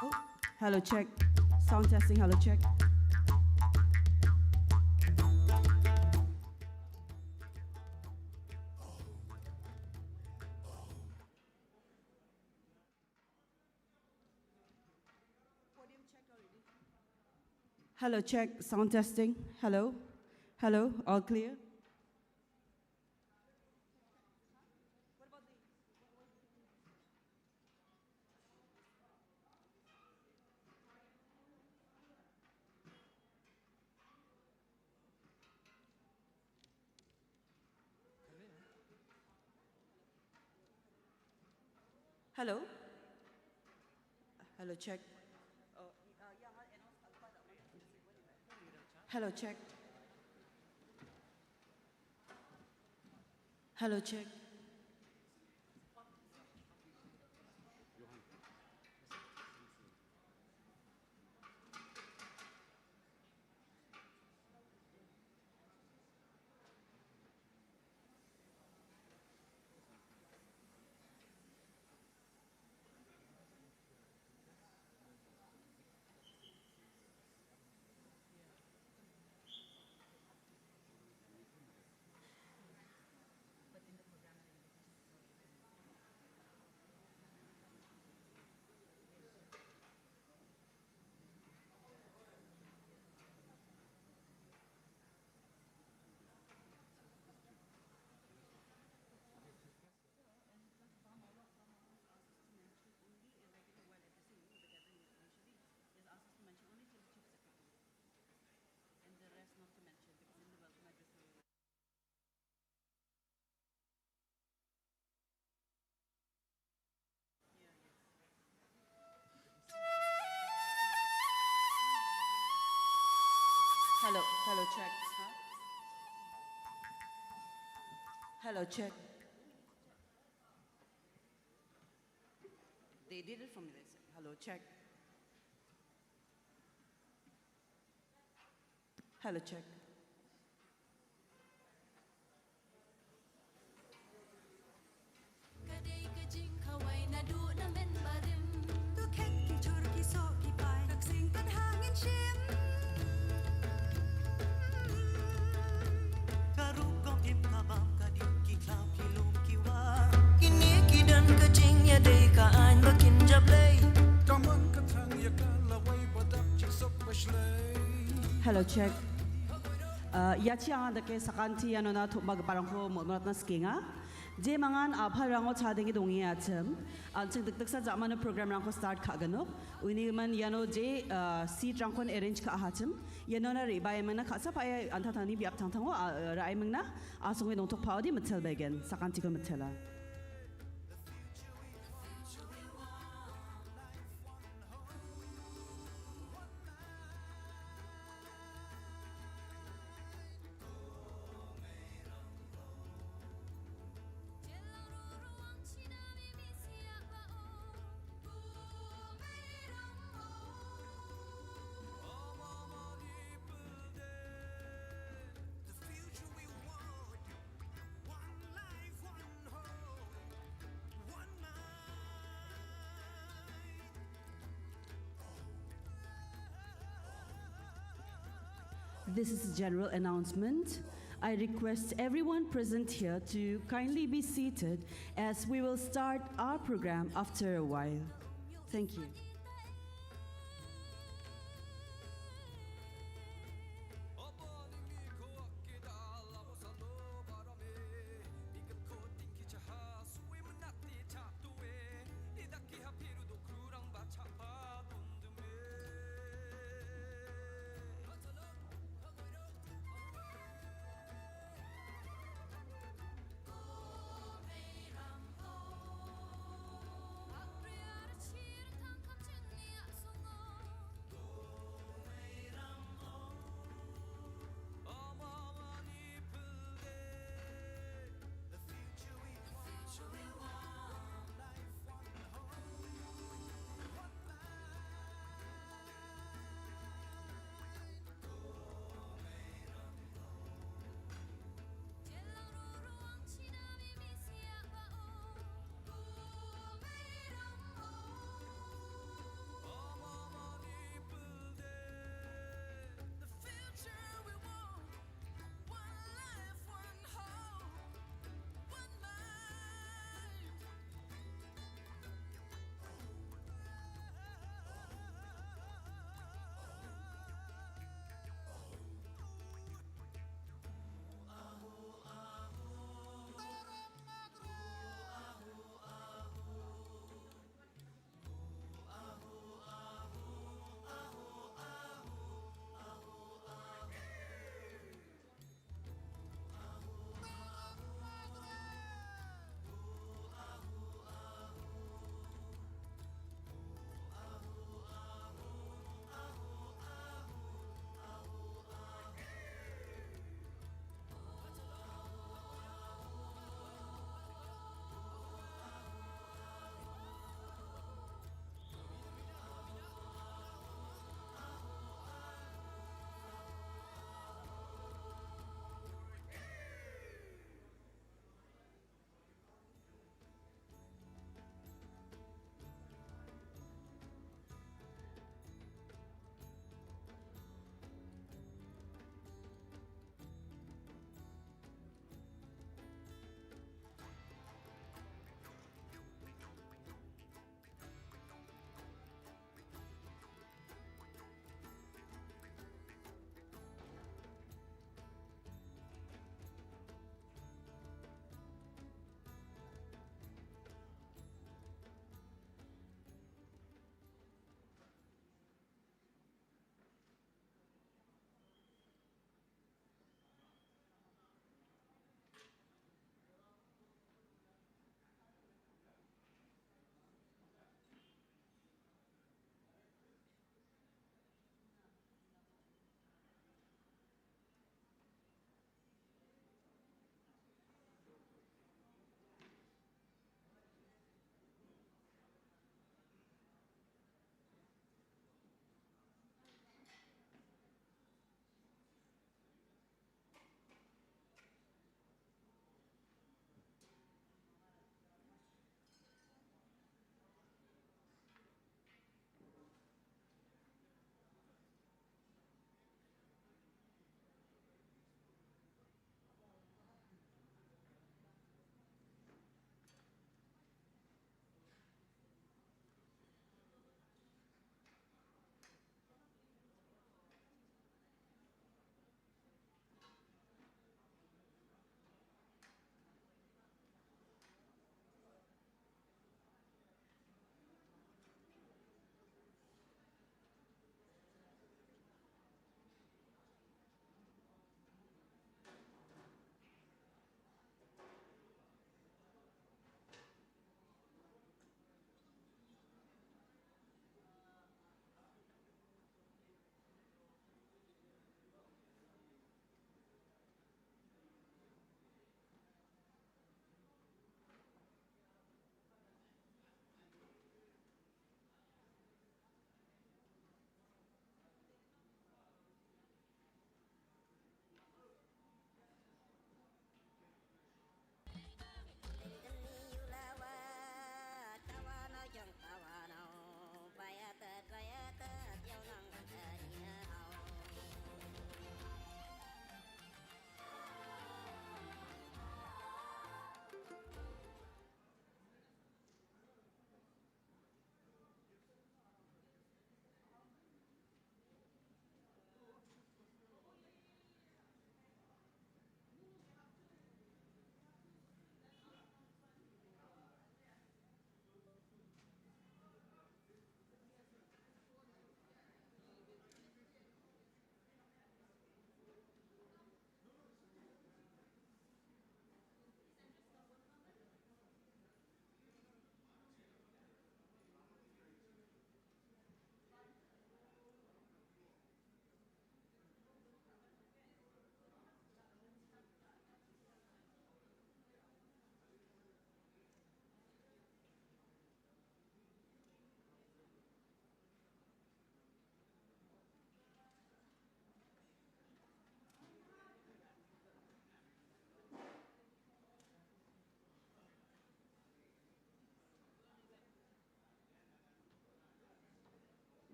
Oh, hello, check. Sound testing, hello, check. Hello, check. Sound testing. Hello. Hello, all clear? Hello. Hello, check. Hello, check. Hello, check. Hello, hello, check. Huh? Hello, check. They did it from this. Hello, check. Hello, check. Hello, check. Yachi ang dake sakanti ano na tubag parang ko monot na skinga. Je mangan abhal rango chadingi dongi acham. Anching dagdag sa zaman na program rango start kagano. Uni man yano je seat rango arrange ka ahacham. Yano na ribay man na kasa pa ay antatani biap tangtango raay man na asong winong tok paudi matel begen sakanti ko matela. This is a general announcement. I request everyone present here to kindly be seated as we will start our program after a while. Thank you.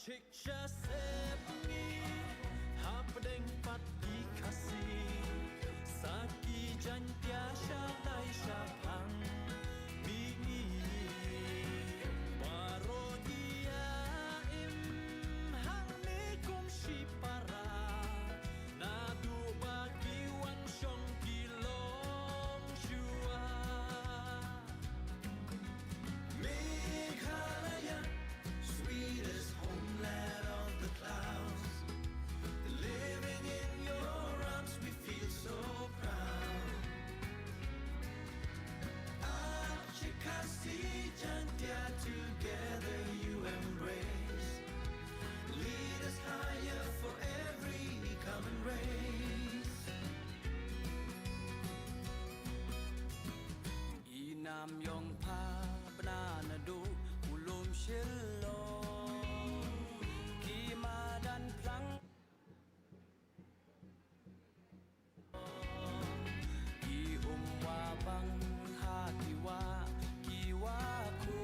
Chiksha sepni hapdeng pati kasih saki jantia shalai shapang bingi parodia im hang nikum shipara nadu bagi wan shong kilong shua Meghalaya, sweetest homeland of the clouds. Living in your arms, we feel so proud. Achikasi Jantia, together you embrace. Lead us higher for every common race. Inam yong pa banana do ulum shilo kimadan plang ki umwabang hatiwa kiwa ku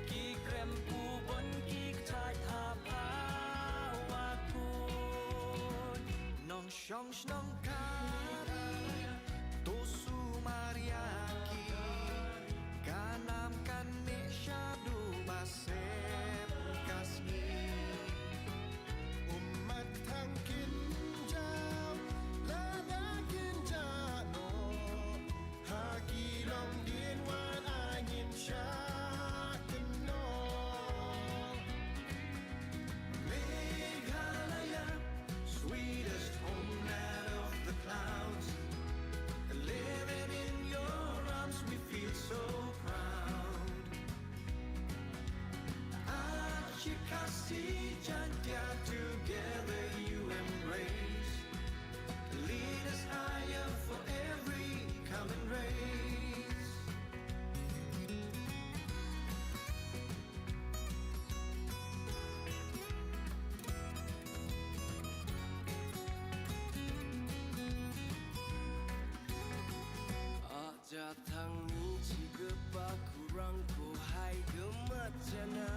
ki krempu bon ki chai tha pa wa ku nong shong shnong kari tosu mariaki kanam kani shadu masem kasni umat tangkin jam lada kinjano hagilong dinwan angin syakno Meghalaya, sweetest homeland of the clouds. Living in your arms, we feel so proud. Achikasi Jantia, together you embrace. Lead us higher for every common race. Jatang ni cigepa kurang ko hai gemacana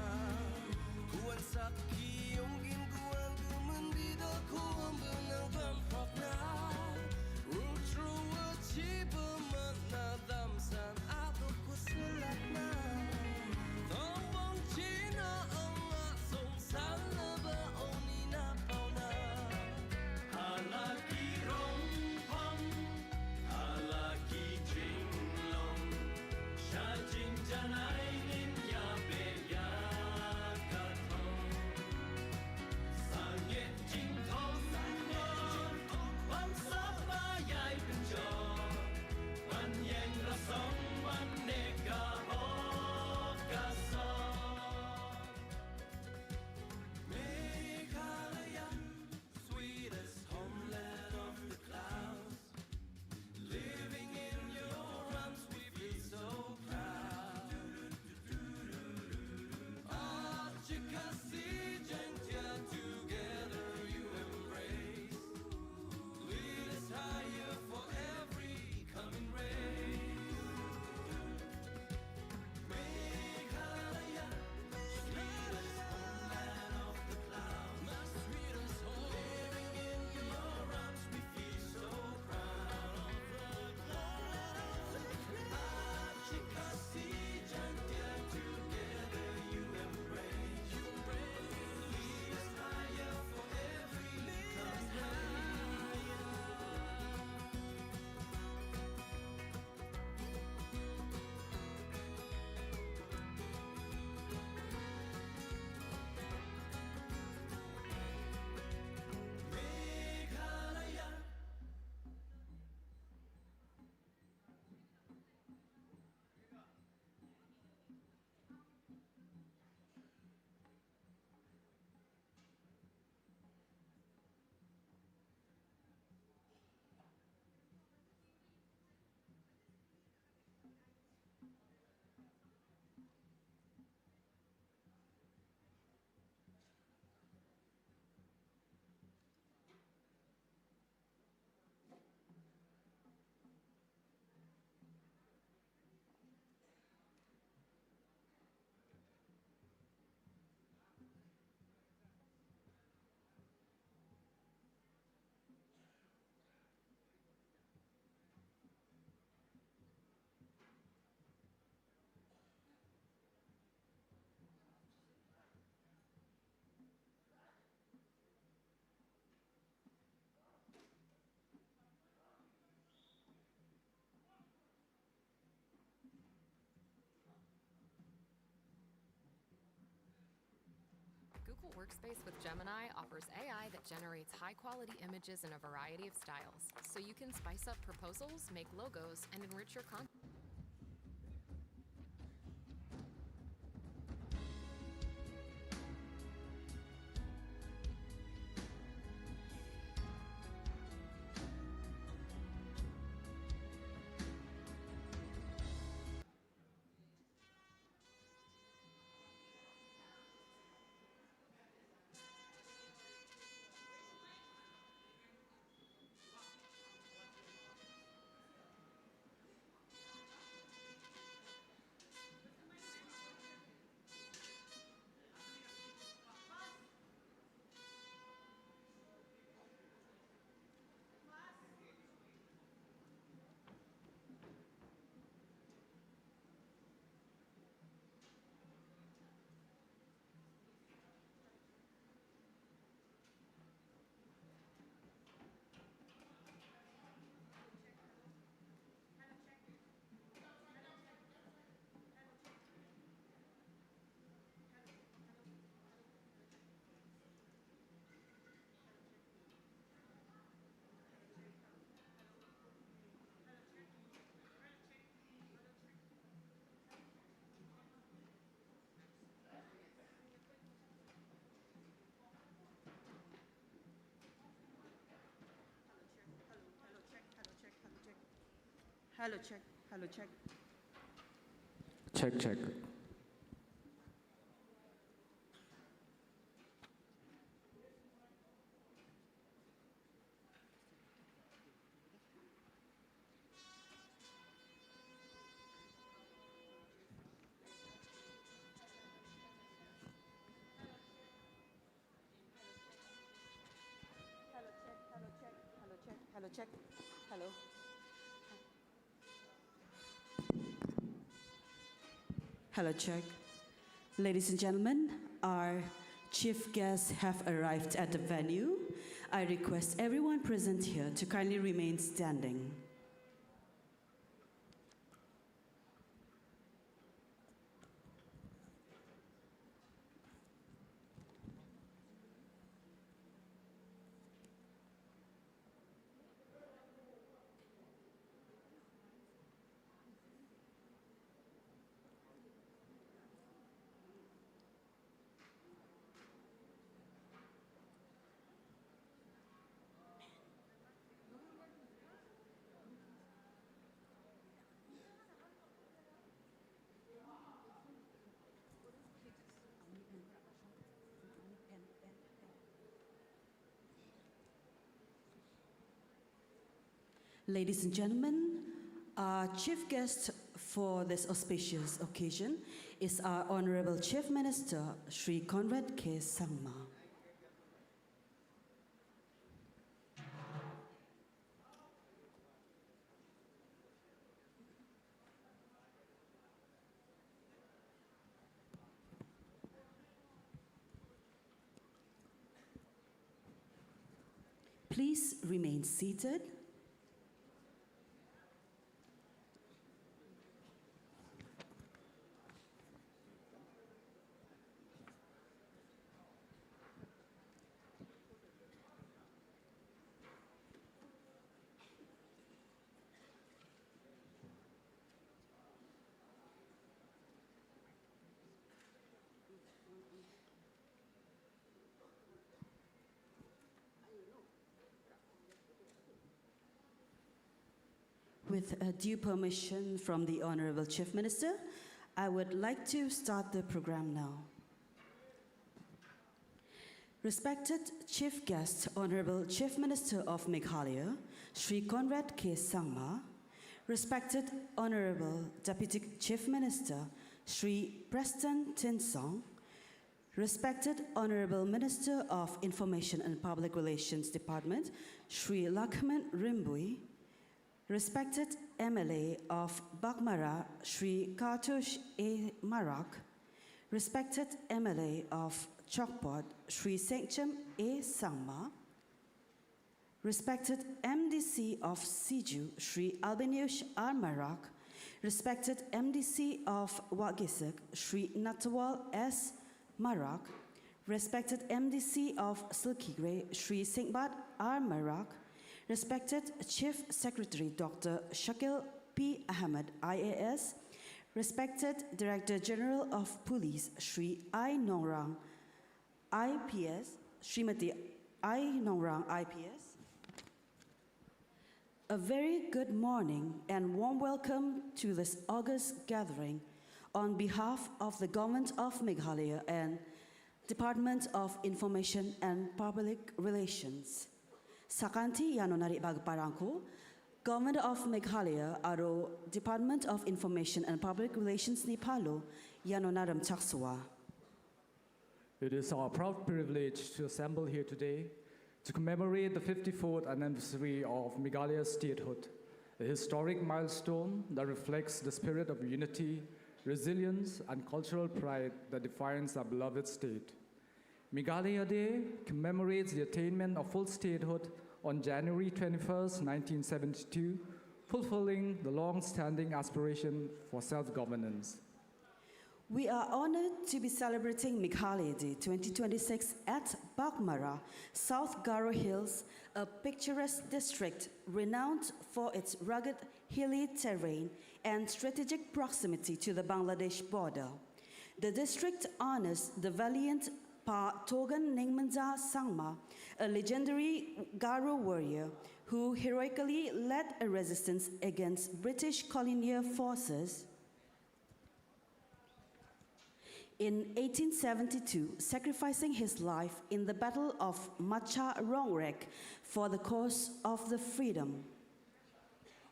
kuan sakki yongin kuan gemendida kuan benang vampakna rutru wachi pemakna damsan aku kuselatna tawang cina Allah songsan leba onina pauna halaki rompang halaki jinglong shajin janai nin ya beya Local Workspace with Gemini offers AI that generates high-quality images in a variety of styles, so you can spice up proposals, make logos, and enrich your content. Hello, check. Hello, check. Check, check. Hello, check. Hello. Hello, check. Ladies and gentlemen, our chief guests have arrived at the venue. I request everyone present here to kindly remain standing. Ladies and gentlemen, our chief guest for this auspicious occasion is our Honorable Chief Minister, Sri Conrad K. Sangma. Please remain seated. With due permission from the Honorable Chief Minister, I would like to start the program now. Respected Chief Guest, Honorable Chief Minister of Meghalaya, Sri Conrad K. Sangma, respected Honorable Deputy Chief Minister, Sri Preston Tinsong, respected Honorable Minister of Information and Public Relations Department, Sri Lakshman Rimbui, respected MLA of Baghmara, Sri Kartush A. Marak, respected MLA of Chokpot, Sri Sengcham A. Sangma, respected MDC of Siju, Sri Albiniush R. Marak, respected MDC of Wagisek, Sri Natawal S. Marak, Respected MDC of Silky Grey, Sri Singbat R. Marak, respected Chief Secretary Dr. Shakil P. Ahmed, IAS, respected Director General of Police Sri I. Nongrang, IPS, Srimati I. Nongrang, IPS. A very good morning and warm welcome to this August gathering on behalf of the Government of Meghalaya and Department of Information and Public Relations. Sakanti yanonari Baghmara, Government of Meghalaya aro Department of Information and Public Relations ni palo yanonaram chaksua. It is our proud privilege to assemble here today to commemorate the 54th anniversary of Meghalaya's statehood, a historic milestone that reflects the spirit of unity, resilience, and cultural pride that defines our beloved state. Meghalaya Day commemorates the attainment of full statehood on January 21st, 1972, fulfilling the long-standing aspiration for self-governance. We are honored to be celebrating Meghalaya Day 2026 at Baghmara, South Garo Hills, a picturesque district renowned for its rugged, hilly terrain and strategic proximity to the Bangladesh border. The district honors the valiant Pa Togan Ningmanza Sangma, a legendary Garo warrior who heroically led a resistance against British colonial forces in 1872, sacrificing his life in the Battle of Macha Rongrek for the cause of the freedom.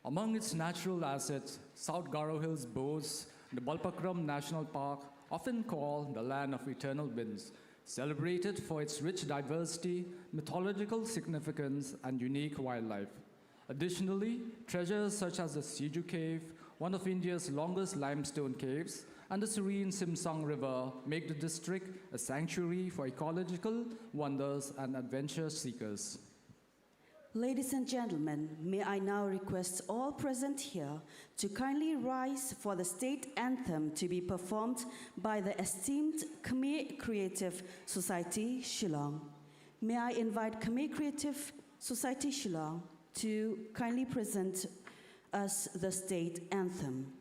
Among its natural assets, South Garo Hills boasts the Balpakram National Park, often called the Land of Eternal Winds, celebrated for its rich diversity, mythological significance, and unique wildlife. Additionally, treasures such as the Siju Cave, one of India's longest limestone caves, and the serene Simsang River make the district a sanctuary for ecological wonders and adventure seekers. Ladies and gentlemen, may I now request all present here to kindly rise for the state anthem to be performed by the esteemed Khmer Creative Society Shillong. May I invite Khmer Creative Society Shillong to kindly present us the state anthem.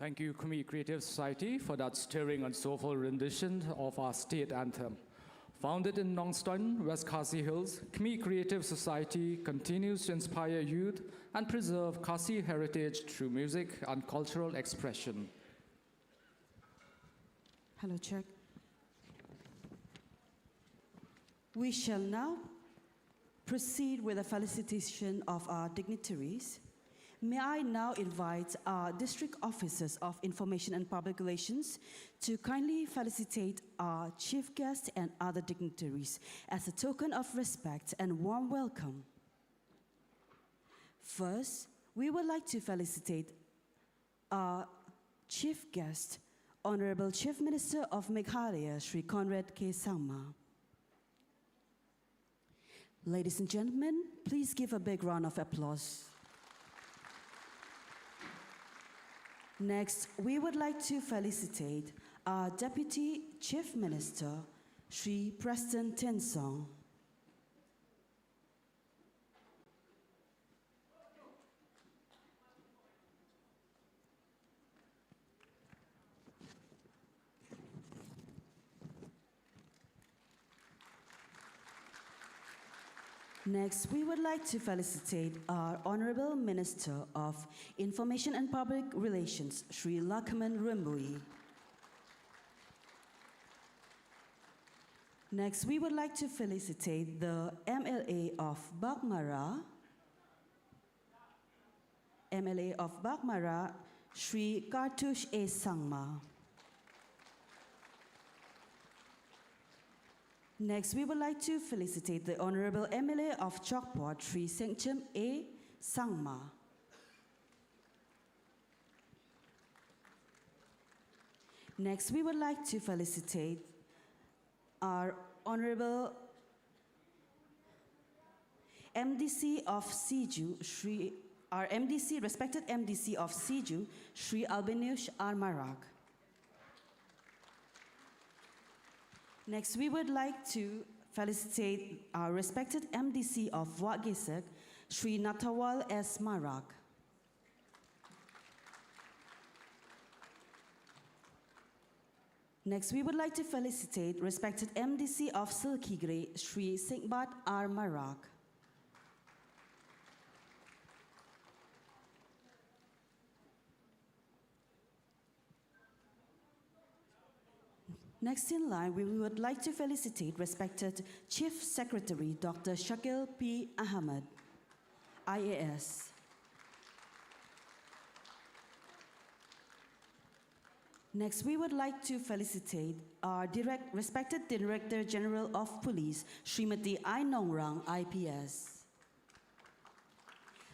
Thank you, Khmer Creative Society, for that stirring and soulful rendition of our state anthem. Founded in Nongstoin, West Khasi Hills, Khmer Creative Society continues to inspire youth and preserve Khasi heritage through music and cultural expression. Hello, check. We shall now proceed with the felicitation of our dignitaries. May I now invite our district officers of information and public relations to kindly felicitate our chief guest and other dignitaries as a token of respect and warm welcome. First, we would like to felicitate our chief guest, Honorable Chief Minister of Meghalaya, Sri Conrad K. Sangma. Ladies and gentlemen, please give a big round of applause. Next, we would like to felicitate our Deputy Chief Minister, Sri Preston Tensong. Next, we would like to felicitate our Honorable Minister of Information and Public Relations, Sri Lakshman Rimbui. Next, we would like to felicitate the MLA of Baghmara, Sri Kartush A. Sangma. Next, we would like to felicitate the Honorable MLA of Chokpot, Sri Sengchem A. Sangma. Next, we would like to felicitate our Honorable MDC of Siju, our MDC, respected MDC of Siju, Sri Albinius R. Marag. Next, we would like to felicitate our respected MDC of Wagisek, Sri Natawal S. Marag. Next, we would like to felicitate respected MDC of Silkigre, Sri Singbat R. Marag. Next in line, we would like to felicitate respected Chief Secretary Dr. Shakil P. Ahmed, IAS. Next, we would like to felicitate our respected Director General of Police, Srimati I. Nongrang, IPS.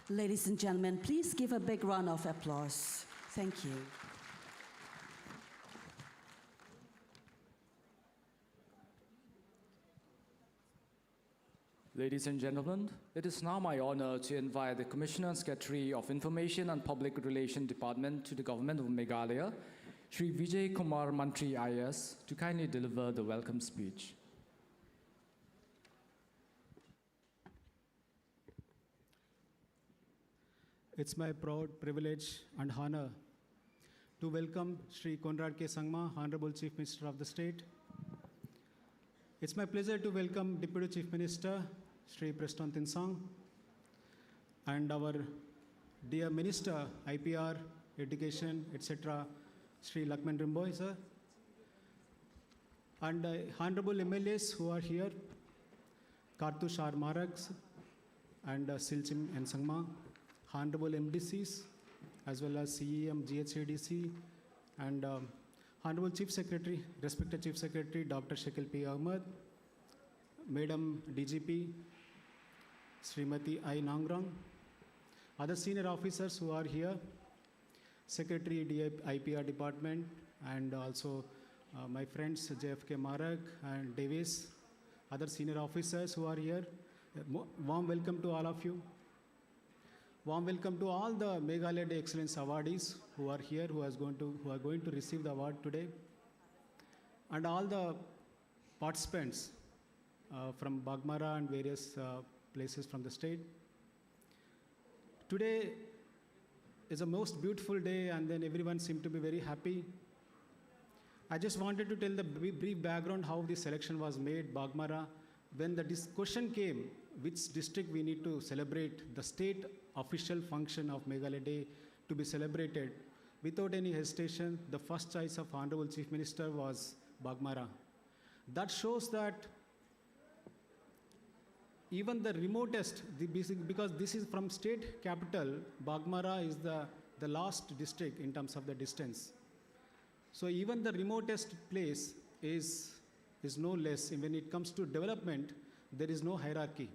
Ladies and gentlemen, please give a big round of applause. Thank you. Ladies and gentlemen, it is now my honor to invite the Commissioner and Secretary of Information and Public Relations Department to the Government of Meghalaya, Sri Vijay Kumar Mantri IS, to kindly deliver the welcome speech. It's my proud privilege and honor to welcome Sri Conrad K. Sangma, Honorable Chief Minister of the State. It's my pleasure to welcome Deputy Chief Minister, Sri Preston Tensong, and our dear Minister, IPR, Education, etc., Sri Lakshman Rimboy, sir, and Honorable MLAs who are here, Kartush R. Marags and Silchim and Sangma, Honorable MDCs, as well as CEM, GHADC, and Honorable Chief Secretary, respected Chief Secretary, Dr. Shakil P. Ahmed, Madam DGP, Srimati I. Nangrang, other senior officers who are here, Secretary IPR Department, and also my friends JFK Marag and Davis, other senior officers who are here. Warm welcome to all of you. Warm welcome to all the Meghalaya Day Excellence awardees who are here, who are going to receive the award today, and all the participants from Baghmara and various places from the state. Today, it's a most beautiful day, and then everyone seemed to be very happy. I just wanted to tell the brief background how the selection was made, Baghmara. When the question came, which district we need to celebrate, the state official function of Meghalaya Day to be celebrated, without any hesitation, the first choice of Honorable Chief Minister was Baghmara. That shows that even the remotest, because this is from state capital, Baghmara is the last district in terms of the distance. So even the remotest place is no less. When it comes to development, there is no hierarchy.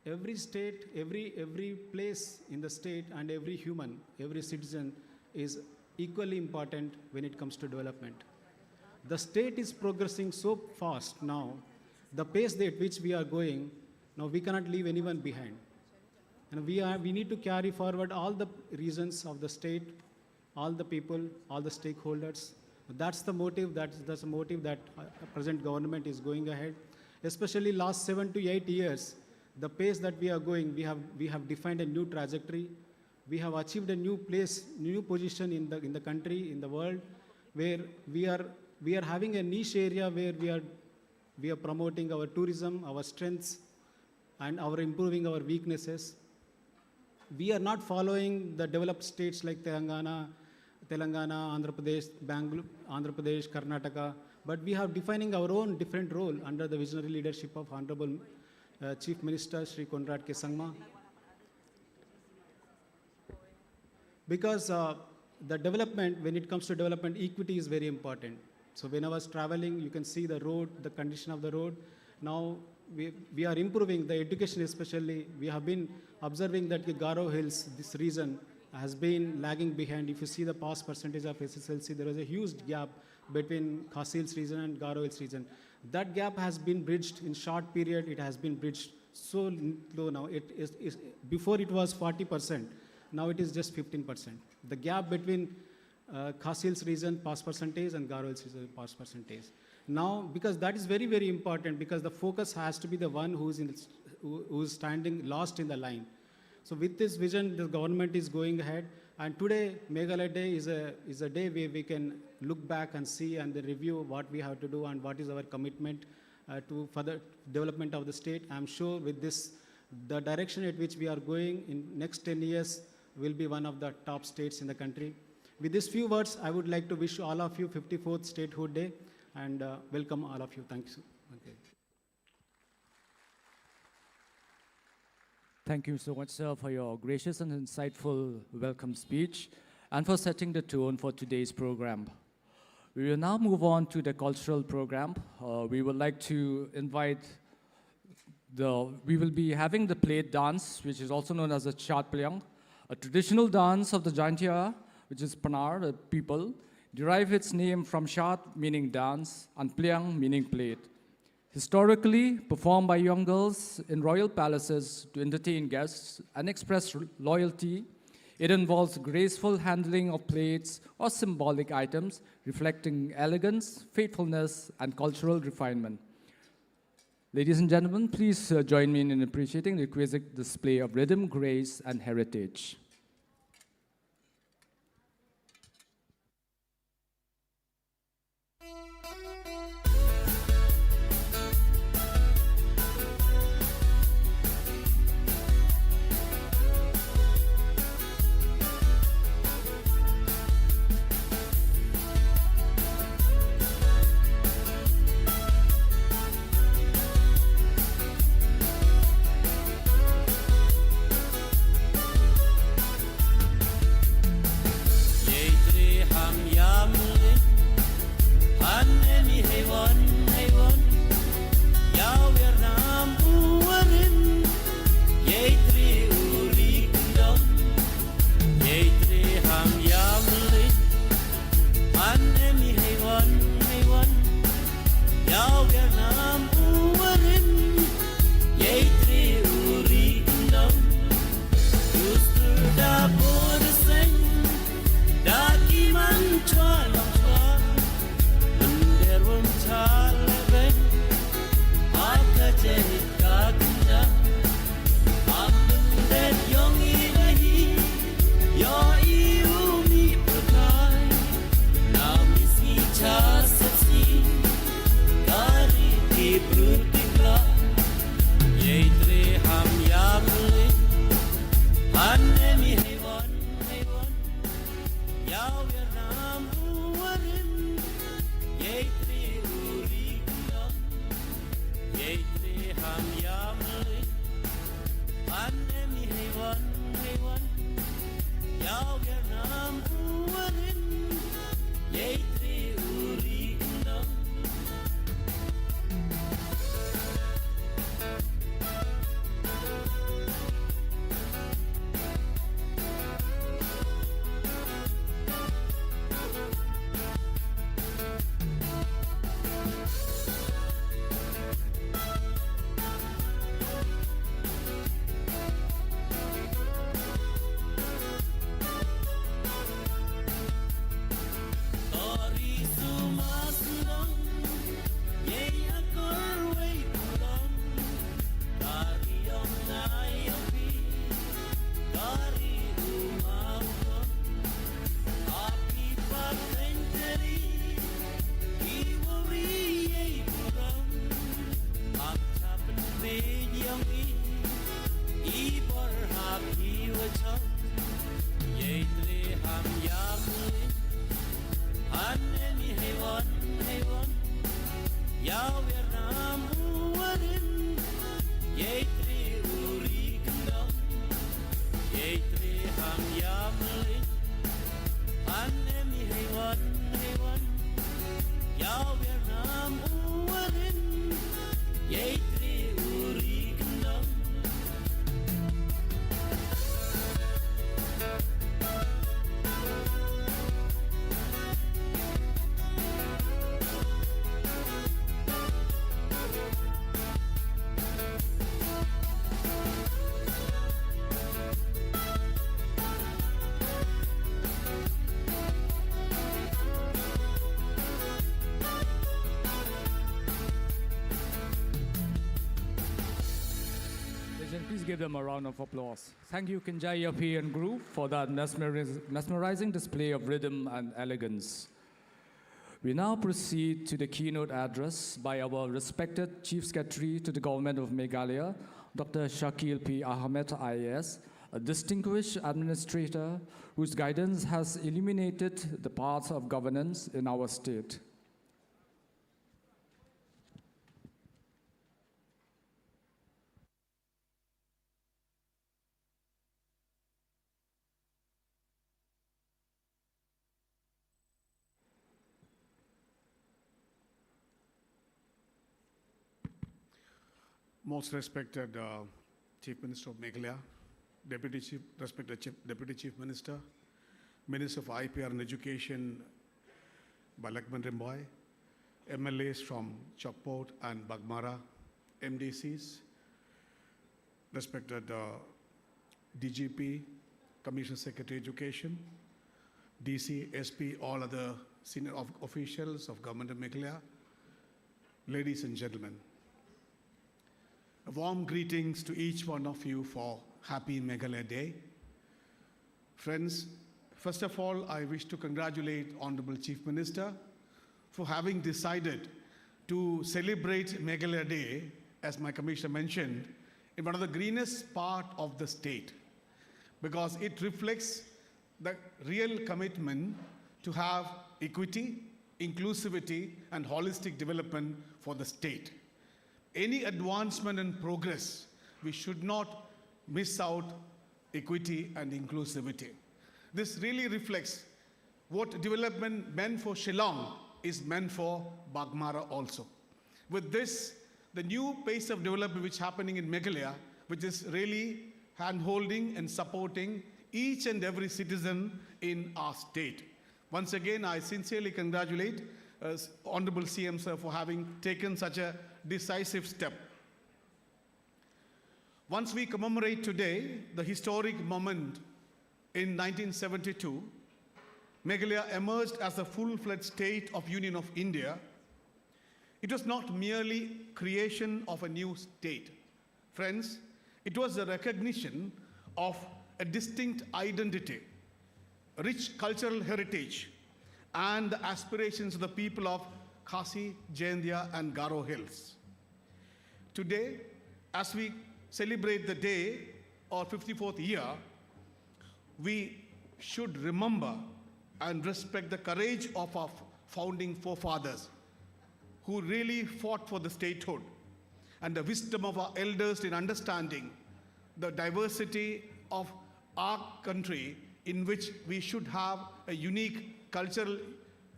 Every state, every place in the state, and every human, every citizen is equally important when it comes to development. The state is progressing so fast now. The pace at which we are going, now we cannot leave anyone behind. And we need to carry forward all the reasons of the state, all the people, all the stakeholders. That's the motive. That's the motive that present government is going ahead. Especially last 7 to 8 years, the pace that we are going, we have defined a new trajectory. We have achieved a new place, new position in the country, in the world, where we are having a niche area where we are promoting our tourism, our strengths, and our improving our weaknesses. We are not following the developed states like Telangana, Andhra Pradesh, Bangalore, Andhra Pradesh, Karnataka, but we are defining our own different role under the visionary leadership of Honorable Chief Minister Shri Conrad K. Sangma. Because the development, when it comes to development, equity is very important. So when I was traveling, you can see the road, the condition of the road. Now we are improving the education, especially. We have been observing that the Garo Hills, this region, has been lagging behind. If you see the pass percentage of SSLC, there is a huge gap between Khasi Hills region and Garo Hills region. That gap has been bridged in short period. It has been bridged so low now. Before it was 40%. Now it is just 15%. The gap between Khasi Hills region pass percentage and Garo Hills region pass percentage. Now, because that is very, very important, because the focus has to be the one who is standing lost in the line. So with this vision, the government is going ahead. And today, Meghalaya Day is a day where we can look back and see and review what we have to do and what is our commitment to further development of the state. I'm sure with this, the direction at which we are going in next 10 years will be one of the top states in the country. With these few words, I would like to wish all of you 54th Statehood Day and welcome all of you. Thank you. Okay. Thank you so much, sir, for your gracious and insightful welcome speech and for setting the tone for today's program. We will now move on to the cultural program. We would like to invite we will be having the plate dance, which is also known as a Chat Plyang, a traditional dance of the Jaintia, which is Panar, the people, derive its name from Chat, meaning dance, and Plyang, meaning plate. Historically, performed by young girls in royal palaces to entertain guests and express loyalty, it involves graceful handling of plates or symbolic items reflecting elegance, faithfulness, and cultural refinement. Ladies and gentlemen, please join me in appreciating the exquisite display of rhythm, grace, and heritage. give them a round of applause. Thank you, Kinjai and group, for that mesmerizing display of rhythm and elegance. We now proceed to the keynote address by our respected Chief Secretary to the Government of Meghalaya, Dr. Shakil P. Ahmed, IAS, a distinguished administrator whose guidance has illuminated the paths of governance in our state. Most respected Chief Minister of Meghalaya, Deputy Chief Minister, Minister of IPR and Education, Balakman Rimboy, MLAs from Chakpot and Baghmara, MDCs, respected DGP, Commissioner Secretary Education, DC, SP, all other senior officials of Government of Meghalaya, ladies and gentlemen. A warm greetings to each one of you for Happy Meghalaya Day. Friends, first of all, I wish to congratulate Honorable Chief Minister for having decided to celebrate Meghalaya Day, as my Commissioner mentioned, in one of the greenest part of the state, because it reflects the real commitment to have equity, inclusivity, and holistic development for the state. Any advancement and progress, we should not miss out equity and inclusivity. This really reflects what development meant for Shillong is meant for Baghmara also. With this, the new pace of development which is happening in Meghalaya, which is really hand-holding and supporting each and every citizen in our state. Once again, I sincerely congratulate Honorable CM Sir for having taken such a decisive step. Once we commemorate today the historic moment in 1972, Meghalaya emerged as a full-fledged state of Union of India. It was not merely creation of a new state. Friends, it was a recognition of a distinct identity, a rich cultural heritage, and the aspirations of the people of Khasi, Jaintia, and Garo Hills. Today, as we celebrate the day, or 54th year, we should remember and respect the courage of our founding forefathers who really fought for the statehood, and the wisdom of our elders in understanding the diversity of our country, in which we should have a unique cultural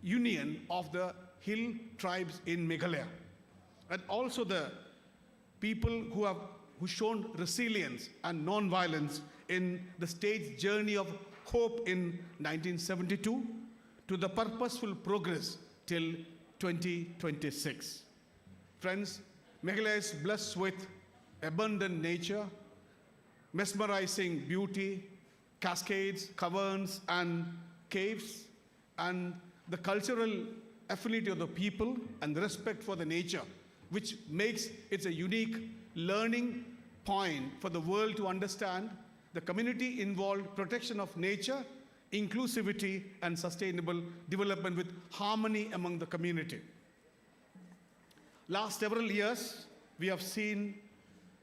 union of the hill tribes in Meghalaya, and also the people who have shown resilience and non-violence in the state's journey of hope in 1972 to the purposeful progress till 2026. Friends, Meghalaya is blessed with abundant nature, mesmerizing beauty, cascades, caverns, and caves, and the cultural affinity of the people and the respect for the nature, which makes it a unique learning point for the world to understand the community-involved protection of nature, inclusivity, and sustainable development with harmony among the community. Last several years, we have seen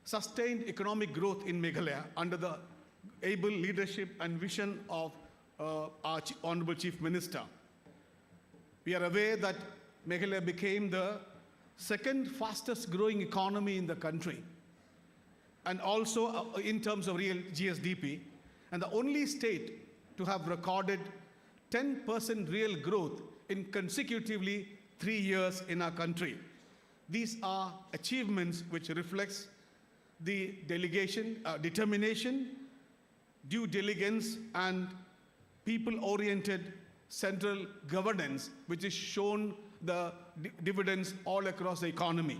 sustained economic growth in Meghalaya under the able leadership and vision of our Honorable Chief Minister. We are aware that Meghalaya became the second fastest growing economy in the country, and also in terms of real GSDP, and the only state to have recorded 10% real growth in consecutively 3 years in our country. These are achievements which reflects the determination, due diligence, and people-oriented central governance, which is shown the dividends all across the economy.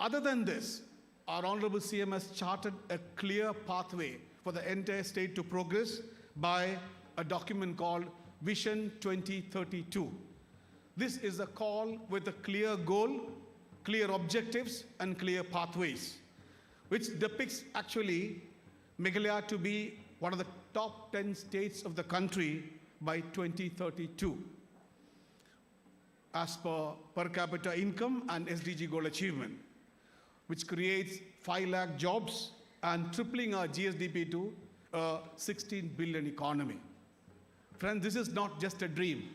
Other than this, our Honorable CM has charted a clear pathway for the entire state to progress by a document called Vision 2032. This is a call with a clear goal, clear objectives, and clear pathways. which depicts actually Meghalaya to be one of the top 10 states of the country by 2032 as per capita income and SDG goal achievement, which creates 5 lakh jobs and tripling our GSDP to a 16 billion economy. Friends, this is not just a dream.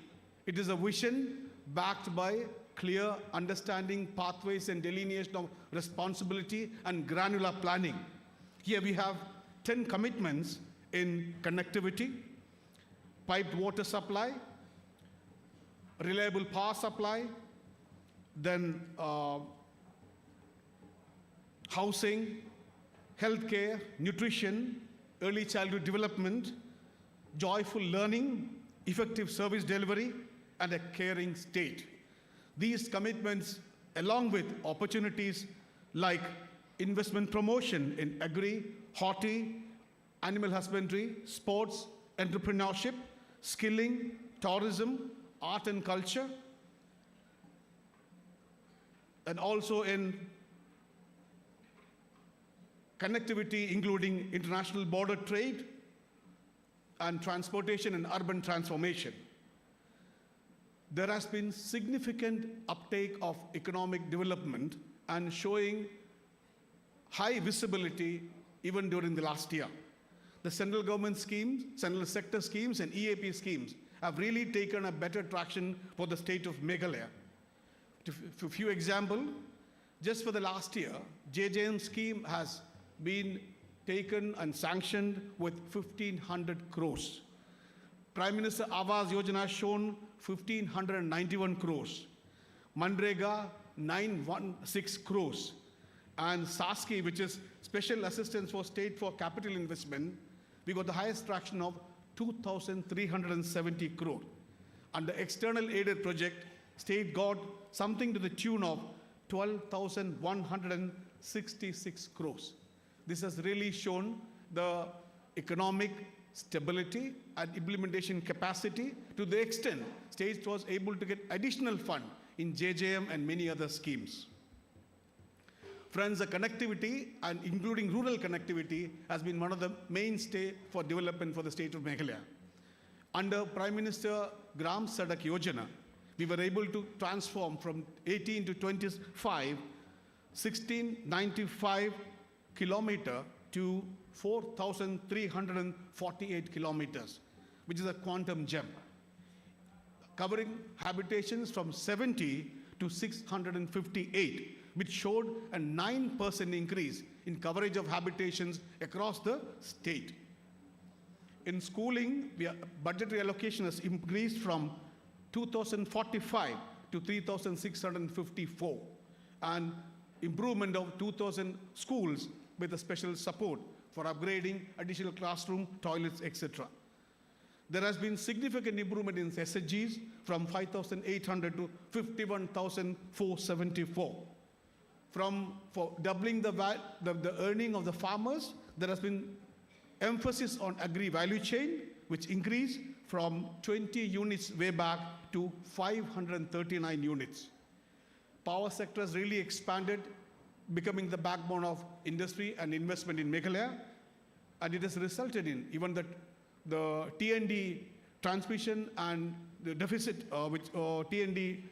It is a vision backed by clear understanding, pathways, and delineation of responsibility and granular planning. Here we have 10 commitments in connectivity, piped water supply, reliable power supply, then housing, healthcare, nutrition, early childhood development, joyful learning, effective service delivery, and a caring state. These commitments, along with opportunities like investment promotion in agri, horti, animal husbandry, sports, entrepreneurship, skilling, tourism, art and culture, and also in connectivity, including international border trade and transportation and urban transformation. There has been significant uptake of economic development and showing high visibility even during the last year. The central government schemes, central sector schemes, and EAP schemes have really taken a better traction for the state of Meghalaya. A few examples, just for the last year, JJM scheme has been taken and sanctioned with 1,500 crores. Prime Minister Awas Yojana has shown 1,591 crores. Manrega, 916 crores. And SASKI, which is Special Assistance for State for Capital Investment, we got the highest traction of 2,370 crore. And the external aided project, state got something to the tune of 12,166 crores. This has really shown the economic stability and implementation capacity to the extent states was able to get additional fund in JJM and many other schemes. Friends, the connectivity and including rural connectivity has been one of the mainstay for development for the state of Meghalaya. Under Prime Minister Gram Sadak Yojana, we were able to transform from 18 to 25, 1695 kilometer to 4,348 kilometers, which is a quantum gem, covering habitations from 70 to 658, which showed a 9% increase in coverage of habitations across the state. In schooling, budgetary allocation has increased from 2,045 to 3,654, and improvement of 2,000 schools with a special support for upgrading, additional classroom, toilets, etc. There has been significant improvement in SHGs from 5,800 to 51,474. For doubling the earning of the farmers, there has been emphasis on agri value chain, which increased from 20 units way back to 539 units. Power sector has really expanded, becoming the backbone of industry and investment in Meghalaya, and it has resulted in even the T&D transmission and the deficit, T&D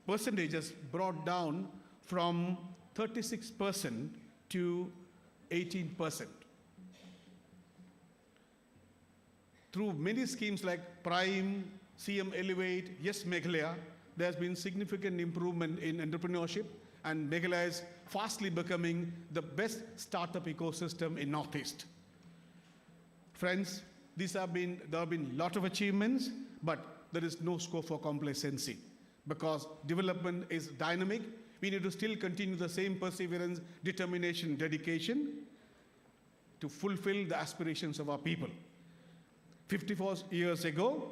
percentage has brought down from 36% to 18%. Through many schemes like Prime, CM Elevate, Yes Meghalaya, there has been significant improvement in entrepreneurship, and Meghalaya is fastly becoming the best startup ecosystem in Northeast. Friends, there have been a lot of achievements, but there is no scope for complacency because development is dynamic. We need to still continue the same perseverance, determination, dedication to fulfill the aspirations of our people. 54 years ago,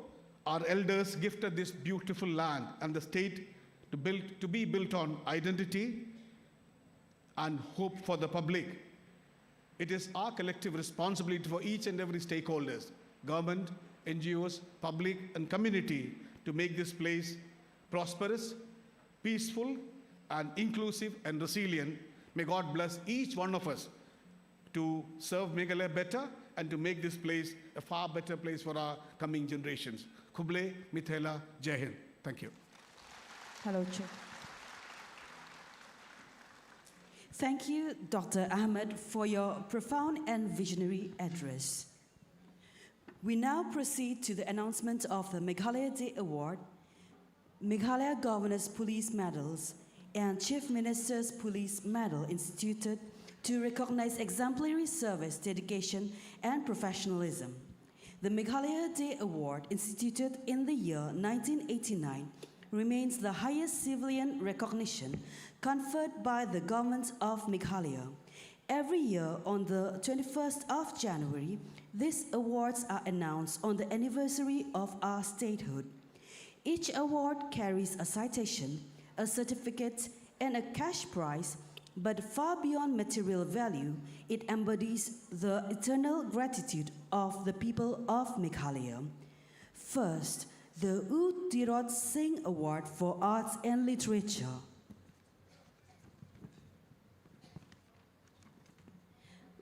our elders gifted this beautiful land and the state to be built on identity and hope for the public. It is our collective responsibility for each and every stakeholders, government, NGOs, public, and community to make this place prosperous, peaceful, and inclusive and resilient. May God bless each one of us to serve Meghalaya better and to make this place a far better place for our coming generations. Kuble, Mithela, Jai Hind. Thank you. Hello, Chair. Thank you, Dr. Ahmed, for your profound and visionary address. We now proceed to the announcement of the Meghalaya Day Award, Meghalaya Governor's Police Medals, and Chief Minister's Police Medal instituted to recognize exemplary service, dedication, and professionalism. The Meghalaya Day Award, instituted in the year 1989, remains the highest civilian recognition conferred by the government of Meghalaya. Every year on the 21st of January, these awards are announced on the anniversary of our statehood. Each award carries a citation, a certificate, and a cash prize, but far beyond material value, it embodies the eternal gratitude of the people of Meghalaya. First, the U Tirot Singh Award for Arts and Literature.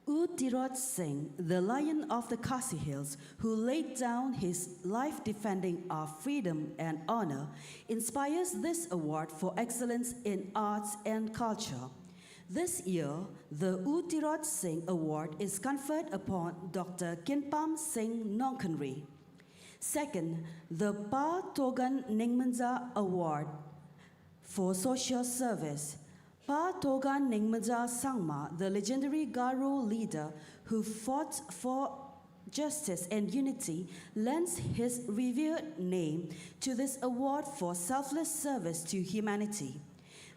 U Tirot Singh, the Lion of the Khasi Hills, who laid down his life defending our freedom and honor, inspires this award for excellence in arts and culture. This year, the U Tirot Singh Award is conferred upon Dr. Kinpam Singh Nongkanri. Second, the Pa Togan Ningmanza Award for Social Service. Pa Togan Ningmanza Sangma, the legendary Garo leader who fought for justice and unity, lends his revered name to this award for selfless service to humanity.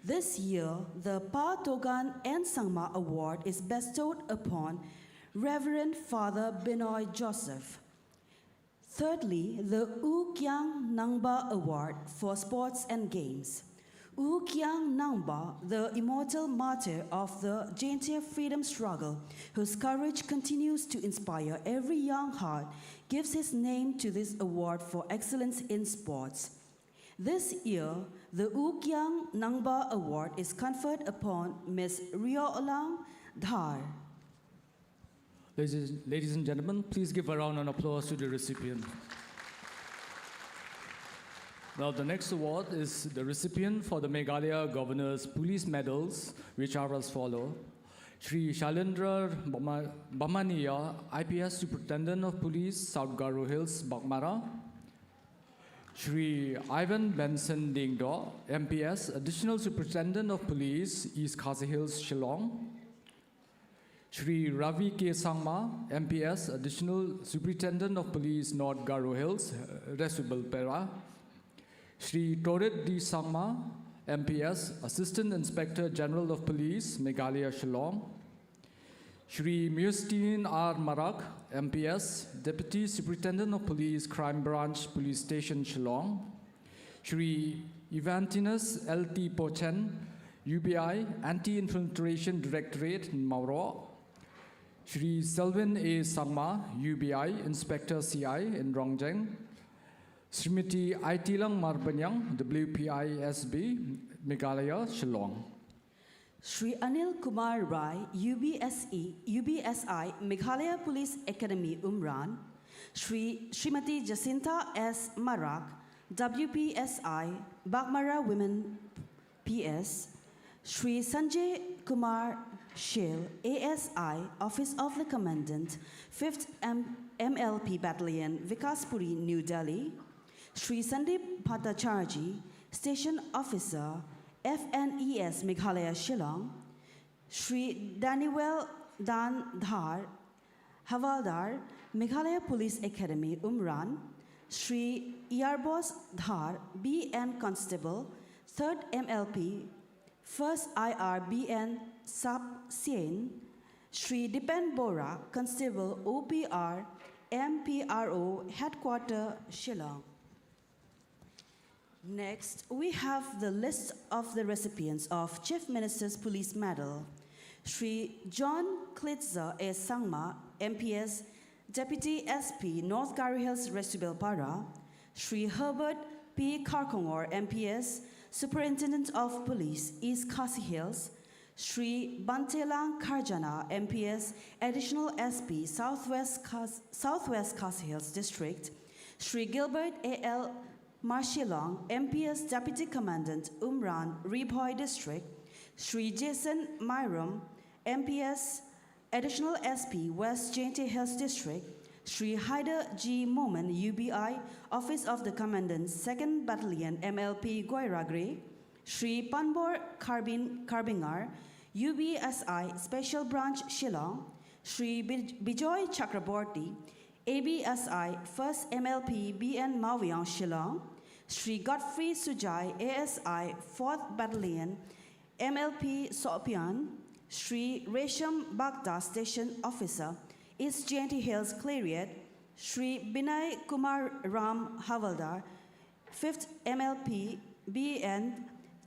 This year, the Pa Togan and Sangma Award is bestowed upon Reverend Father Binoy Joseph. Thirdly, the U Kyang Nangba Award for Sports and Games. U Kyang Nangba, the immortal martyr of the Jaintia freedom struggle, whose courage continues to inspire every young heart, gives his name to this award for excellence in sports. This year, the U Kyang Nangba Award is conferred upon Ms. Riolang Dhar. Ladies and gentlemen, please give a round of applause to the recipient. Now, the next award is the recipient for the Meghalaya Governor's Police Medals, which are as follow. Shri Shalendra Bamaniya, IPS Superintendent of Police, South Garo Hills, Baghmara. Shri Ivan Benson Dingdo, MPS, Additional Superintendent of Police, East Khasi Hills, Shillong. Shri Ravi K. Sangma, MPS, Additional Superintendent of Police, North Garo Hills, Resubal Pera. Shri Torit D. Sangma, MPS, Assistant Inspector General of Police, Meghalaya, Shillong. Shri Mustin R. Marak, MPS, Deputy Superintendent of Police, Crime Branch, Police Station, Shillong. Shri Evantinus L.T. Pochen, UBI, Anti-Infiltration Directorate, Mauro. Shri Selvin A. Sangma, UBI, Inspector CI in Rongjeng. Srimati Aitilang Marbanyang, WPISB, Meghalaya, Shillong. Shri Anil Kumar Rai, UBSI, Meghalaya Police Academy, Umran. Srimati Jacinta S. Marak, WPSI, Baghmara Women PS. Shri Sanjay Kumar Shil, ASI, Office of the Commandant, 5th MLP Battalion, Vikaspuri, New Delhi. Shri Sandeep Bhattacharjee, Station Officer, FNES Meghalaya, Shillong. Shri Daniel Dan Dhar, Havaldar, Meghalaya Police Academy, Umran. Shri Yarbos Dhar, BN Constable, 3rd MLP, 1st IRBN Sub Sien. Shri Dipen Bora, Constable, OPR, MPRO, Headquarter, Shillong. Next, we have the list of the recipients of Chief Minister's Police Medal. Shri John Klitzer A. Sangma, MPS, Deputy SP, North Garo Hills, Resubel Para. Shri Herbert P. Karkongor, MPS, Superintendent of Police, East Khasi Hills. Shri Bantelang Karjana, MPS, Additional SP, Southwest Khasi Hills District. Shri Gilbert A.L. Marshilong, MPS Deputy Commandant, Umran, Ribhoi District. Shri Jason Myram, MPS, Additional SP, West Jainti Hills District. Shri Haider G. Moman, UBI, Office of the Commandant, 2nd Battalion, MLP Goiragre. Shri Panbor Karbingar, UBSI, Special Branch Shillong. Shri Bijoy Chakraborty, ABSI, 1st MLP BN Maoyang Shillong. Shri Godfrey Sujai, ASI, 4th Battalion, MLP Sopian. Shri Resham Bagda, Station Officer, East Jainti Hills Clarion. Shri Binay Kumar Ram Havaldar, 5th MLP BN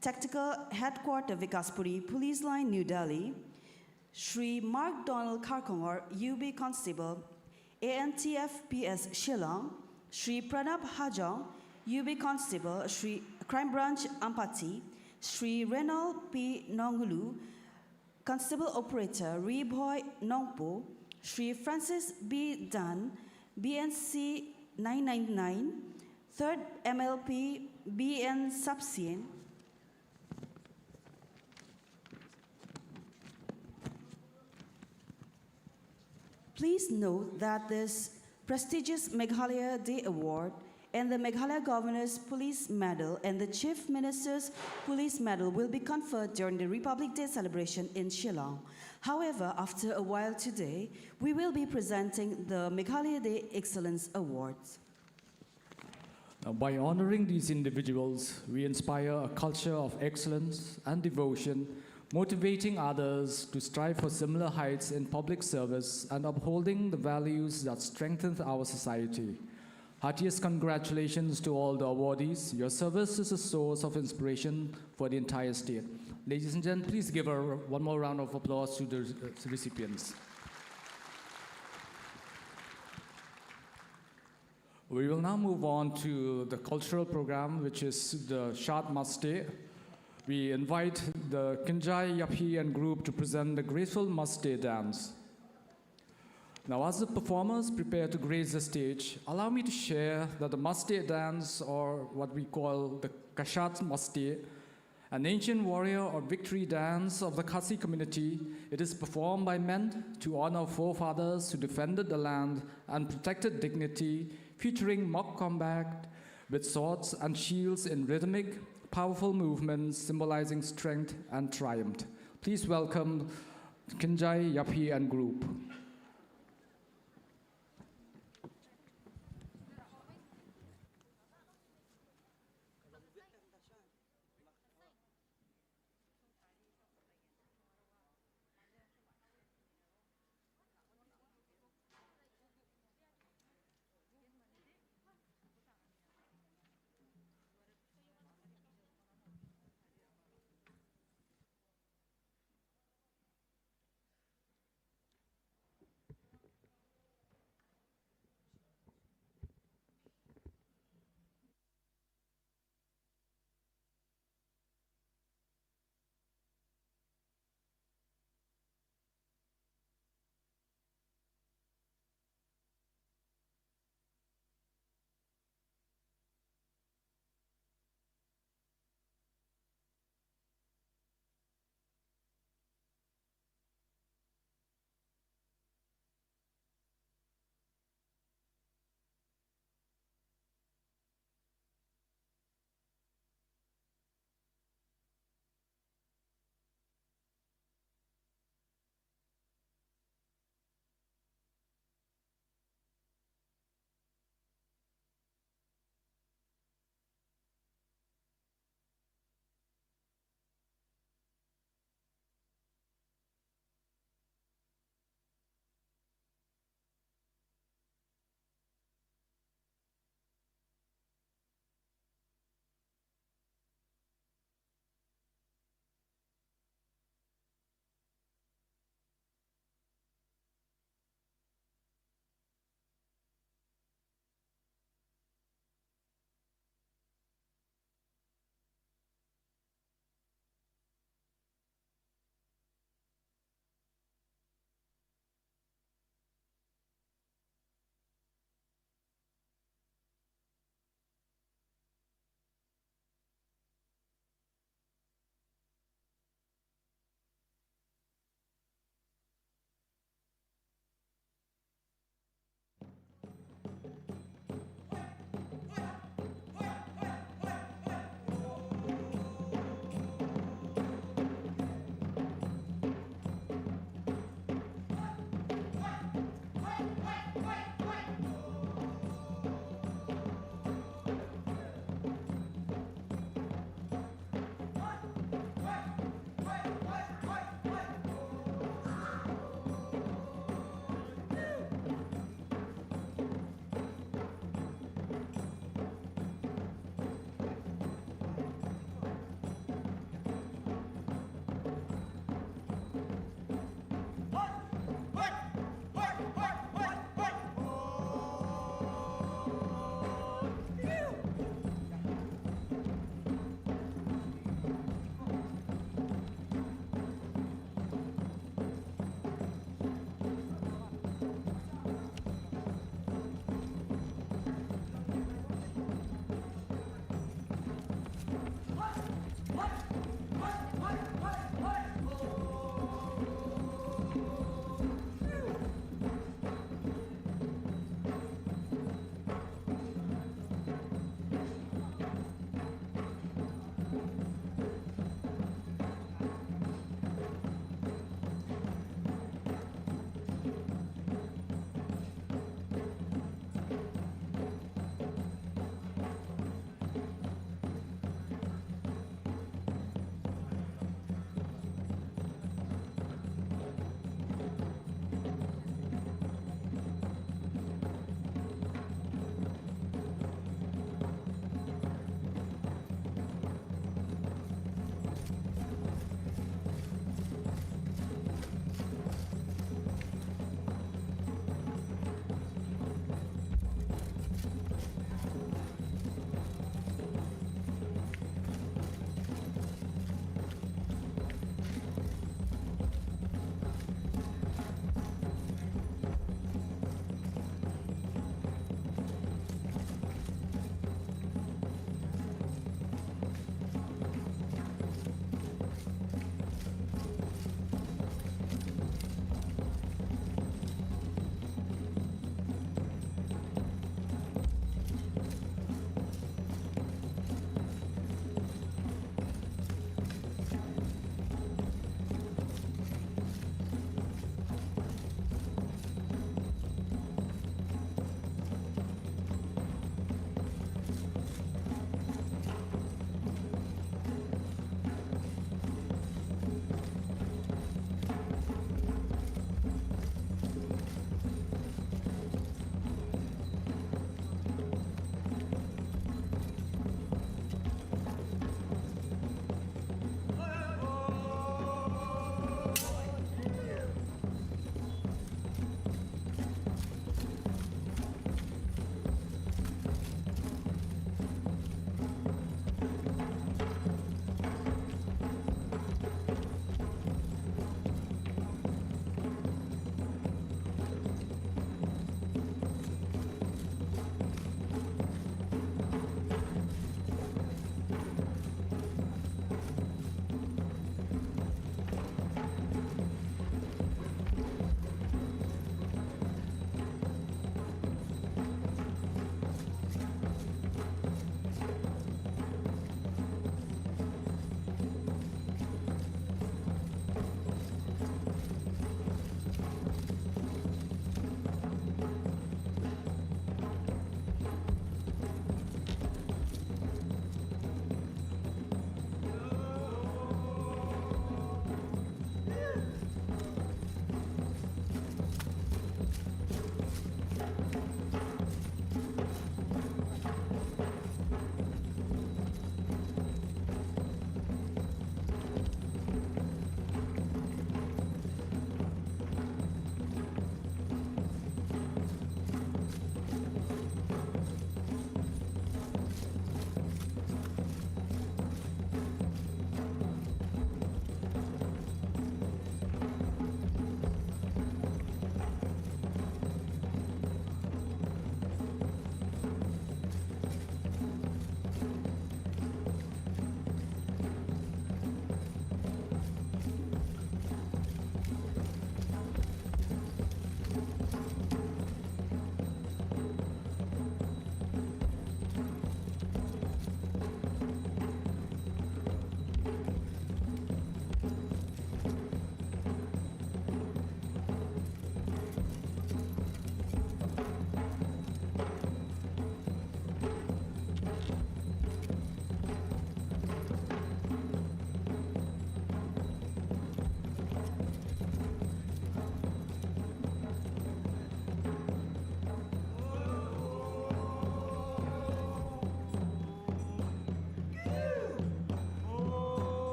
Tactical Headquarter Vikaspuri, Police Line, New Delhi. Shri Mark Donald Karkongor, UB Constable, ANTF PS Shillong. Shri Pranab Hajong, UB Constable, Shri Crime Branch Ampati. Shri Renal P. Nongulu, Constable Operator, Ribhoi Nongpo. Shri Francis B. Dunn, BNC 999, 3rd MLP BN Subsien. Please note that this prestigious Meghalaya Day Award and the Meghalaya Governor's Police Medal and the Chief Minister's Police Medal will be conferred during the Republic Day celebration in Shillong. However, after a while today, we will be presenting the Meghalaya Day Excellence Awards. Now, by honoring these individuals, we inspire a culture of excellence and devotion, motivating others to strive for similar heights in public service and upholding the values that strengthen our society. Heartiest congratulations to all the awardees. Your service is a source of inspiration for the entire state. Ladies and gentlemen, please give one more round of applause to the recipients. We will now move on to the cultural program, which is the Shat Maste. We invite the Kinjai Yapi and group to present the graceful Maste dance. Now, as the performers prepare to grace the stage, allow me to share that the Maste dance, or what we call the Kashat Maste, an ancient warrior or victory dance of the Khasi community, it is performed by men to honor forefathers who defended the land and protected dignity, featuring mock combat with swords and shields in rhythmic, powerful movements symbolizing strength and triumph. Please welcome Kinjai Yapi and group.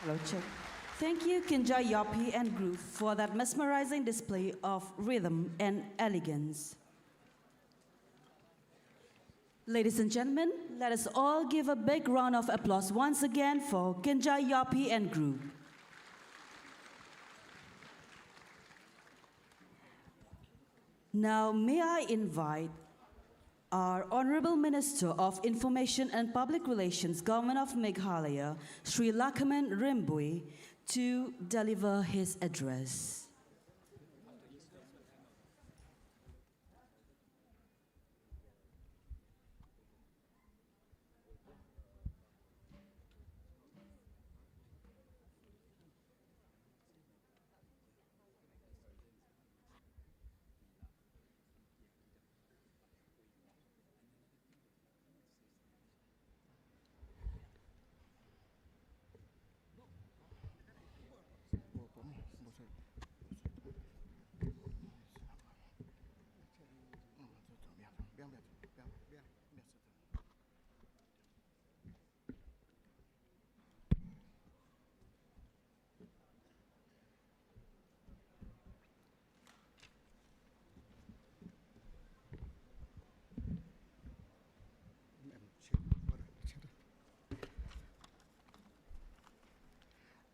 Hello, check. Thank you, Kinja Yapi and group, for that mesmerizing display of rhythm and elegance. Ladies and gentlemen, let us all give a big round of applause once again for Kinja Yapi and group. Now, may I invite our Honorable Minister of Information and Public Relations, Government of Meghalaya, Sri Lakhaman Rimbui, to deliver his address.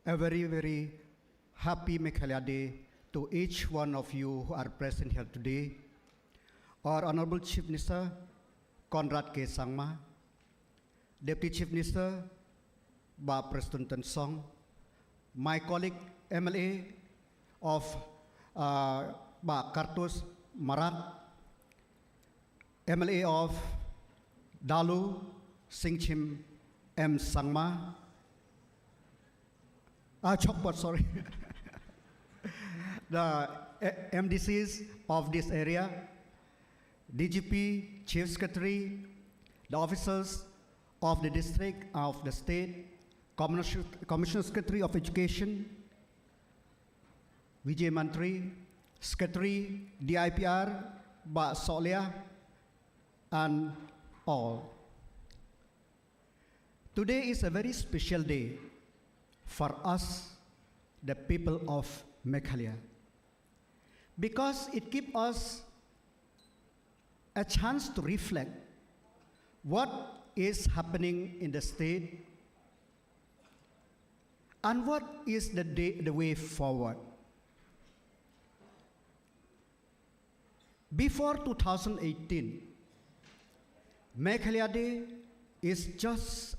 A very, very happy Meghalaya Day to each one of you who are present here today. Our Honorable Chief Minister, Conrad K. Sangma, Deputy Chief Minister, Ba Preston Tan Song, my colleague MLA of Ba Kartus Marat, MLA of Dalu Singchim M. Sangma, Chokpot, sorry. The MDCs of this area, DGP, Chief Secretary, the officers of the district, of the state, Commissioner Secretary of Education, Vijay Mantri, Secretary, DIPR, Ba Solia, and all. Today is a very special day for us, the people of Meghalaya, because it gives us a chance to reflect what is happening in the state and what is the way forward. Before 2018, Meghalaya Day is just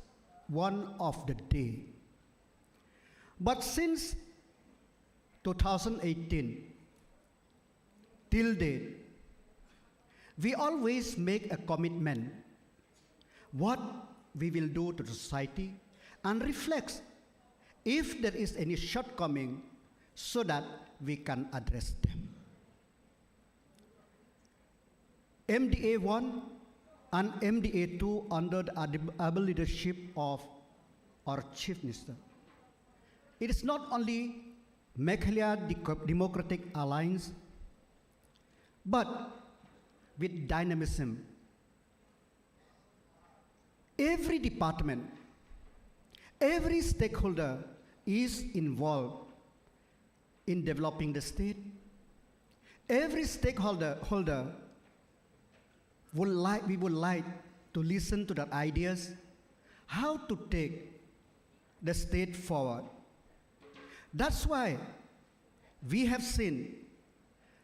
one of the day. But since 2018 till date, we always make a commitment what we will do to the society and reflect if there is any shortcoming so that we can address them. MDA 1 and MDA 2 under the able leadership of our Chief Minister. It is not only Meghalaya Democratic Alliance, but with dynamism. Every department, every stakeholder is involved in developing the state. Every stakeholder we would like to listen to their ideas, how to take the state forward. That's why we have seen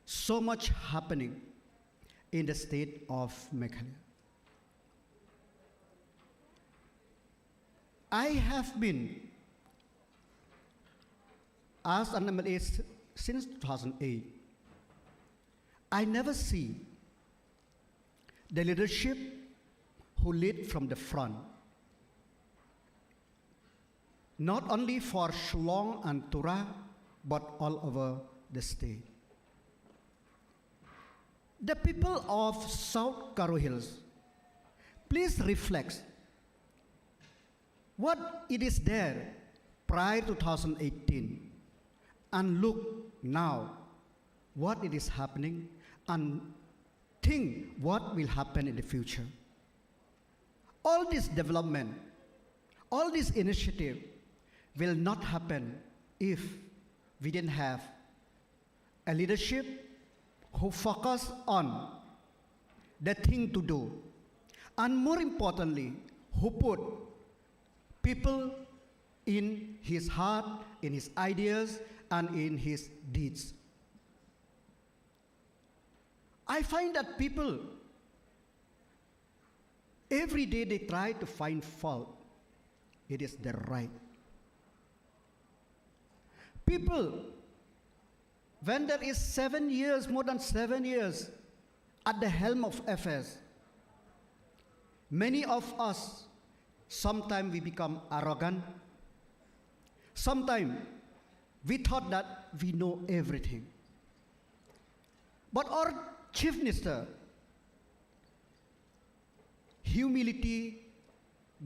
so much happening in the state of Meghalaya. I have been as an MLA since 2008. I never see the leadership who lead from the front, not only for Shillong and Tura, but all over the state. The people of South Garo Hills, please reflect what it is there prior to 2018 and look now what it is happening and think what will happen in the future. All this development, all this initiative will not happen if we didn't have a leadership who focus on the thing to do, and more importantly, who put people in his heart, in his ideas, and in his deeds. I find that people, every day they try to find fault. It is their right. People, when there is 7 years, more than 7 years, at the helm of affairs, many of us, sometimes we become arrogant. Sometimes we thought that we know everything. But our chief minister, humility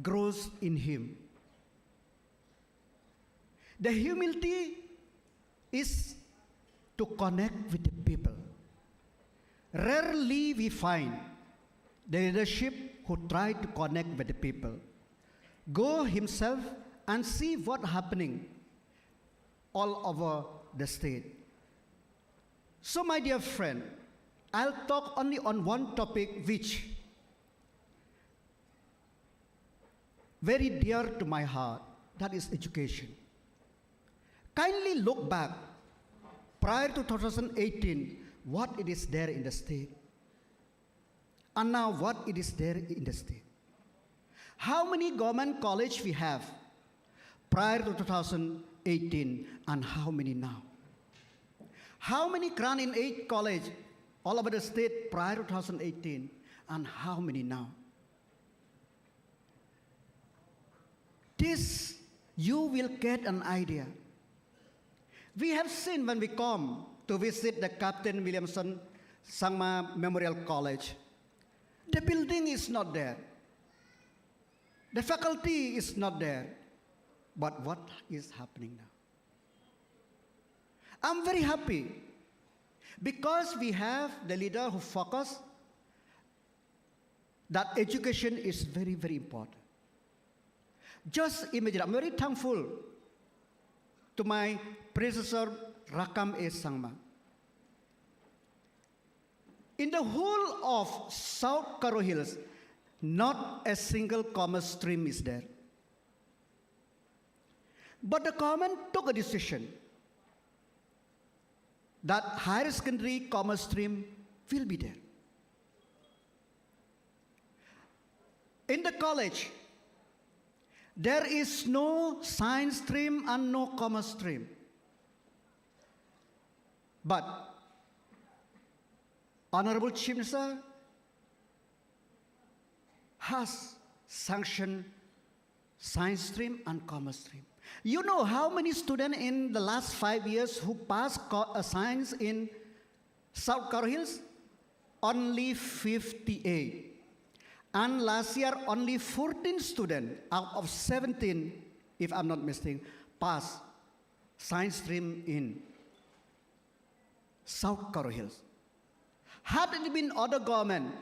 grows in him. The humility is to connect with the people. Rarely we find the leadership who try to connect with the people. Go himself and see what's happening all over the state. So my dear friend, I'll talk only on one topic which very dear to my heart, that is education. Kindly look back, prior to 2018, what it is there in the state, and now what it is there in the state. How many government college we have prior to 2018, and how many now? How many grant in aid college all over the state prior to 2018, and how many now? This, you will get an idea. We have seen when we come to visit the Captain Williamson Sangma Memorial College, the building is not there. The faculty is not there. But what is happening now? I'm very happy because we have the leader who focus that education is very, very important. Just imagine, I'm very thankful to my predecessor, Rakam A. Sangma. In the whole of South Garo Hills, not a single commerce stream is there. But the government took a decision that higher secondary commerce stream will be there. In the college, there is no science stream and no commerce stream. But Honorable Chief Minister has sanctioned science stream and commerce stream. You know how many students in the last 5 years who passed science in South Garo Hills? Only 58. And last year, only 14 students out of 17, if I'm not mistaken, passed science stream in South Garo Hills. Had it been other government,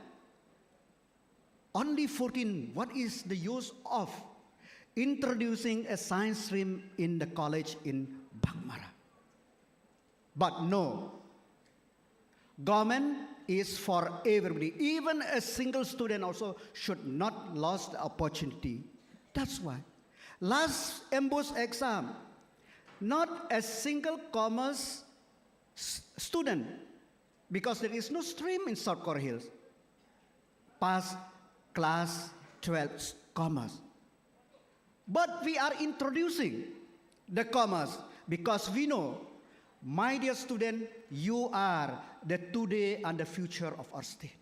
only 14, what is the use of introducing a science stream in the college in Baghmara? But no, government is for everybody. Even a single student also should not lose the opportunity. That's why. Last MBOS exam, not a single commerce student, because there is no stream in South Garo Hills, passed class 12 commerce. But we are introducing the commerce because we know, my dear student, you are the today and the future of our state.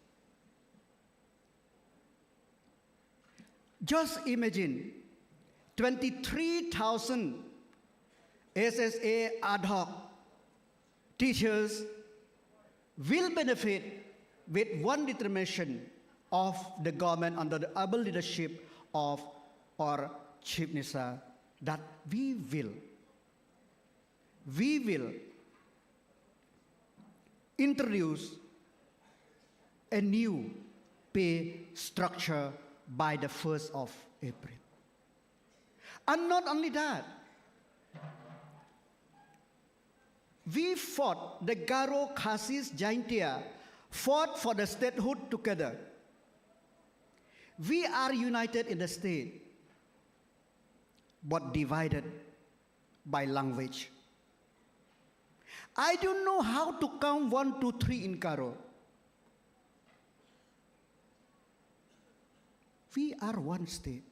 Just imagine 23,000 SSA ad hoc teachers will benefit with one determination of the government under the able leadership of our Chief Minister, that we will introduce a new pay structure by the 1st of April. And not only that, we fought, the Garo, Khasis, Jaintia, fought for the statehood together. We are united in the state, but divided by language. I don't know how to count 1, 2, 3 in Garo. We are one state.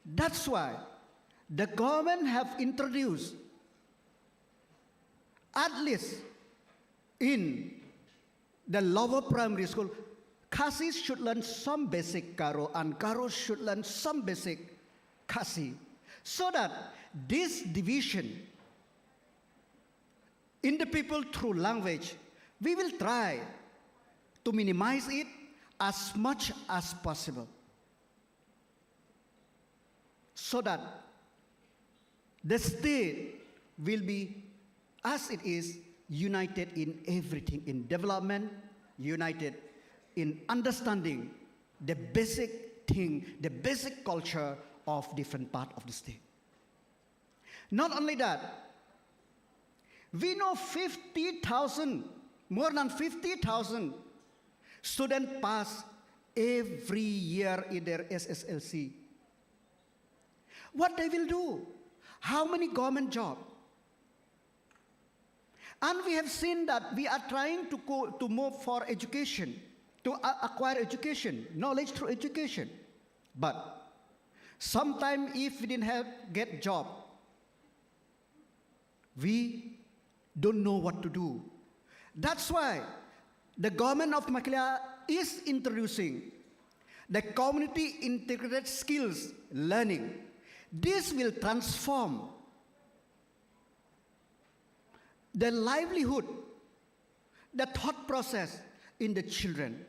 That's why the government have introduced, at least in the lower primary school, Khasis should learn some basic Garo and Garo should learn some basic Khasi, so that this division in the people through language, we will try to minimize it as much as possible, so that the state will be, as it is, united in everything, in development, united in understanding the basic thing, the basic culture of different part of the state. Not only that, we know 50,000, more than 50,000 students pass every year in their SSLC. What they will do? How many government jobs? And we have seen that we are trying to move for education, to acquire education, knowledge through education. But sometimes if we didn't get job, we don't know what to do. That's why the government of Meghalaya is introducing the community integrated skills learning. This will transform the livelihood, the thought process in the children.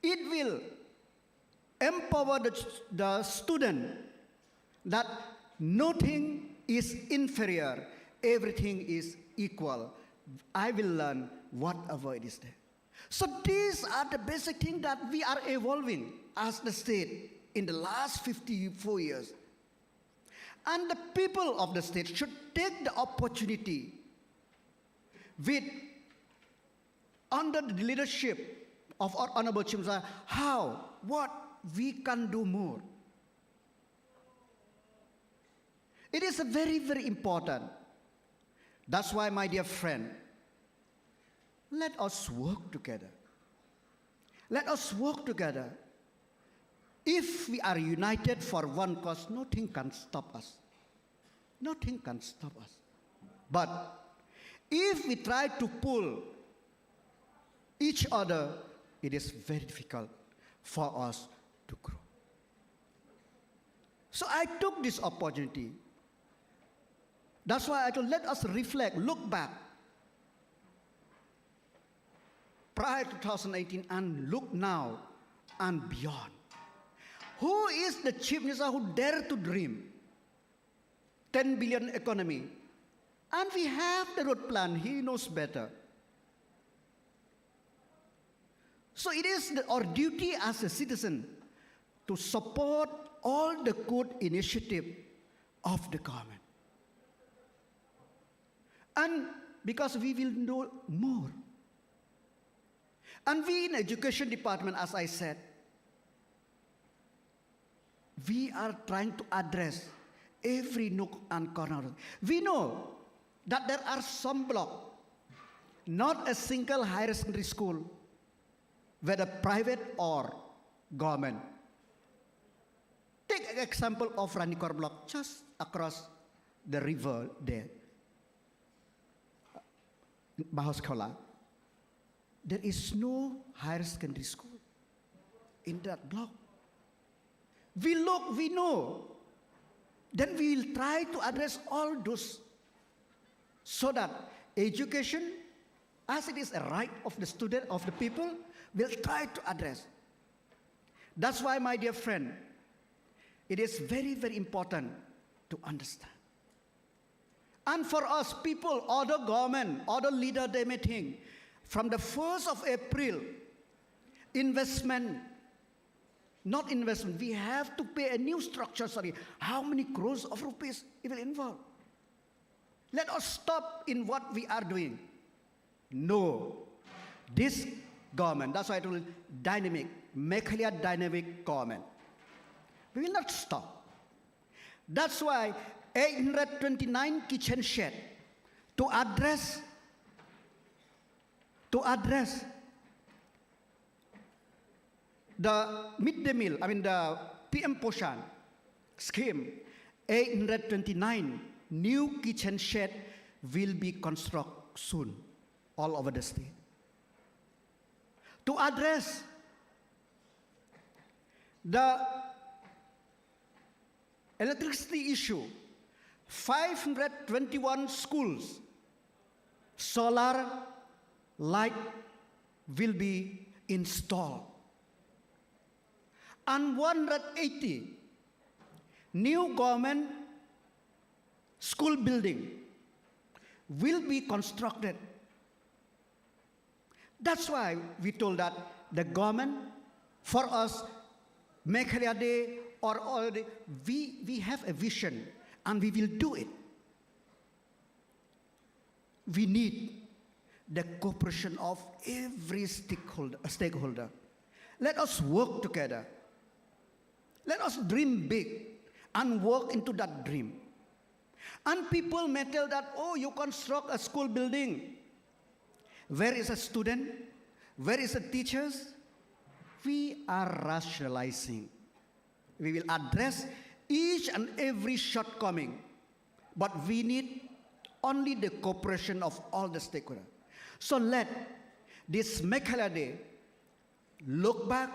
It will empower the student that nothing is inferior, everything is equal. I will learn whatever it is there. So these are the basic things that we are evolving as the state in the last 54 years. And the people of the state should take the opportunity with, under the leadership of our Honorable Chief Minister, what we can do more. It is a very, very important. That's why, my dear friend, let us work together. Let us work together. If we are united for one cause, nothing can stop us. Nothing can stop us. But if we try to pull each other, it is very difficult for us to grow. So I took this opportunity. That's why I told, let us reflect, look back prior to 2018 and look now and beyond. Who is the Chief Minister who dared to dream 10 billion economy? And we have the road plan, he knows better. So it is our duty as a citizen to support all the good initiative of the government. And because we will know more. And we in education department, as I said, we are trying to address every nook and corner. We know that there are some blocks, not a single higher secondary school, whether private or government. Take an example of Ranikor block, just across the river there. Baghmara. There is no higher secondary school in that block. We look, we know. Then we will try to address all those so that education, as it is a right of the student, of the people, will try to address. That's why, my dear friend, it is very, very important to understand. And for us, people, other government, other leader, they may think, from the 1st of April, investment, not investment, we have to pay a new structure, how many crores of rupees it will involve? Let us stop in what we are doing. No. This government, that's why I told you, dynamic, Meghalaya dynamic government. We will not stop. That's why 829 kitchen shed to address the midday meal, the PM Poshan scheme, 829 new kitchen shed will be constructed soon all over the state. To address the electricity issue, 521 schools, solar light will be installed. And 180 new government school building will be constructed. That's why we told that the government, for us, Meghalaya Day or already, we have a vision and we will do it. We need the cooperation of every stakeholder. Let us work together. Let us dream big and work into that dream. And people may tell that, oh, you construct a school building. Where is a student? Where is the teachers? We are rationalizing. We will address each and every shortcoming. But we need only the cooperation of all the stakeholders. So let this Meghalaya Day look back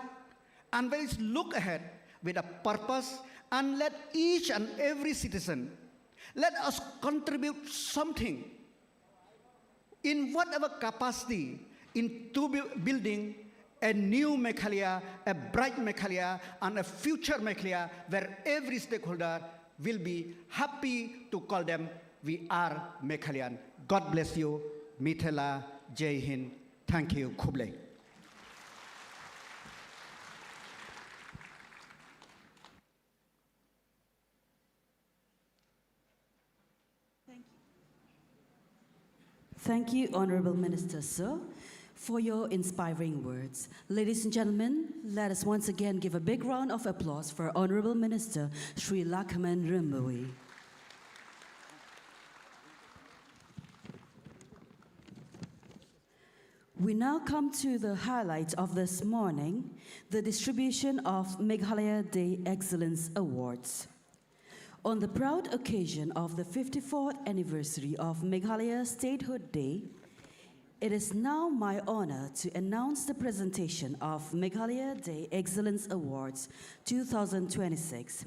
and let's look ahead with a purpose, and let each and every citizen, let us contribute something in whatever capacity into building a new Meghalaya, a bright Meghalaya, and a future Meghalaya where every stakeholder will be happy to call them, we are Meghalayan. God bless you. Mithila, Jai Hind. Thank you. Khuble. Thank you, Honorable Minister, sir, for your inspiring words. Ladies and gentlemen, let us once again give a big round of applause for Honorable Minister Sri Lakshman Rimbui. We now come to the highlight of this morning, the distribution of Meghalaya Day Excellence Awards. On the proud occasion of the 54th anniversary of Meghalaya Statehood Day, it is now my honor to announce the presentation of Meghalaya Day Excellence Awards 2026.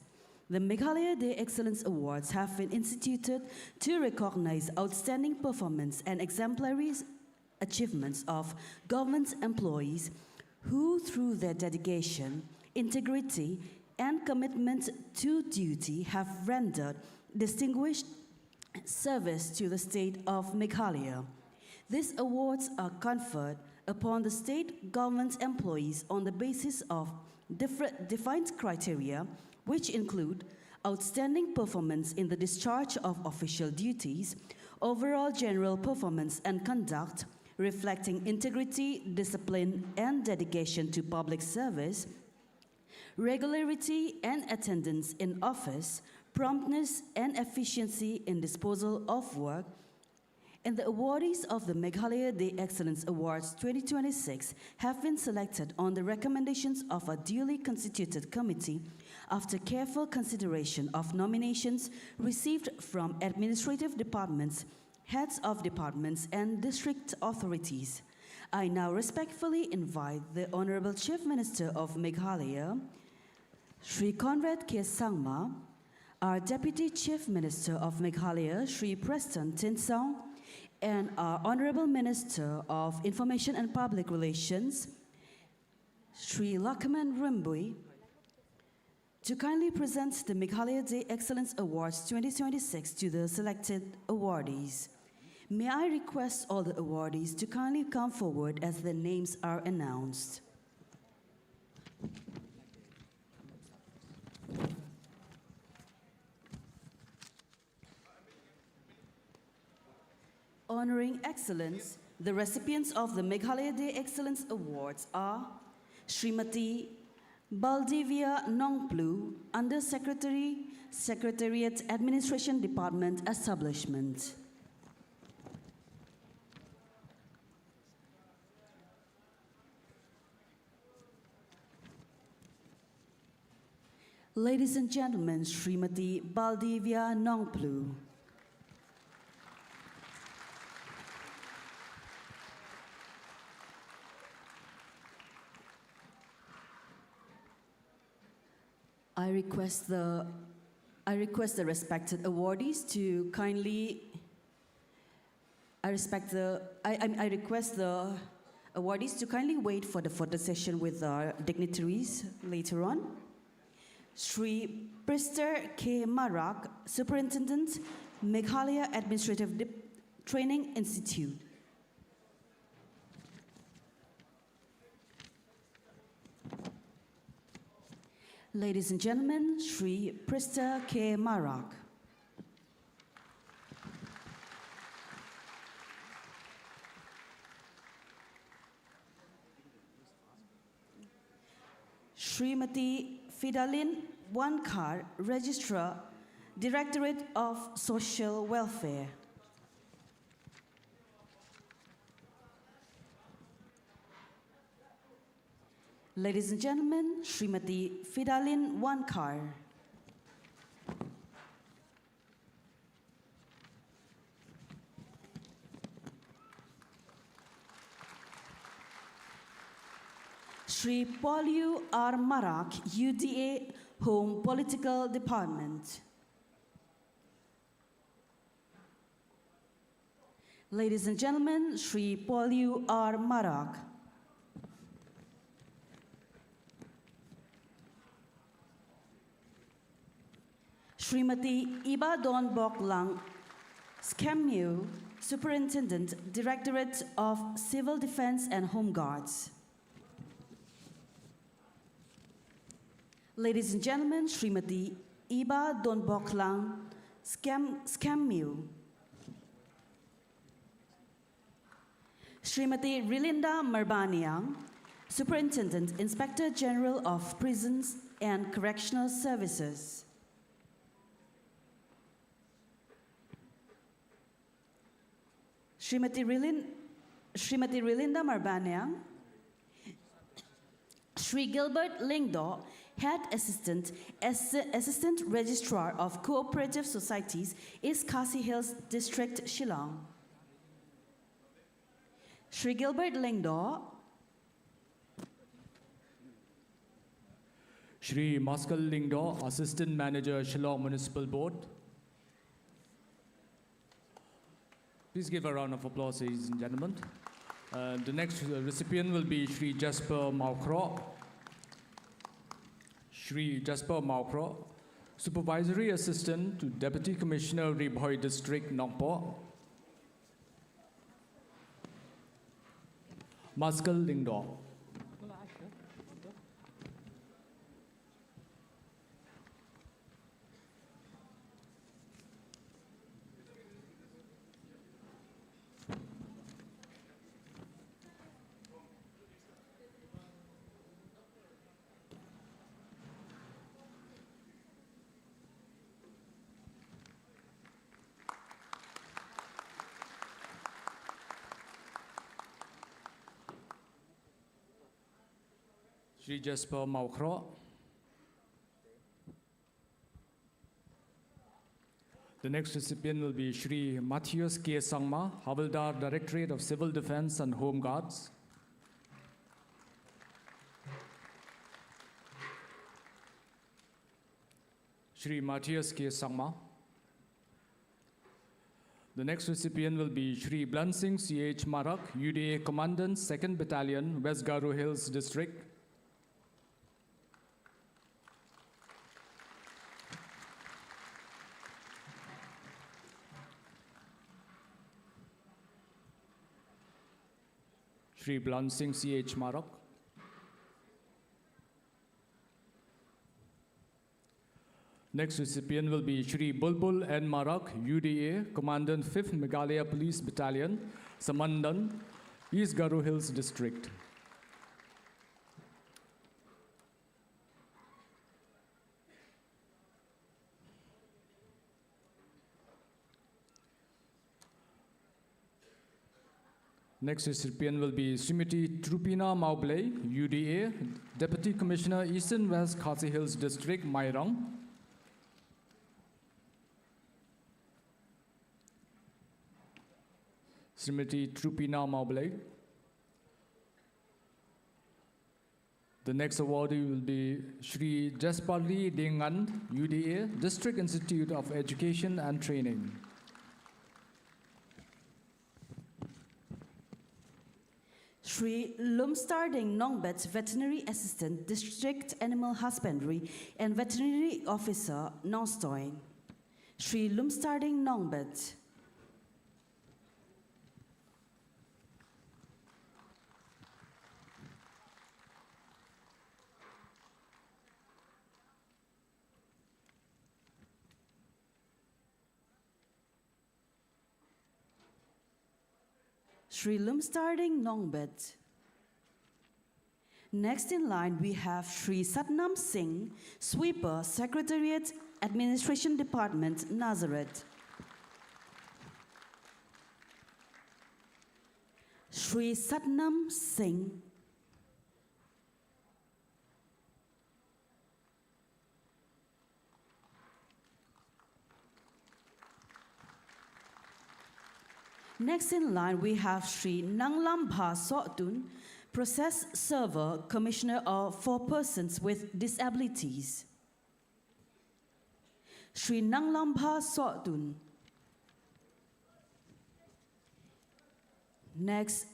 The Meghalaya Day Excellence Awards have been instituted to recognize outstanding performance and exemplary achievements of government employees who, through their dedication, integrity, and commitment to duty, have rendered distinguished service to the state of Meghalaya. These awards are conferred upon the state government employees on the basis of defined criteria, which include outstanding performance in the discharge of official duties, overall general performance and conduct, reflecting integrity, discipline, and dedication to public service, regularity and attendance in office, promptness and efficiency in disposal of work. And the awardees of the Meghalaya Day Excellence Awards 2026 have been selected on the recommendations of a duly constituted committee after careful consideration of nominations received from administrative departments, heads of departments, and district authorities. I now respectfully invite the Honorable Chief Minister of Meghalaya, Sri Conrad K. Sangma, our Deputy Chief Minister of Meghalaya, Sri Preston Tinsong, and our Honorable Minister of Information and Public Relations, Sri Lakshman Rimbui, to kindly present the Meghalaya Day Excellence Awards 2026 to the selected awardees. May I request all the awardees to kindly come forward as their names are announced. Honoring excellence, the recipients of the Meghalaya Day Excellence Awards are Srimati Baldivia Nongplu, Under Secretary, Secretariat Administration Department Establishment. Ladies and gentlemen, Srimati Baldivia Nongplu. I request the respected awardees to kindly. I request the awardees to kindly wait for the photo session with our dignitaries later on. Sri Prister K. Marak, Superintendent, Meghalaya Administrative Training Institute. Ladies and gentlemen, Sri Prister K. Marak. Srimati Fidalin Wankar, Registrar, Directorate of Social Welfare. Ladies and gentlemen, Srimati Fidalin Wankar. Sri Pauliu R. Marak, UDA, Home Political Department. Ladies and gentlemen, Sri Pauliu R. Marak. Srimati Iba Don Bok Lang Skemmu, Superintendent, Directorate of Civil Defense and Home Guards. Ladies and gentlemen, Srimati Iba Don Bok Lang Skemmu. Srimati Rilinda Marbaniang, Superintendent, Inspector General of Prisons and Correctional Services. Srimati Rilinda Marbaniang. Sri Gilbert Lingdo, Head Assistant Registrar of Cooperative Societies, East Khasi Hills District, Shillong. Sri Gilbert Lingdo. Shri Maskal Lingdo, Assistant Manager, Shillong Municipal Board. Please give a round of applause, ladies and gentlemen. The next recipient will be Shri Jasper Maukro. Shri Jasper Maukro, Supervisory Assistant to Deputy Commissioner, Ribhoi District, Nongpo. Maskal Lingdo. Shri Jasper Maukro. The next recipient will be Shri Matthias K. Sangma, Havildar, Directorate of Civil Defense and Home Guards. Shri Matthias K. Sangma. The next recipient will be Shri Blansing C.H. Marak, UDA Commandant, 2nd Battalion, West Garo Hills District. Shri Blansing C.H. Marak. Next recipient will be Shri Bulbul N. Marak, UDA, Commandant 5th Meghalaya Police Battalion, Samandan, East Garo Hills District. Next recipient will be Srimati Trupina Mauble, UDA, Deputy Commissioner, Eastern West Khasi Hills District, Mairang. Srimati Trupina Mauble. The next awardee will be Shri Jaspali Dengand, UDA, District Institute of Education and Training. Shri Lumstarding Nongbet, Veterinary Assistant, District Animal Husbandry and Veterinary Officer, Nongstoin. Shri Lumstarding Nongbet. Shri Lumstarding Nongbet. Next in line, we have Shri Satnam Singh, Sweeper, Secretariat, Administration Department, Nazareth. Shri Satnam Singh. Next in line, we have Shri Nanglambha Sotun, Process Server, Commissioner for Persons with Disabilities. Shri Nanglambha Sotun. Next,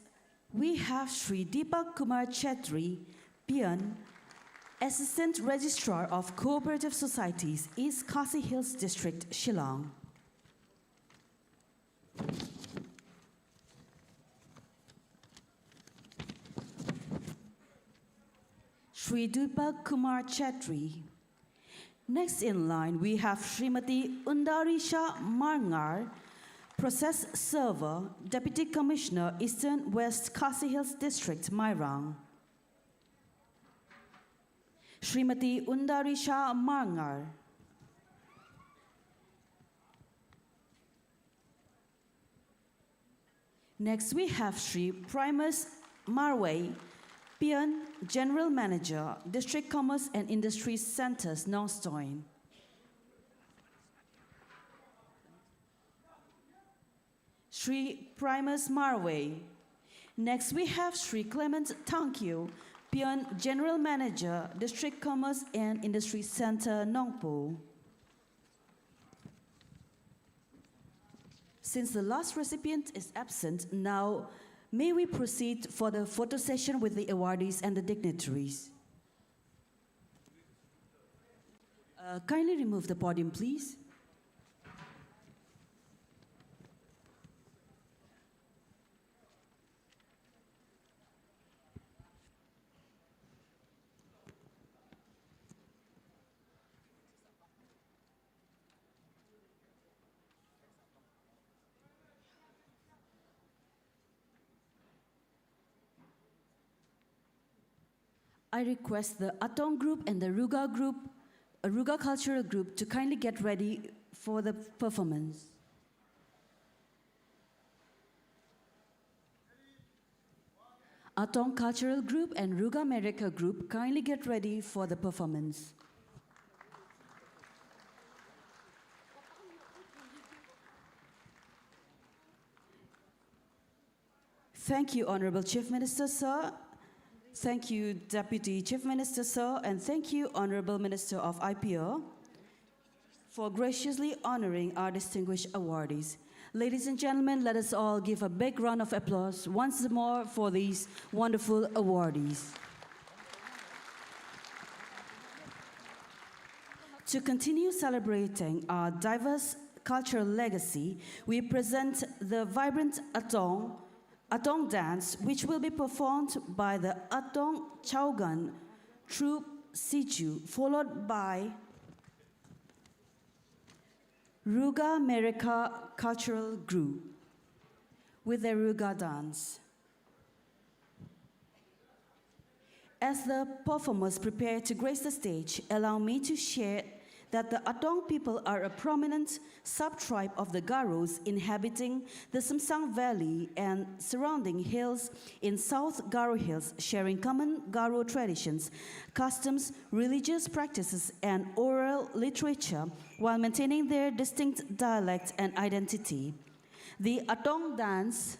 we have Shri Deepak Kumar Chetri, Pian, Assistant Registrar of Cooperative Societies, East Khasi Hills District, Shillong. Shri Deepak Kumar Chetri. Next in line, we have Srimati Undarisha Marngar, Process Server, Deputy Commissioner, Eastern West Khasi Hills District, Mairang. Srimati Undarisha Marngar. Next, we have Shri Primus Marway, Pian, General Manager, District Commerce and Industry Centers, Nongstoin. Shri Primus Marway. Next, we have Shri Clement Tankyu, Pian, General Manager, District Commerce and Industry Center, Nongpo. Since the last recipient is absent, now may we proceed for the photo session with the awardees and the dignitaries. Kindly remove the podium, please. I request the Atong group and the Ruga cultural group to kindly get ready for the performance. Atong cultural group and Ruga America group kindly get ready for the performance. Thank you, Honorable Chief Minister, sir. Thank you, Deputy Chief Minister, sir, and thank you, Honorable Minister of IPO, for graciously honoring our distinguished awardees. Ladies and gentlemen, let us all give a big round of applause once more for these wonderful awardees. To continue celebrating our diverse cultural legacy, we present the vibrant Atong dance, which will be performed by the Atong Chaugan Troop Siju, followed by Ruga America Cultural Group with their Ruga dance. As the performers prepare to grace the stage, allow me to share that the Atong people are a prominent sub-tribe of the Garos inhabiting the Samsang Valley and surrounding hills in South Garo Hills, sharing common Garo traditions, customs, religious practices, and oral literature while maintaining their distinct dialect and identity. The Atong dance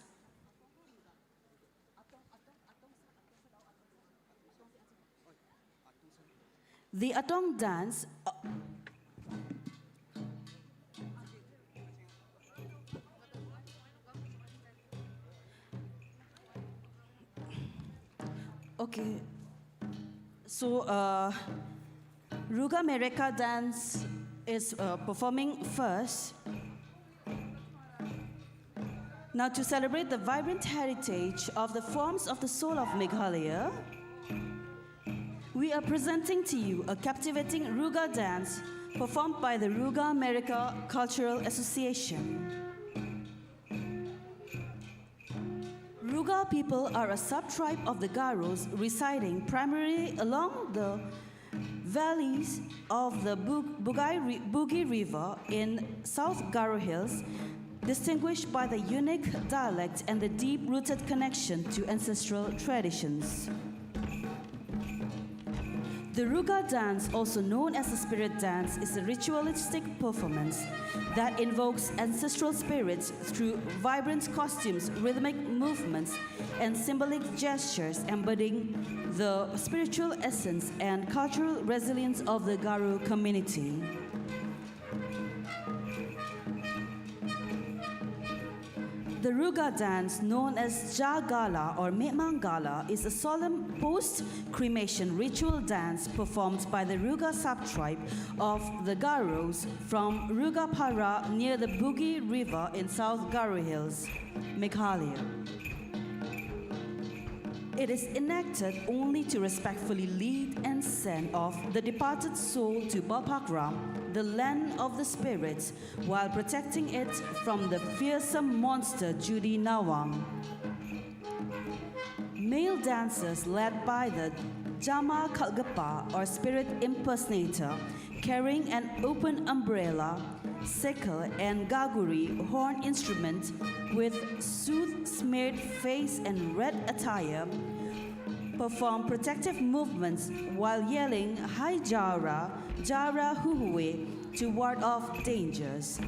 The Atong dance Okay, so Ruga America dance is performing first. Now to celebrate the vibrant heritage of the forms of the soul of Meghalaya, we are presenting to you a captivating Ruga dance performed by the Ruga America Cultural Association. Ruga people are a sub-tribe of the Garos residing primarily along the valleys of the Boogie River in South Garo Hills, distinguished by the unique dialect and the deep-rooted connection to ancestral traditions. The Ruga dance, also known as the spirit dance, is a ritualistic performance that invokes ancestral spirits through vibrant costumes, rhythmic movements, and symbolic gestures embodying the spiritual essence and cultural resilience of the Garo community. The Ruga dance, known as Jagala or Memangala, is a solemn post-cremation ritual dance performed by the Ruga sub-tribe of the Garos from Rugapara near the Boogie River in South Garo Hills, Meghalaya. It is enacted only to respectfully lead and send off the departed soul to Baghmara, the land of the spirits, while protecting it from the fearsome monster Judi Nawang. Male dancers led by the Jama Kalgapa or spirit impersonator, carrying an open umbrella, sickle, and gaguri horn instrument with soot-smeared face and red attire, perform protective movements while yelling Hai Jara, Jara Huhue to ward off dangers.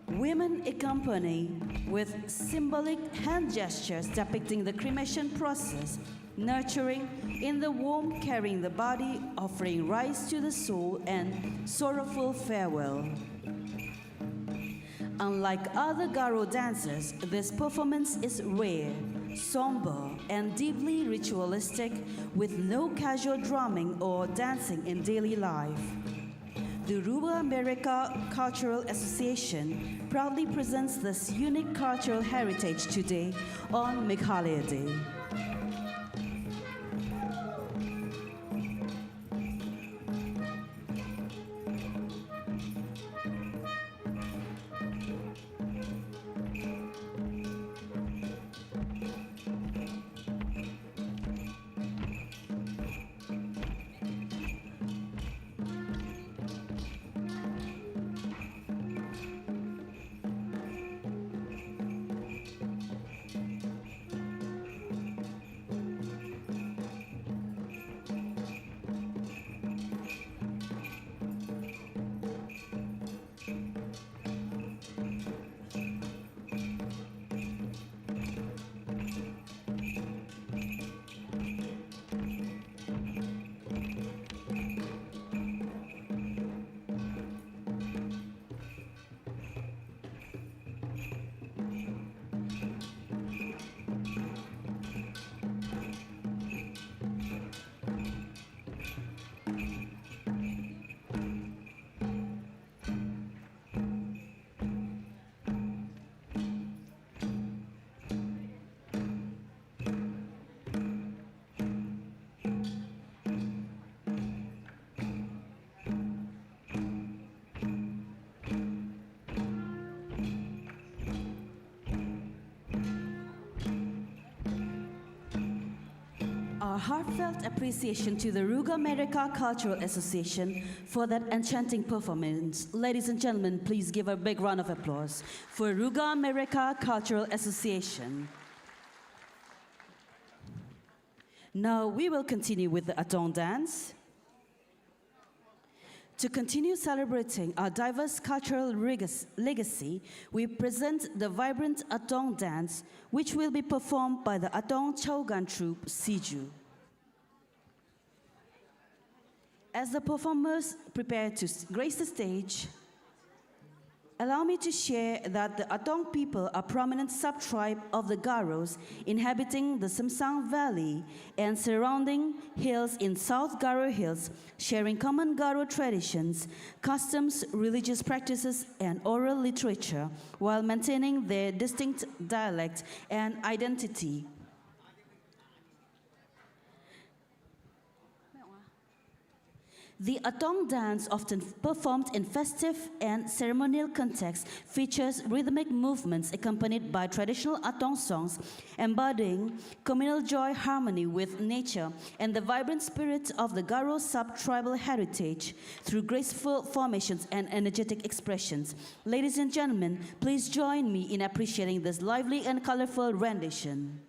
Women accompany with symbolic hand gestures depicting the cremation process, nurturing in the womb, carrying the body, offering rice to the soul, and sorrowful farewell. Unlike other Garo dances, this performance is rare, somber, and deeply ritualistic, with no casual drumming or dancing in daily life. The Ruga America Cultural Association proudly presents this unique cultural heritage today on Meghalaya Day. our heartfelt appreciation to the Ruga America Cultural Association for that enchanting performance. Ladies and gentlemen, please give a big round of applause for Ruga America Cultural Association. Now we will continue with the Atong dance. To continue celebrating our diverse cultural legacy, we present the vibrant Atong dance, which will be performed by the Atong Chaugan troupe, Siju. As the performers prepare to grace the stage, allow me to share that the Atong people are prominent sub-tribe of the Garos inhabiting the Samsang Valley and surrounding hills in South Garo Hills, sharing common Garo traditions, customs, religious practices, and oral literature while maintaining their distinct dialect and identity. The Atong dance, often performed in festive and ceremonial contexts, features rhythmic movements accompanied by traditional Atong songs, embodying communal joy, harmony with nature, and the vibrant spirit of the Garo sub-tribal heritage through graceful formations and energetic expressions. Ladies and gentlemen, please join me in appreciating this lively and colorful rendition.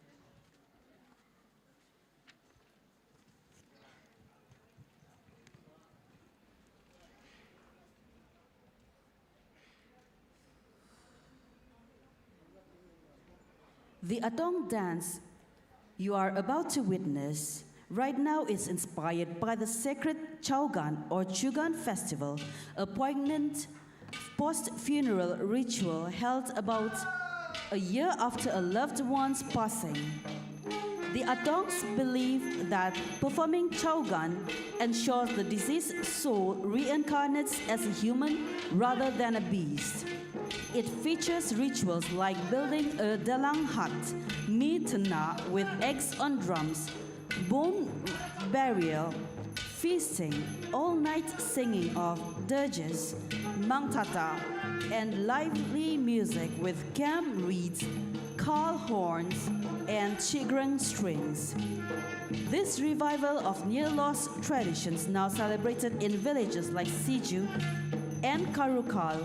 The Atong dance you are about to witness right now is inspired by the sacred Chaugan or Chugan festival, a poignant post-funeral ritual held about a year after a loved one's passing. The Atongs believe that performing Chaugan ensures the deceased soul reincarnates as a human rather than a beast. It features rituals like building a dalang hut, mitana with eggs on drums, bone burial, feasting, all-night singing of dirges, mangtata, and lively music with cam reeds, call horns, and chigrang strings. This revival of near-lost traditions, now celebrated in villages like Siju and Karukal,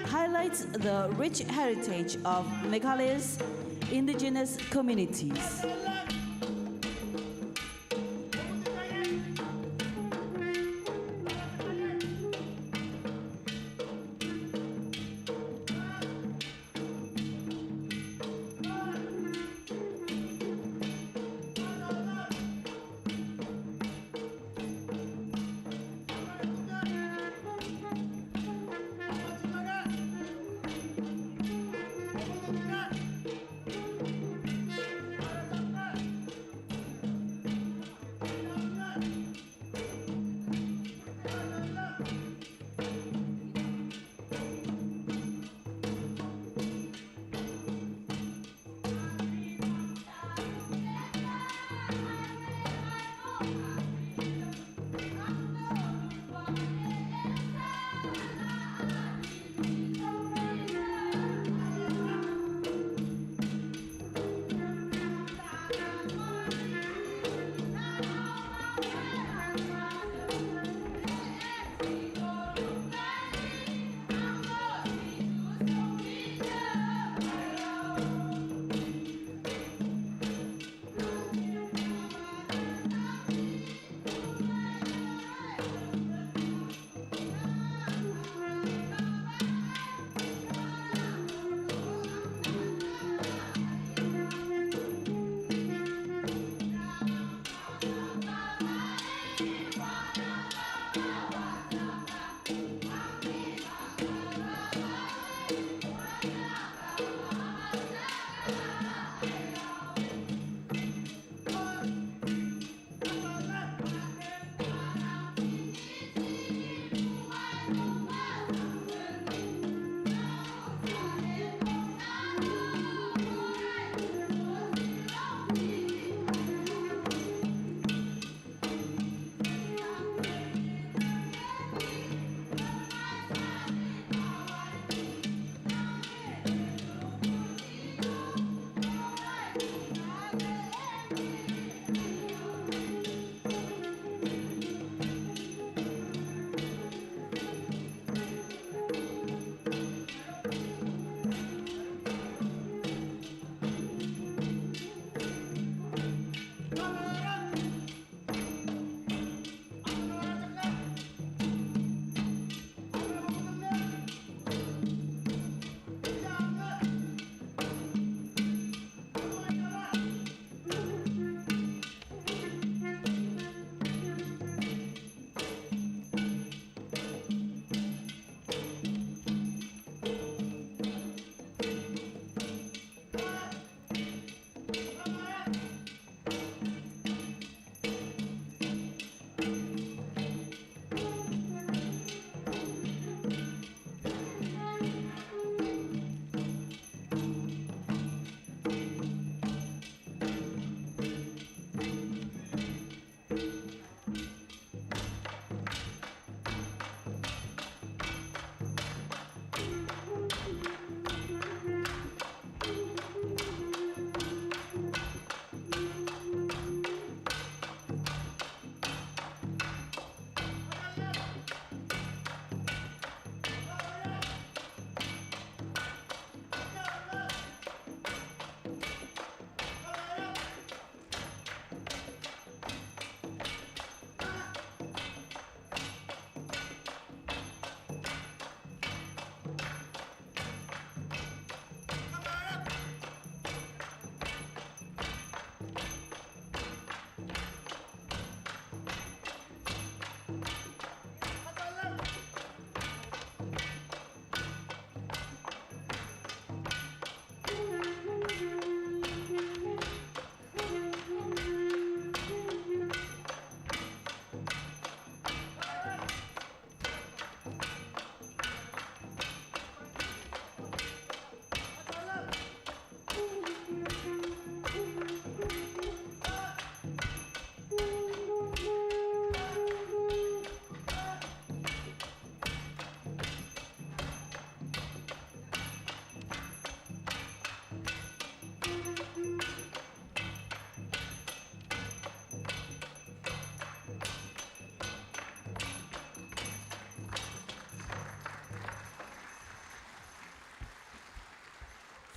highlights the rich heritage of Meghalaya's indigenous communities.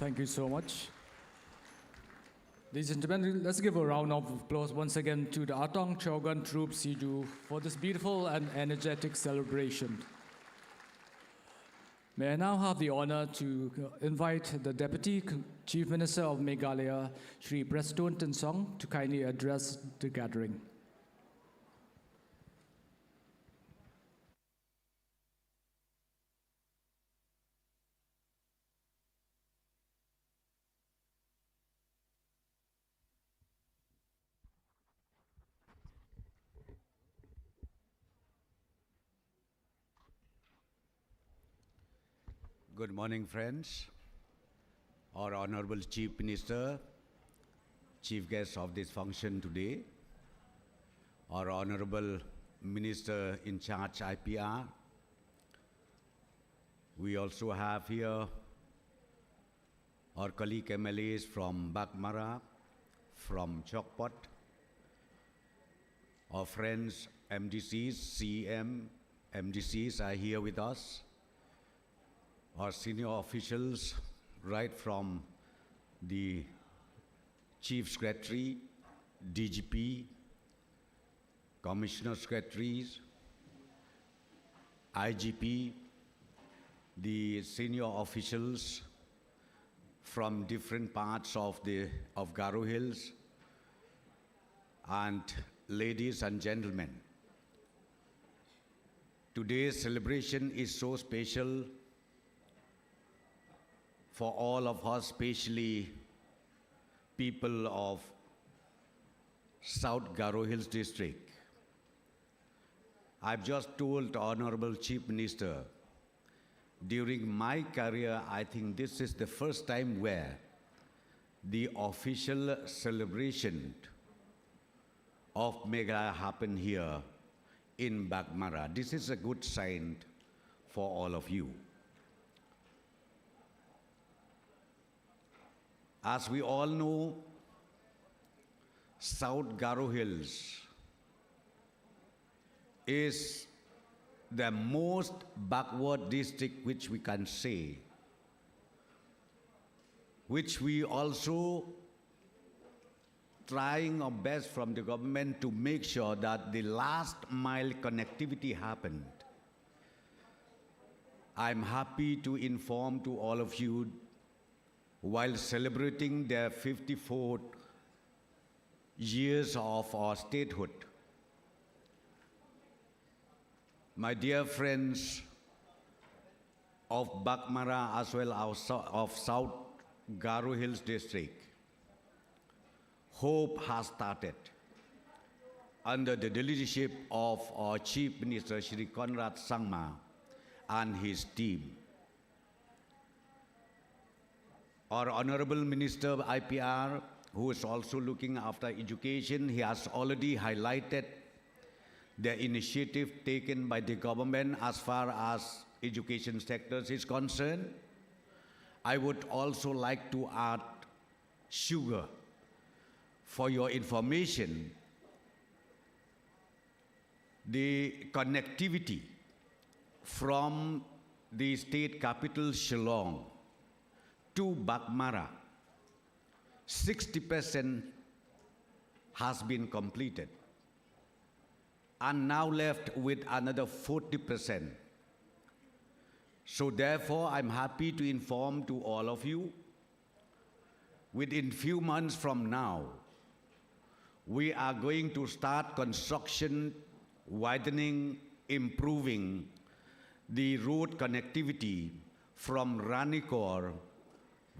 Thank you so much. Ladies and gentlemen, let's give a round of applause once again to the Atong Chogan Troop Sidu for this beautiful and energetic celebration. May I now have the honor to invite the Deputy Chief Minister of Meghalaya, Shri Preston Tinsong, to kindly address the gathering. Good morning, friends. Our Honorable Chief Minister, Chief Guest of this function today, our Honorable Minister in charge IPR. We also have here our colleague MLAs from Baghmara, from Chokpot, our friends MDCs, CEM, MDCs are here with us. Our senior officials, right from the Chief Secretary, DGP, Commissioner Secretaries, IGP, the senior officials from different parts of Garo Hills, and ladies and gentlemen. Today's celebration is so special for all of us, especially people of South Garo Hills district. I've just told Honorable Chief Minister, during my career, I think this is the first time where the official celebration of Meghalaya happened here in Baghmara. This is a good sign for all of you. As we all know, South Garo Hills is the most backward district which we can say, which we also trying our best from the government to make sure that the last mile connectivity happened. I'm happy to inform to all of you, while celebrating the 54th years of our statehood, my dear friends of Baghmara as well as of South Garo Hills district, hope has started under the leadership of our Chief Minister, Shri Conrad Sangma, and his team. Our Honorable Minister of IPR, who is also looking after education, he has already highlighted the initiative taken by the government as far as education sectors is concerned. I would also like to add sugar. For your information, the connectivity from the state capital Shillong to Baghmara, 60% has been completed, and now left with another 40%. So therefore, I'm happy to inform to all of you, within few months from now, we are going to start construction, widening, improving the road connectivity from Ranikor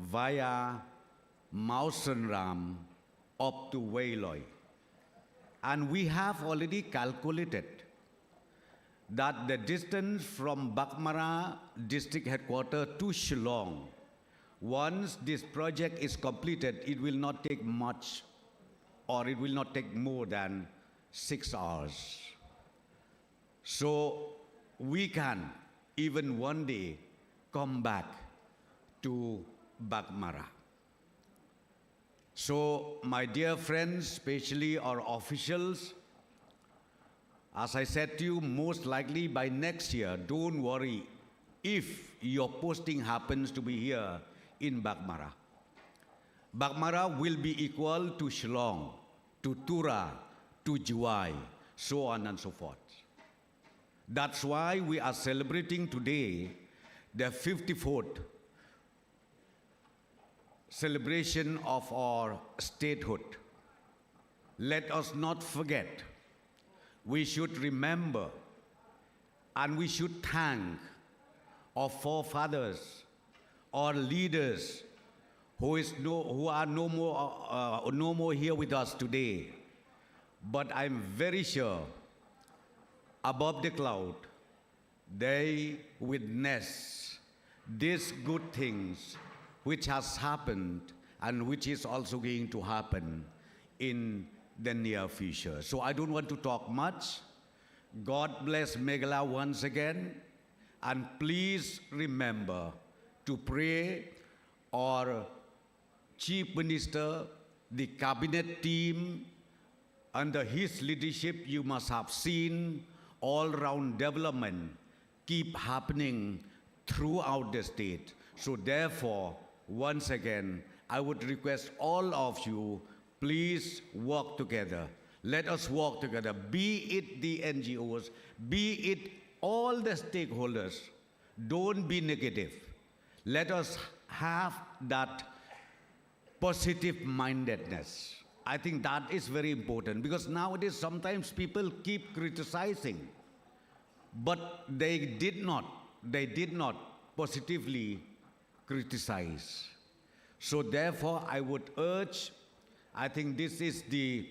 via Mausanram up to Wailoi. And we have already calculated that the distance from Baghmara district headquarters to Shillong, once this project is completed, it will not take much, or it will not take more than 6 hours. So we can even one day come back to Baghmara. So my dear friends, especially our officials, as I said to you, most likely by next year, don't worry if your posting happens to be here in Baghmara. Baghmara will be equal to Shillong, to Tura, to Juwai, so on and so forth. That's why we are celebrating today the 54th celebration of our statehood. Let us not forget, we should remember and we should thank our forefathers, our leaders who are no more here with us today. But I'm very sure above the cloud, they witness these good things which has happened and which is also going to happen in the near future. So I don't want to talk much. God bless Meghalaya once again. And please remember to pray our Chief Minister, the cabinet team, under his leadership, you must have seen all-round development keep happening throughout the state. So therefore, once again, I would request all of you, please work together. Let us work together, be it the NGOs, be it all the stakeholders. Don't be negative. Let us have that positive mindedness. I think that is very important because nowadays sometimes people keep criticizing, but they did not positively criticize. So therefore, I would urge, I think this is the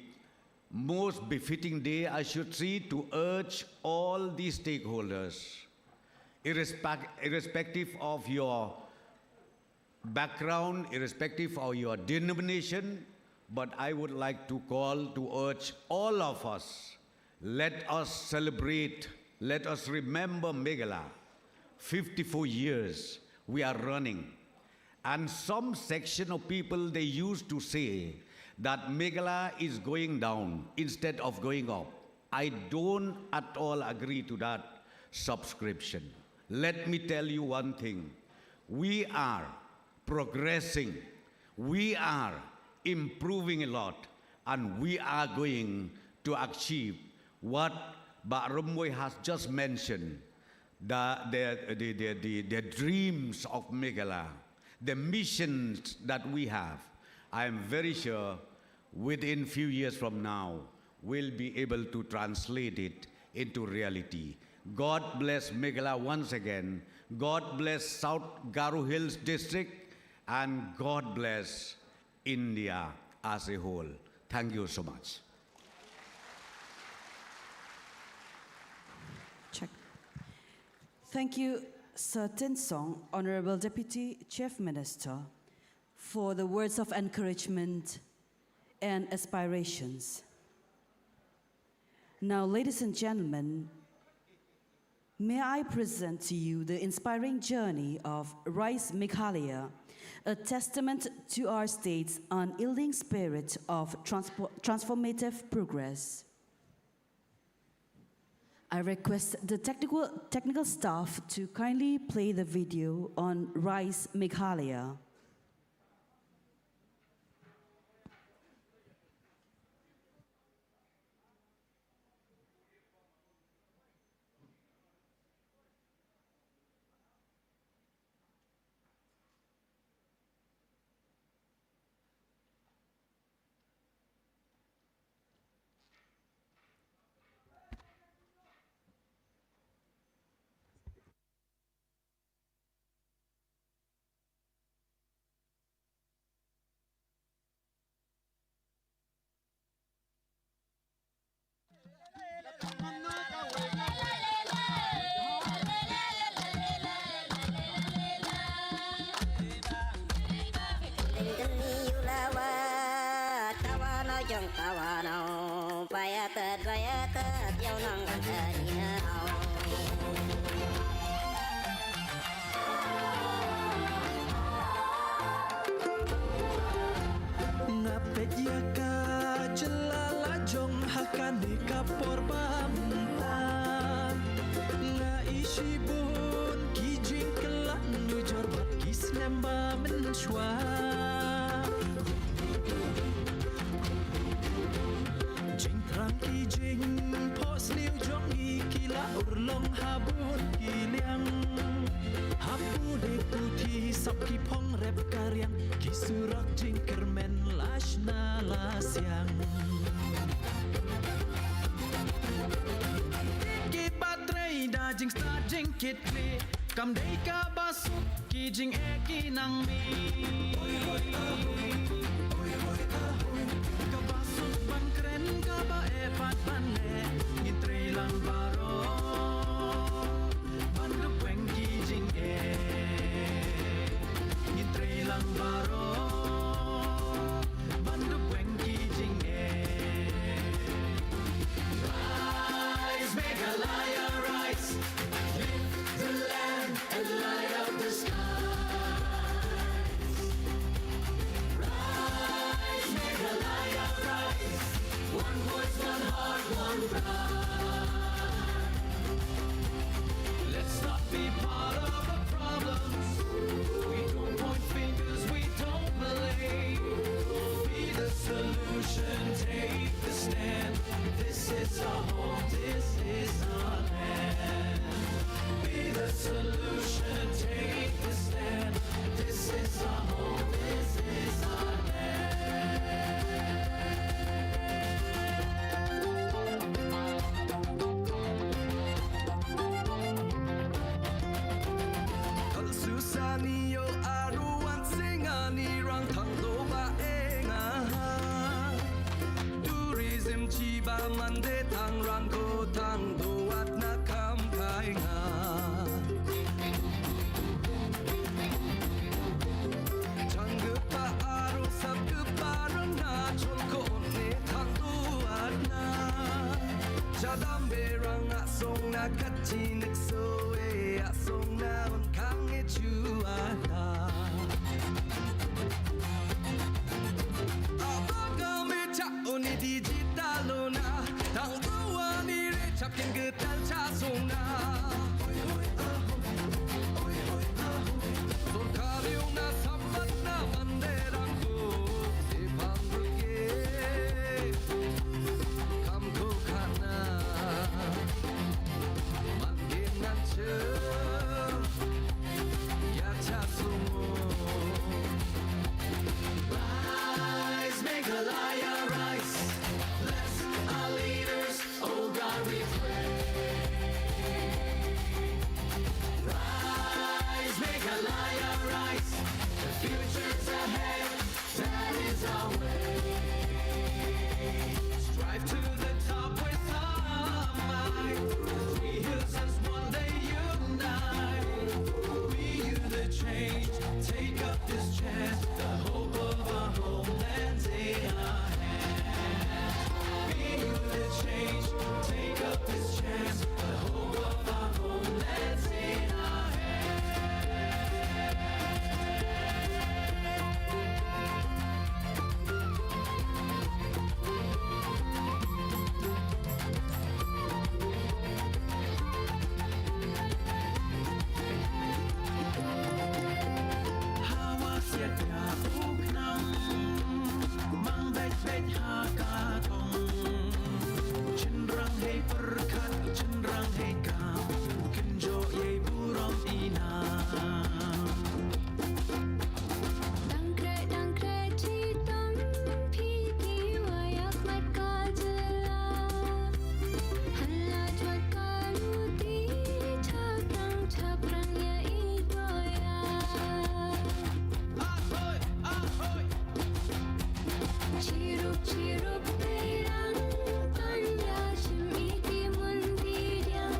most befitting day, I should say, to urge all the stakeholders, irrespective of your background, irrespective of your denomination, but I would like to urge all of us, let us celebrate, let us remember Meghalaya. 54 years we are running. And some section of people, they used to say that Meghalaya is going down instead of going up. I don't at all agree to that subscription. Let me tell you one thing. We are progressing. We are improving a lot. And we are going to achieve what Baghmara has just mentioned, the dreams of Meghalaya, the missions that we have. I am very sure within few years from now, we'll be able to translate it into reality. God bless Meghalaya once again. God bless South Garo Hills District, and God bless India as a whole. Thank you so much. Check. Thank you, Sir Tin Song, Honorable Deputy Chief Minister, for the words of encouragement and aspirations. Now, ladies and gentlemen, may I present to you the inspiring journey of Rise Meghalaya, a testament to our state's unyielding spirit of transformative progress. I request the technical staff to kindly play the video on Rise Meghalaya. Ngapet yaka jelala jong hakane kapor bamta nga isibon kijing kelang nujor bat kisna remember min shwa Jing trang ki jing pos liu jong i kila urlong habut kiliang Hapu de puti sap ki pong rep karyang ki surak jing kermen lash na lasyang Ki batray da jing start jing kit kli Kam day ka basuk ki jing eki nang mi Ka basuk ban kren ka ba e pat ban le Ngitre lang baro Ban ka pweng ki jing e Ngitre lang baro Ban ka pweng ki jing e Rise, Meghalaya, rise Lift the land and light up the skies Rise, Meghalaya, rise One voice, one heart, one pride Let's not be part of the problems We don't point fingers, we don't blame Be the solution, take the stand This is our home, this is our land Be the solution, take the stand This is our home, this is our land Susani yo aruan singani rang thang do ba enga Tourism chiba mande thang rang ko thang do at na kam kai nga Changpa aro sabpa rang na chol ko ne thang do at na Chadam be rang a song na kachi nik so e a song na on kang e chu ata Abaga me cha oni digitalo na Tang bawa ni re chap kin getal cha song na Son kalyong na sabat na banderang ko Se pangge Kam ko kana Mangin ngan che Ya cha sumo Rise, Meghalaya, rise Bless our leaders, oh God we pray Rise, Meghalaya, rise The future's ahead, that is our way Strive to the top with our might Three hills as one day unite Be you the change, take up this chance The hope of our homeland's in our hands Be you the change, take up this chance The hope of our homeland's in our Hawa siat ya uknam Mang bet bet ha ka tong Cenderang hei perkat cenderang hei kam Kenjo ye buram inam Dangkre citam piti wayak mat kajala Halla chwat kaluti chaprang ya idoya Ahoy, ahoy Chirup terang tanya shimiti mundiryang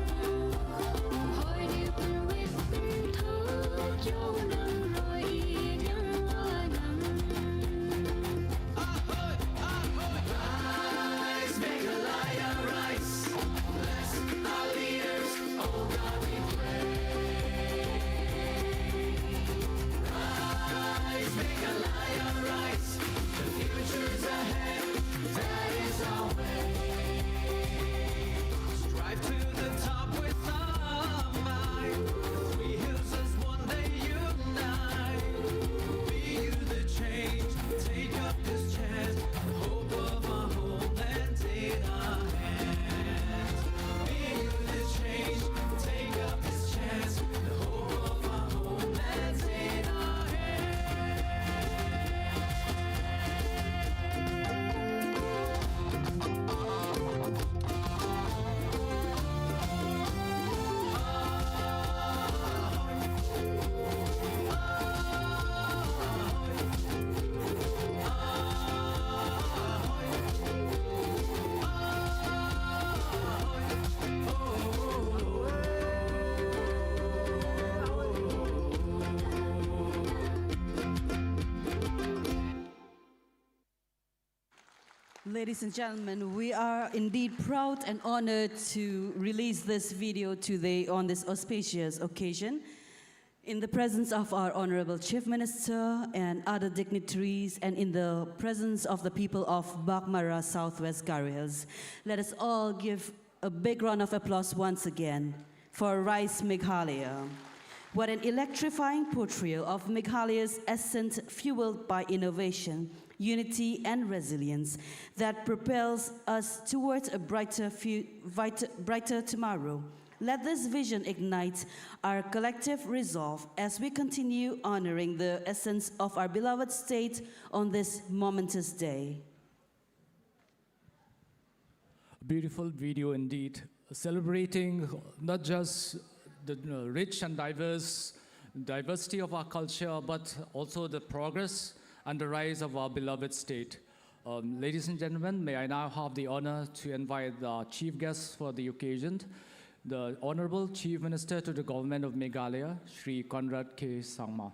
Ladies and gentlemen, we are indeed proud and honored to release this video today on this auspicious occasion in the presence of our Honorable Chief Minister and other dignitaries and in the presence of the people of Baghmara, Southwest Garo Hills. Let us all give a big round of applause once again for Rise Meghalaya. What an electrifying portrayal of Meghalaya's essence fueled by innovation, unity and resilience that propels us towards a brighter tomorrow. Let this vision ignite our collective resolve as we continue honoring the essence of our beloved state on this momentous day. Beautiful video indeed, celebrating not just the rich and diversity of our culture, but also the progress and the rise of our beloved state. Ladies and gentlemen, may I now have the honor to invite the chief guests for the occasion, the Honorable Chief Minister to the Government of Meghalaya, Shri Conrad K. Sangma.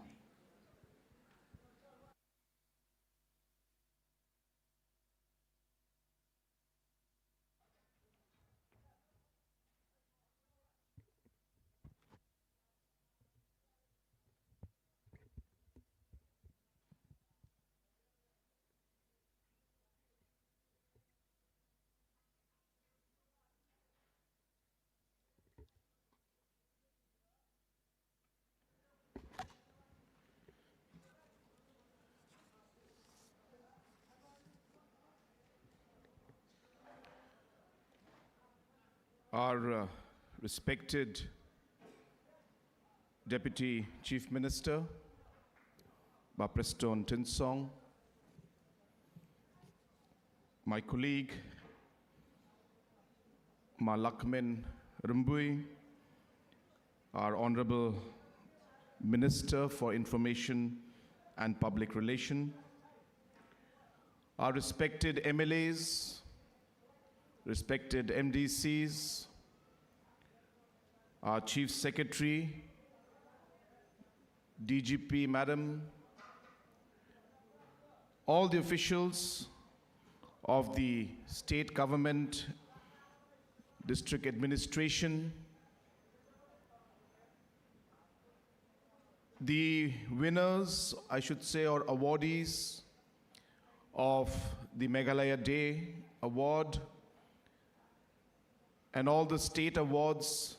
Our respected Deputy Chief Minister, Preston Tinsong, my colleague, Lakmin Rumbui, our Honorable Minister for Information and Public Relation, our respected MLAs, respected MDCs, our Chief Secretary, DGP Madam, all the officials of the state government, district administration, the winners, I should say, or awardees of the Meghalaya Day Award, and all the state awards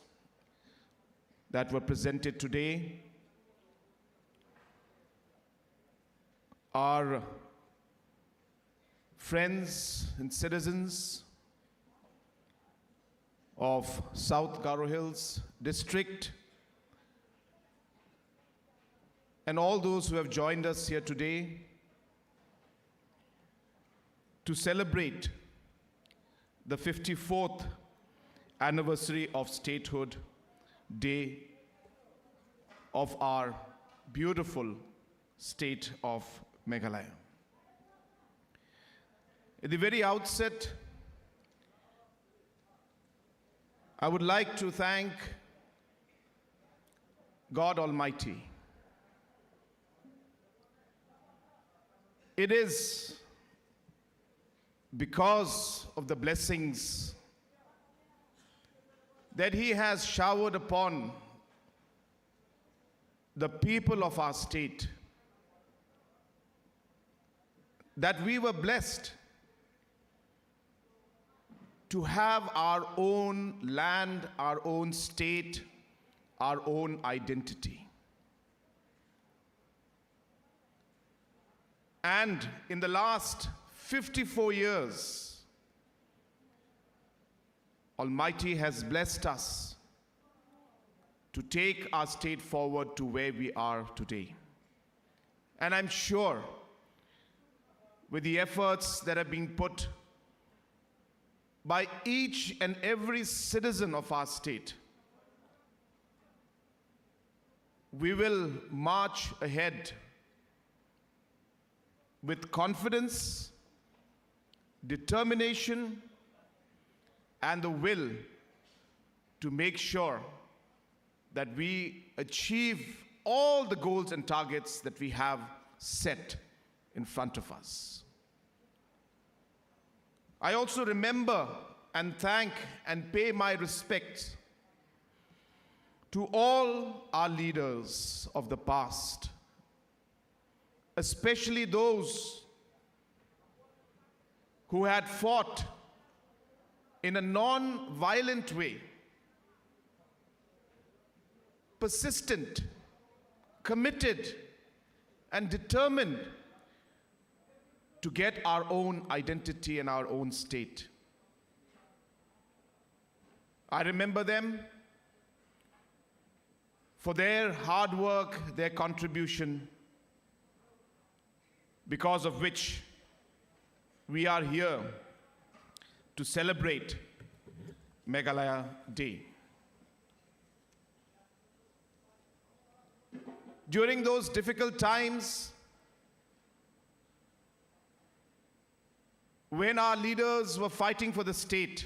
that were presented today, our friends and citizens of South Garo Hills District, and all those who have joined us here today to celebrate the 54th anniversary of Statehood Day of our beautiful state of Meghalaya. At the very outset, I would like to thank God Almighty. It is because of the blessings that He has showered upon the people of our state that we were blessed to have our own land, our own state, our own identity. And in the last 54 years, Almighty has blessed us to take our state forward to where we are today. And I'm sure with the efforts that have been put by each and every citizen of our state, we will march ahead with confidence, determination, and the will to make sure that we achieve all the goals and targets that we have set in front of us. I also remember and thank and pay my respects to all our leaders of the past, especially those who had fought in a non-violent way, persistent, committed, and determined to get our own identity and our own state. I remember them for their hard work, their contribution, because of which we are here to celebrate Meghalaya Day. During those difficult times, when our leaders were fighting for the state,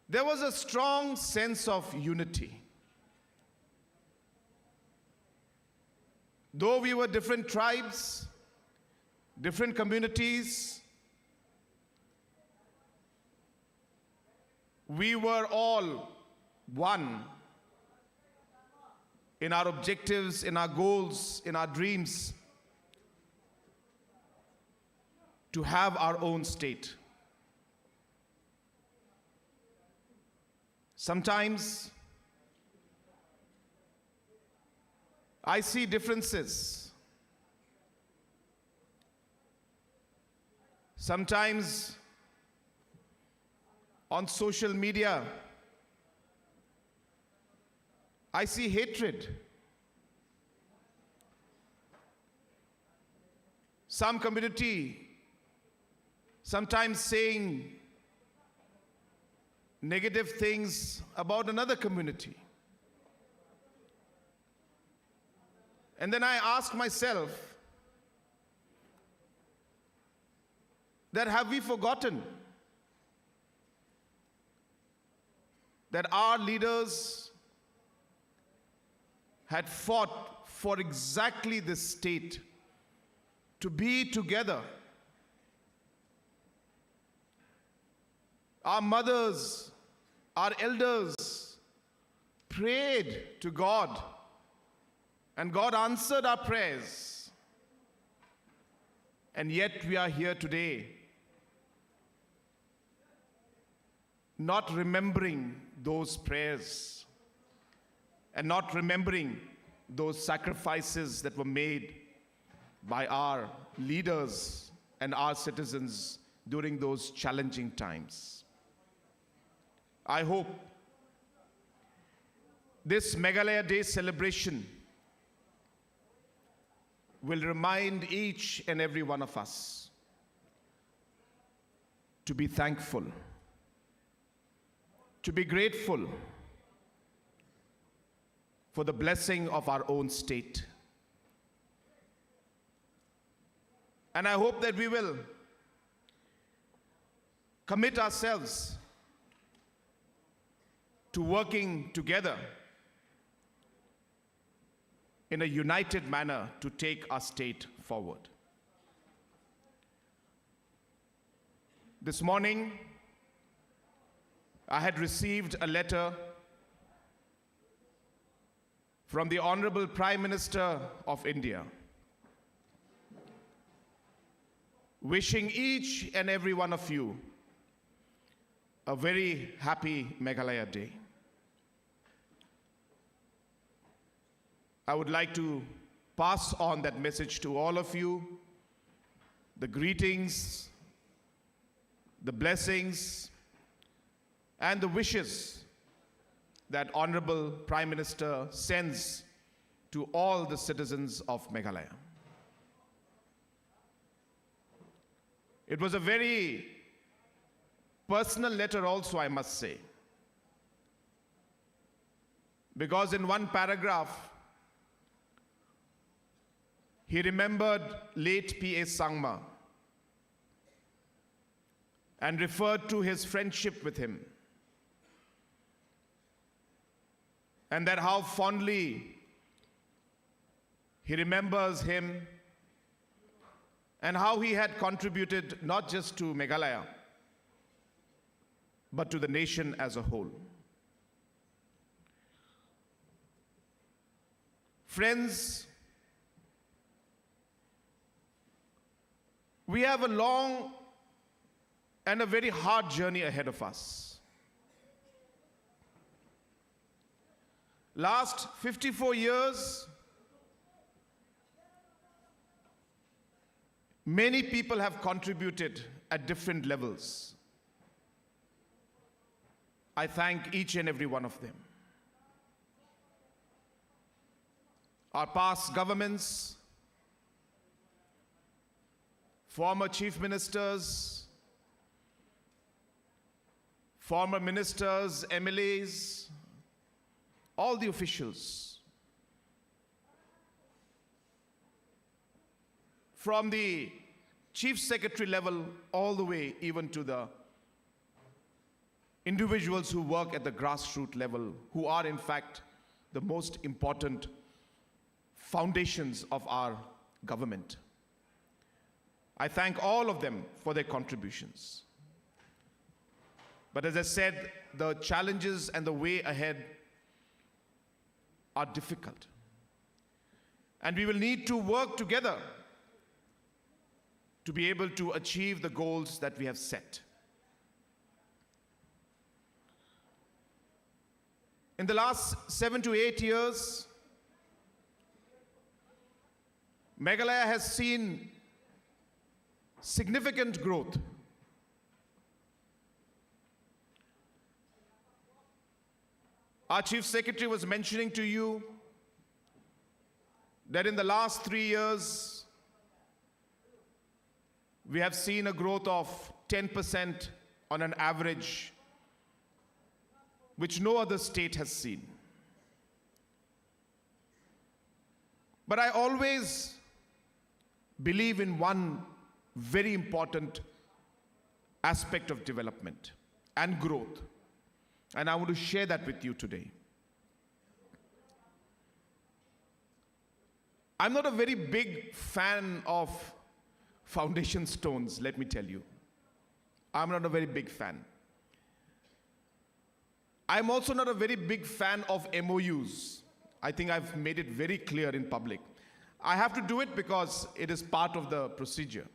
there was a strong sense of unity. Though we were different tribes, different communities, we were all one in our objectives, in our goals, in our dreams to have our own state. Sometimes I see differences. Sometimes on social media, I see hatred. Some community sometimes saying negative things about another community. And then I ask myself that have we forgotten that our leaders had fought for exactly this state, to be together. Our mothers, our elders prayed to God, and God answered our prayers. And yet we are here today, not remembering those prayers and not remembering those sacrifices that were made by our leaders and our citizens during those challenging times. I hope this Meghalaya Day celebration will remind each and every one of us to be thankful, to be grateful for the blessing of our own state. And I hope that we will commit ourselves to working together in a united manner to take our state forward. This morning, I had received a letter from the Honorable Prime Minister of India, wishing each and every one of you a very happy Meghalaya Day. I would like to pass on that message to all of you, the greetings, the blessings, and the wishes that Honorable Prime Minister sends to all the citizens of Meghalaya. It was a very personal letter also, I must say, because in one paragraph, he remembered late P.A. Sangma and referred to his friendship with him, and that how fondly he remembers him and how he had contributed not just to Meghalaya, but to the nation as a whole. Friends, we have a long and a very hard journey ahead of us. Last 54 years, many people have contributed at different levels. I thank each and every one of them. Our past governments, former chief ministers, former ministers, MLAs, all the officials, from the chief secretary level all the way even to the individuals who work at the grassroots level, who are in fact the most important foundations of our government. I thank all of them for their contributions. But as I said, the challenges and the way ahead are difficult. And we will need to work together to be able to achieve the goals that we have set. In the last 7 to 8 years, Meghalaya has seen significant growth. Our Chief Secretary was mentioning to you that in the last 3 years, we have seen a growth of 10% on an average, which no other state has seen. But I always believe in one very important aspect of development and growth. And I want to share that with you today. I'm not a very big fan of foundation stones, let me tell you. I'm not a very big fan. I'm also not a very big fan of MOUs. I think I've made it very clear in public. I have to do it because it is part of the procedure.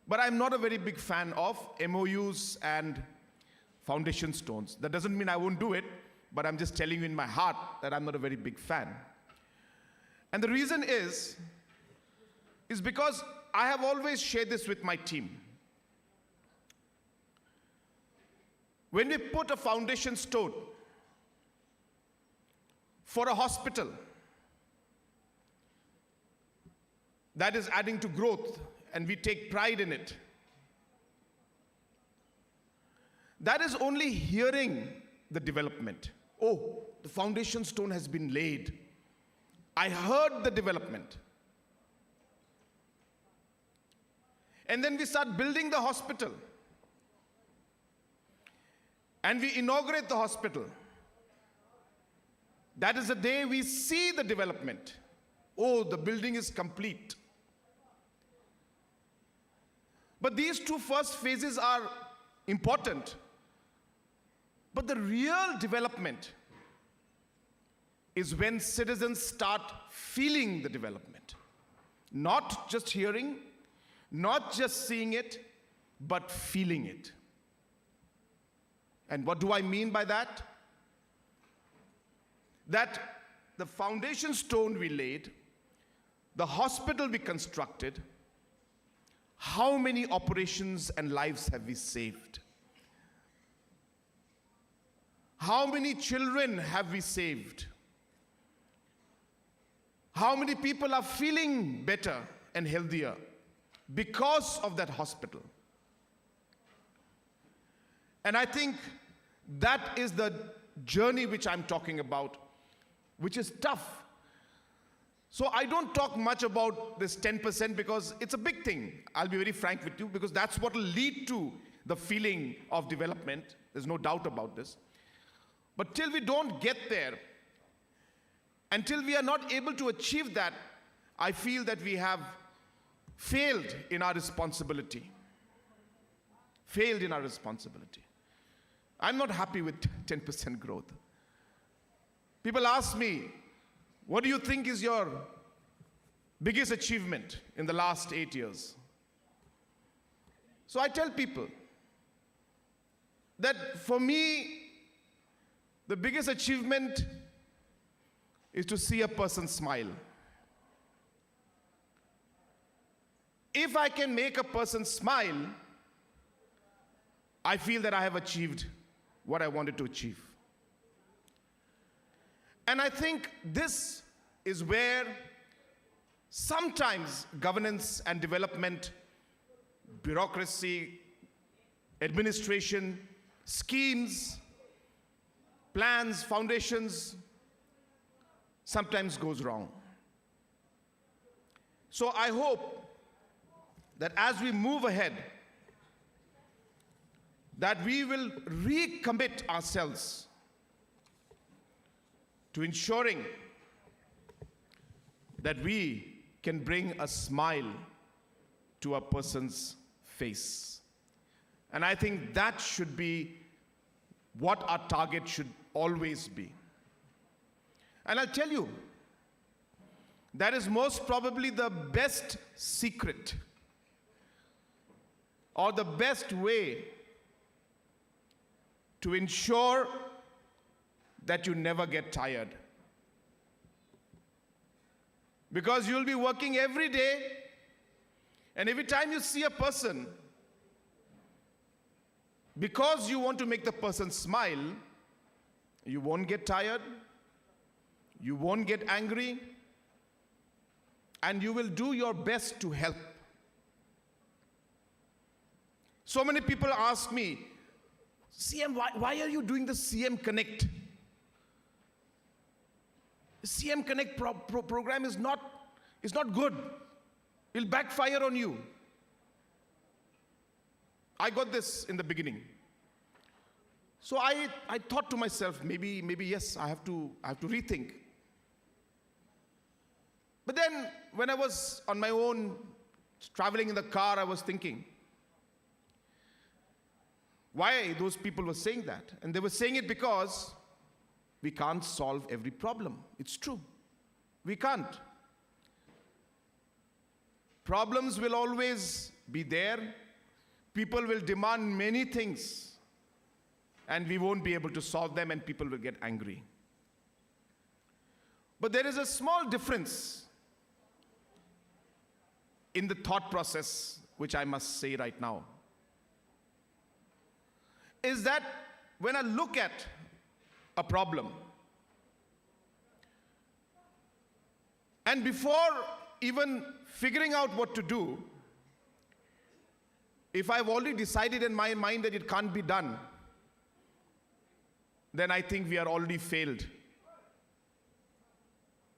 But I'm not a very big fan of MOUs and foundation stones. That doesn't mean I won't do it, but I'm just telling you in my heart that I'm not a very big fan. And the reason is because I have always shared this with my team. When we put a foundation stone for a hospital that is adding to growth and we take pride in it, that is only hearing the development. Oh, the foundation stone has been laid. I heard the development. And then we start building the hospital. And we inaugurate the hospital. That is the day we see the development. Oh, the building is complete. But these two first phases are important. But the real development is when citizens start feeling the development. Not just hearing, not just seeing it, but feeling it. And what do I mean by that? That the foundation stone we laid, the hospital we constructed, how many operations and lives have we saved? How many children have we saved? How many people are feeling better and healthier because of that hospital? And I think that is the journey which I'm talking about, which is tough. So I don't talk much about this 10% because it's a big thing. I'll be very frank with you, because that's what will lead to the feeling of development. There's no doubt about this. But till we don't get there, until we are not able to achieve that, I feel that we have failed in our responsibility. Failed in our responsibility. I'm not happy with 10% growth. People ask me, what do you think is your biggest achievement in the last 8 years? So I tell people that for me, the biggest achievement is to see a person smile. If I can make a person smile, I feel that I have achieved what I wanted to achieve. And I think this is where sometimes governance and development, bureaucracy, administration, schemes, plans, foundations, sometimes goes wrong. So I hope that as we move ahead, that we will recommit ourselves to ensuring that we can bring a smile to a person's face. And I think that should be what our target should always be. And I'll tell you, that is most probably the best secret or the best way to ensure that you never get tired. Because you'll be working every day, and every time you see a person, because you want to make the person smile, you won't get tired, you won't get angry, and you will do your best to help. So many people ask me, CM, why are you doing the CM Connect? The CM Connect program is not good. It'll backfire on you. I got this in the beginning. So I thought to myself, maybe yes, I have to rethink. But then when I was on my own, traveling in the car, I was thinking, why those people were saying that? And they were saying it because we can't solve every problem. It's true. We can't. Problems will always be there. People will demand many things, and we won't be able to solve them, and people will get angry. But there is a small difference in the thought process, which I must say right now, is that when I look at a problem, and before even figuring out what to do, if I've already decided in my mind that it can't be done, then I think we are already failed.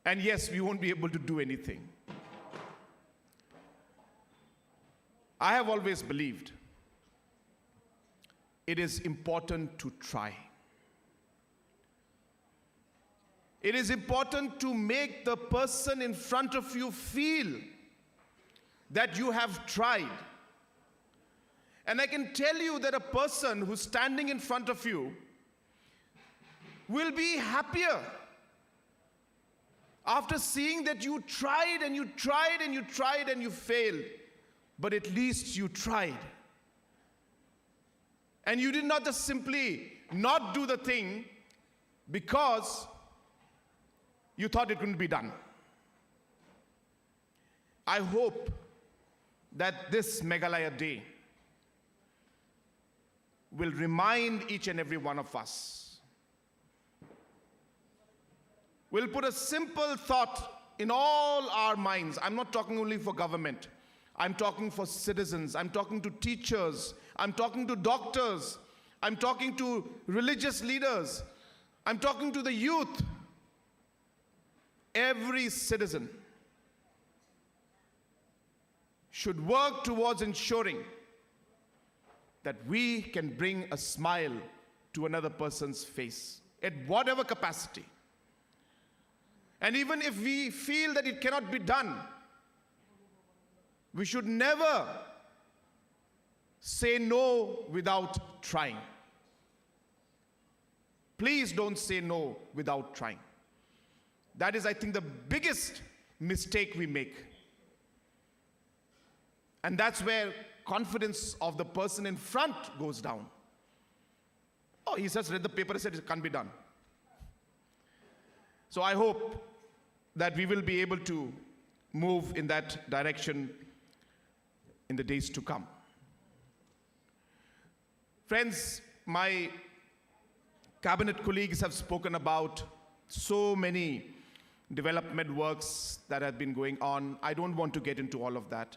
And yes, we won't be able to do anything. I have always believed it is important to try. It is important to make the person in front of you feel that you have tried. And I can tell you that a person who's standing in front of you will be happier after seeing that you tried and you tried and you tried and you failed, but at least you tried. And you did not just simply not do the thing because you thought it couldn't be done. I hope that this Meghalaya Day will remind each and every one of us. We'll put a simple thought in all our minds. I'm not talking only for government. I'm talking for citizens. I'm talking to teachers. I'm talking to doctors. I'm talking to religious leaders. I'm talking to the youth. Every citizen should work towards ensuring that we can bring a smile to another person's face at whatever capacity. And even if we feel that it cannot be done, We should never say no without trying. Please don't say no without trying. That is, I think, the biggest mistake we make. And that's where confidence of the person in front goes down. Oh, he just read the paper and said it can't be done. So I hope that we will be able to move in that direction in the days to come. Friends, my cabinet colleagues have spoken about so many development works that have been going on. I don't want to get into all of that.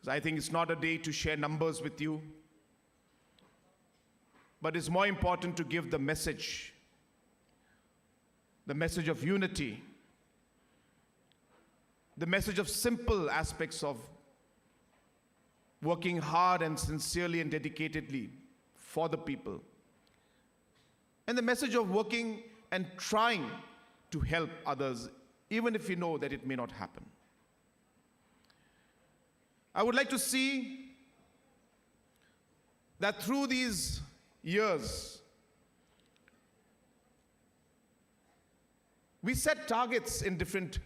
I think it's not a day to share numbers with you, but it's more important to give the message of unity, the message of simple aspects of working hard and sincerely and dedicatedly for the people, and the message of working and trying to help others, even if you know that it may not happen. I would like to see that through these years, we set targets in different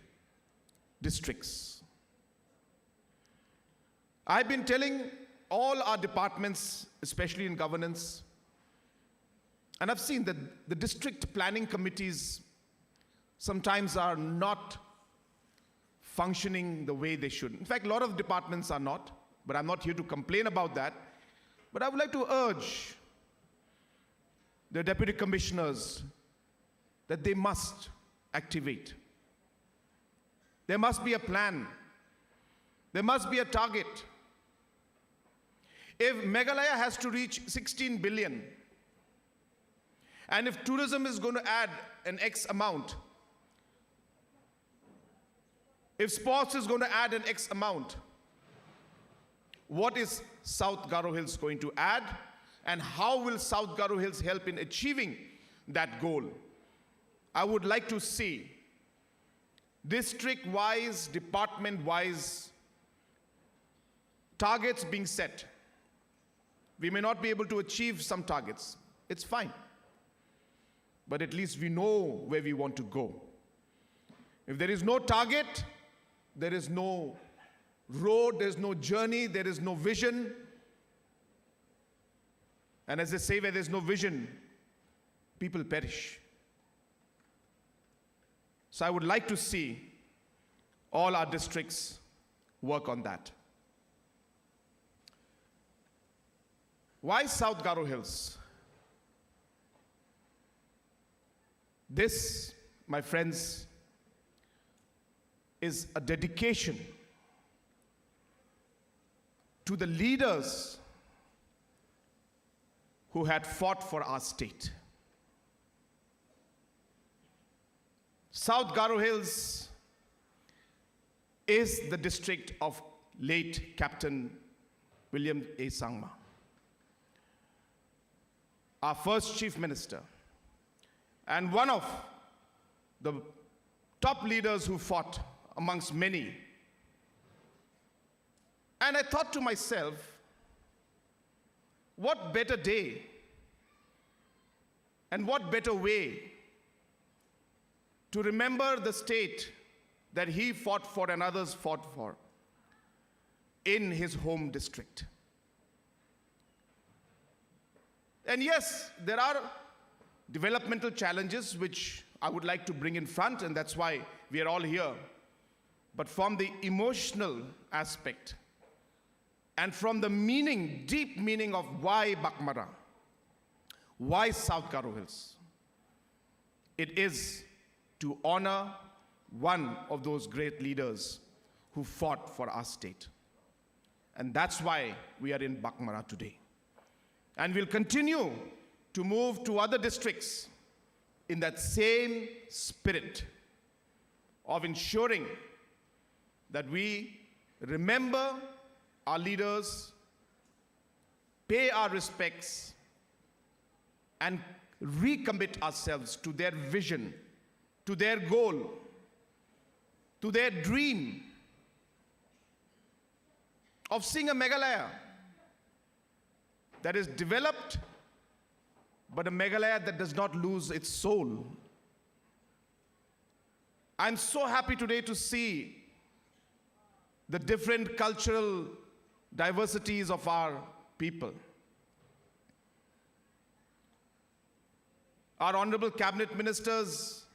districts. I've been telling all our departments, especially in governance, and I've seen that the district planning committees sometimes are not functioning the way they should. In fact, a lot of departments are not, but I'm not here to complain about that. But I would like to urge the deputy commissioners that they must activate. There must be a plan. There must be a target. If Meghalaya has to reach 16 billion, and if tourism is going to add an X amount, if sports is going to add an X amount, what is South Garo Hills going to add? And how will South Garo Hills help in achieving that goal? I would like to see district-wise, department-wise targets being set. We may not be able to achieve some targets. It's fine. But at least we know where we want to go. If there is no target, there is no road, there is no journey, there is no vision. And as they say, where there is no vision, people perish. So I would like to see all our districts work on that. Why South Garo Hills? This, my friends, is a dedication to the leaders who had fought for our state. South Garo Hills is the district of late Captain William A. Sangma, our first chief minister, and one of the top leaders who fought amongst many. And I thought to myself, what better day and what better way to remember the state that he fought for and others fought for in his home district. And yes, there are developmental challenges which I would like to bring in front, and that's why we are all here. But from the emotional aspect and from the meaning, deep meaning of why Baghmara, why South Garo Hills, it is to honor one of those great leaders who fought for our state. And that's why we are in Baghmara today. And we'll continue to move to other districts in that same spirit of ensuring that we remember our leaders, pay our respects, and recommit ourselves to their vision, to their goal, to their dream of seeing a Meghalaya that is developed, but a Meghalaya that does not lose its soul. I'm so happy today to see the different cultural diversities of our people. Our honorable cabinet ministers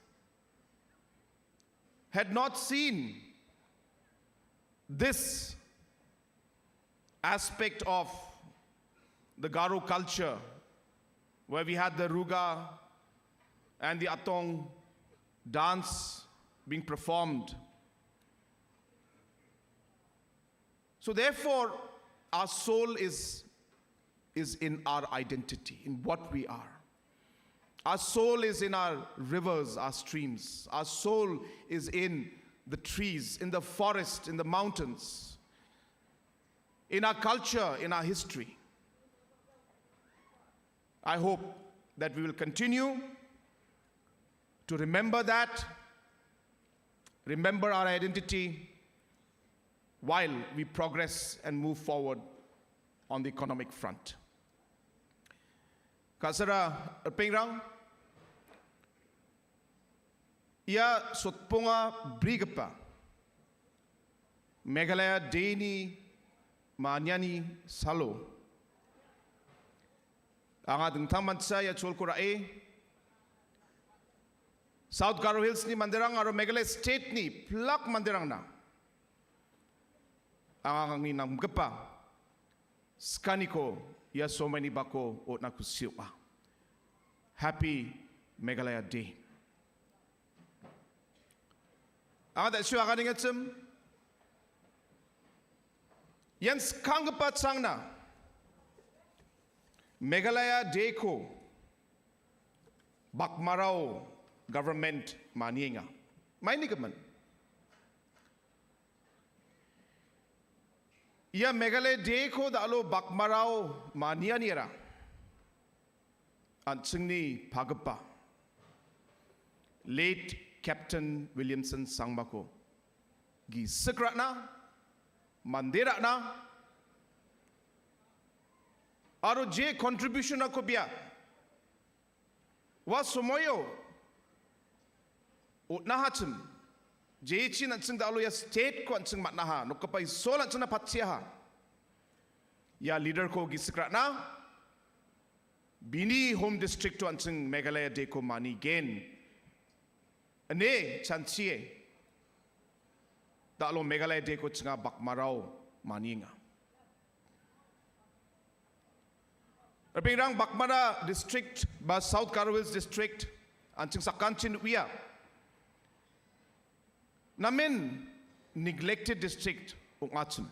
had not seen this aspect of the Garo culture, where we had the Ruga and the Atong dance being performed. So therefore, our soul is in our identity, in what we are. Our soul is in our rivers, our streams. Our soul is in the trees, in the forest, in the mountains, in our culture, in our history. I hope that we will continue to remember that, remember our identity, while we progress and move forward on the economic front. Kasara Pingrang, ia sotponga brigapa, Meghalaya Deni Manyani Salo. Ang ating tamansa ya chol kurae, South Garo Hills ni mandirang aro Meghalaya State ni plak mandirang na. Ang ninang gapa, skaniko ya so many bako o nakusiwa. Happy Meghalaya Day. Ang ating siya kaning atsum, yan skangapa tsang na, Meghalaya Day ko, Baghmara government maniinga. May ni kaman. Ia Meghalaya Day ko dalo Baghmara mania nira. Antsing ni pagapa. Late Captain Williamson Sangbako. Gi sekrat na, mandira na, aro je contribution ako biya. Was sumoyo ut nahatsum je chi natsing dalo ya state ko antsing matnaha no kapay solan tsuna patsiya ya leader ko gisikra na bini home district to antsing Meghalaya Day ko mani gen ane chanchie dalo Meghalaya Day ko tsinga Baghmara mani nga. Rapingrang Baghmara district ba South Garo Hills district antsing sakanchin uya namin neglected district ung atsum.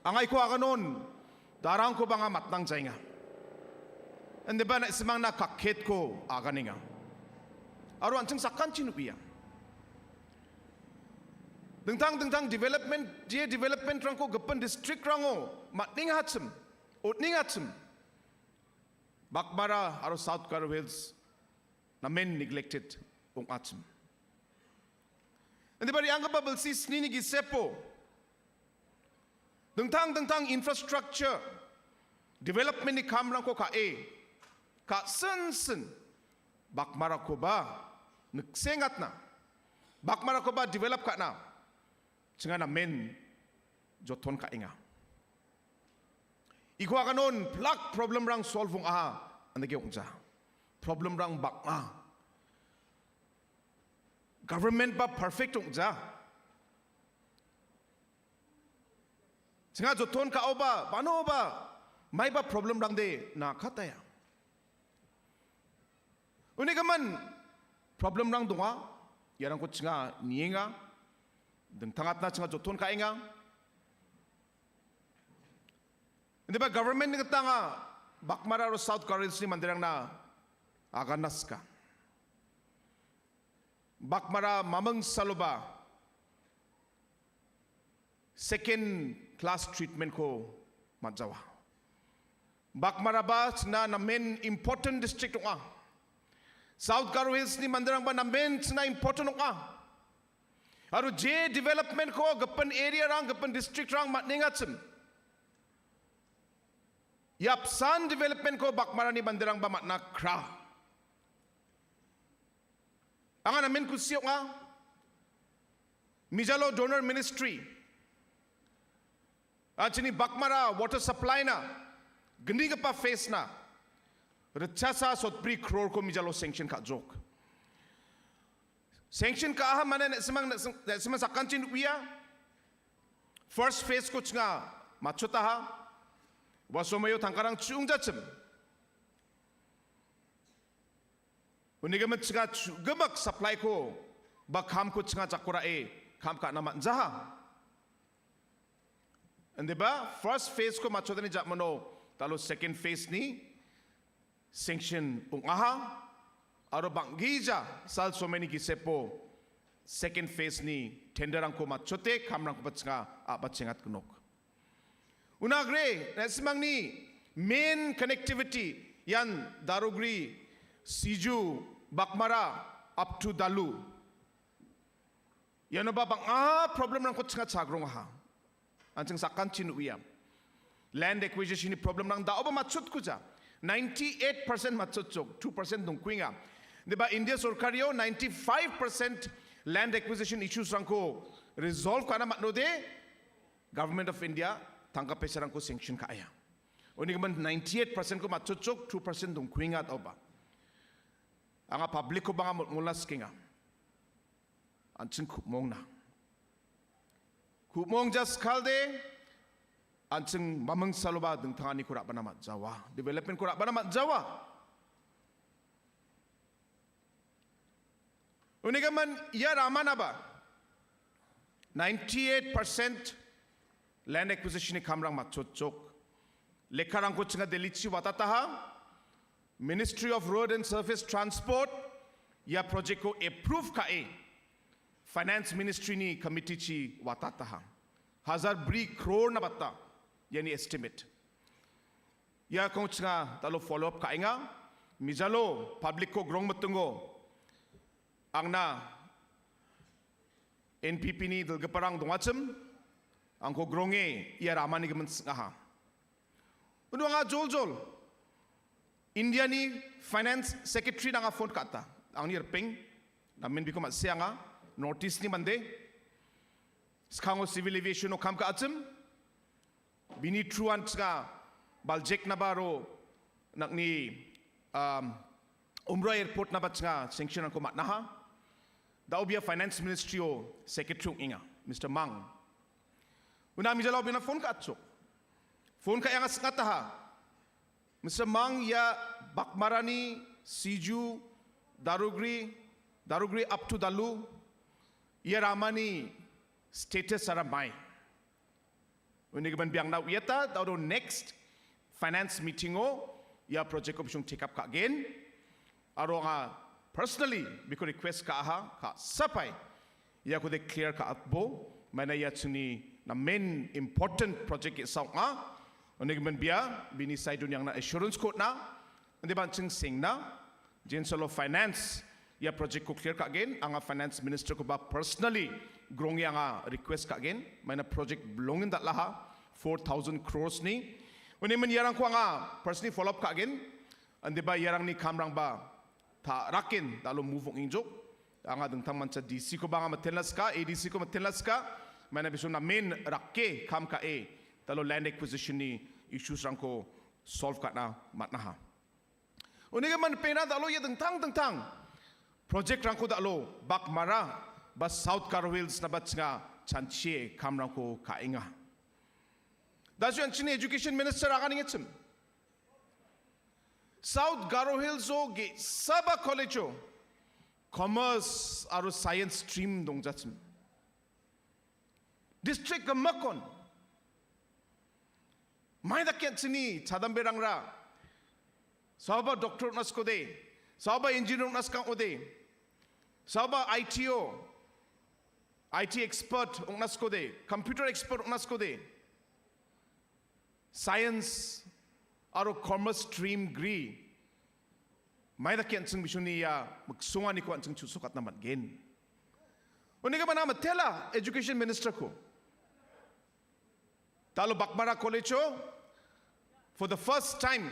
Angay ko akanon darang ko banga matnang jainga. Ande ba na isimang na kakhet ko akaninga. Aro antsing sakanchin uya. Dengtang development je development rang ko gapan district rango matning hatsum utning hatsum. Baghmara aro South Garo Hills namin neglected ung atsum. Hindi ba riang ba balsis ni gisepo? Dengtang infrastructure development ni kamrang ko ka sen Baghmara ko ba nagsengat na? Baghmara ko ba develop ka na? Tsinga namin joton ka inga. Ikuha ka nun, plak problem rang solvong aha. Ano kaya kung problem rang bakma. Government ba perfect kung Singa joton ka o ba, paano ba? May ba problem rang de na kataya? Uni ka man, problem rang dunga, yan ang kut singa niinga, deng tangat na singa joton ka inga. Hindi ba government ni katanga Baghmara o South Garo Hills ni mandirang na aganas ka. Baghmara mamang saloba second class treatment ko madjawa. Baghmara ba na namin important district nga. South Garo Hills ni mandirang ba namin na important nga. Aru J development ko gapan area rang gapan district rang matningatsum. Yap san development ko Baghmara ni banderang ba matna kra. Ang namin kusyo nga Mijalo Donor Ministry at sini Baghmara water supply na gani ka pa face na rachasa sotpri crore ko Mijalo sanction ka joke. Sanction ka aha mana semang sakanchin uya first phase ko nga machota ha wasomayo tangkarang chungjachim unigamat nga gabak supply ko bakham ko nga chakura kam ka naman zaha ande ba first phase ko machota ni japmano talo second phase ni sanction aha aro banggija sal so many gisepo second phase ni tenderang ko machote kamrang ko batsinga batsingat kunok unagre nasimang ni main connectivity yan Darugri Siju Baghmara up to Dalu yan ba bang problem nang ko tsinga chagrong ha anjing sakan chinuya land acquisition ni problem nang da oba machot ko ja 98% machot chok 2% dong kuinga diba India Sorkario 95% land acquisition issues rangko resolve kana matnode government of India tangka pesa rangko sanction ka aya oni gaman 98% ko matchuchok 2% dong kuingat oba anga public ko banga mulas kinga anching khumong na khumong just kalde anching mamang saloba deng thangani ko ra bana jawa development ko ra bana jawa Unigaman ya Ramanaba 98% land acquisition ni kamrang matchotchok lekarang ko chinga delichi watataha Ministry of Road and Surface Transport ya project ko approve ka Finance Ministry ni committee chi watataha 1000 crore na batta yani estimate ya ko chinga talo follow up ka inga Mijalo public ko grong matungo ang na NPP ni dalgaparang dungacem ang ko gronge iya ramani gaman ngaha uno nga jol India ni finance secretary nga phone kata ang ni ping namin biko masya nga notice ni mande skango civil aviation no kam ka acem bini truan nga baljek na baro nak ni Umrah airport na bat nga sanction ko matnaha Daubia Finance Ministry o Secretary inga, Mr. Mang. Una mi jalaw bina phone ka atso. Phone ka yang asngataha. Mr. Mang ya Baghmara ni Siju Darugri up to Dalu ya ramani status aramai. Uni gaban biang na uyata daw next finance meeting o ya project ko bisong take up ka again. Aro nga personally biko request ka aha ka sapay ya ko de clear ka atbo mana ya chuni na main important project isaw nga onig man biya binisay dun yang na assurance code na andi ban ching sing na Jen Solo Finance ya project ko clear ka again ang finance minister ko ba personally grong yang request ka again mana project belongin dat laha 4,000 crores ni onig man yarang ko nga personally follow up ka again andi ba yarang ni kamrang ba ta rakin dalo move ong injok anga dengtang mancha DC ko banga matelas ka ADC ko matelas ka mana biso na main rakke kam ka dalo land acquisition ni issues rangko solve ka na matnaha uniga man pena dalo ya dengtang project rangko dalo Baghmara ba South Garo Hills na batnga chanchie kam rangko ka inga dasu anchini education minister aga ningetsum South Garo Hills o ge saba college o commerce aro science stream dongjachim district gamakon mai da kensini chadamberangra saba doctor nasko de saba engineer naska ode saba IT expert nasko de computer expert nasko de science aro commerce stream gri mai da kyan chung bisuni ya magsunga ni ko chung chusukat naman gen Unika manama tela education minister ko. Talo Baghmara College for the first time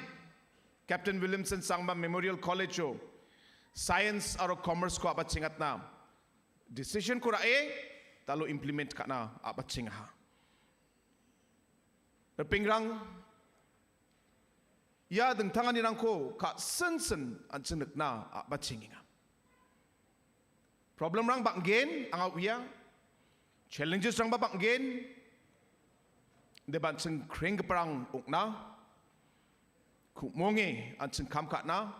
Captain Williamson Sangma Memorial College science or commerce ko abat singat na decision ko rae talo implement ka na abat singaha. Pingrang ya deng tangan nirang ko ka sen an senek na abat singinga. Problem rang banggen ang awia challenges rang ba banggen deban seng kreng perang ukna kumonge an seng kam na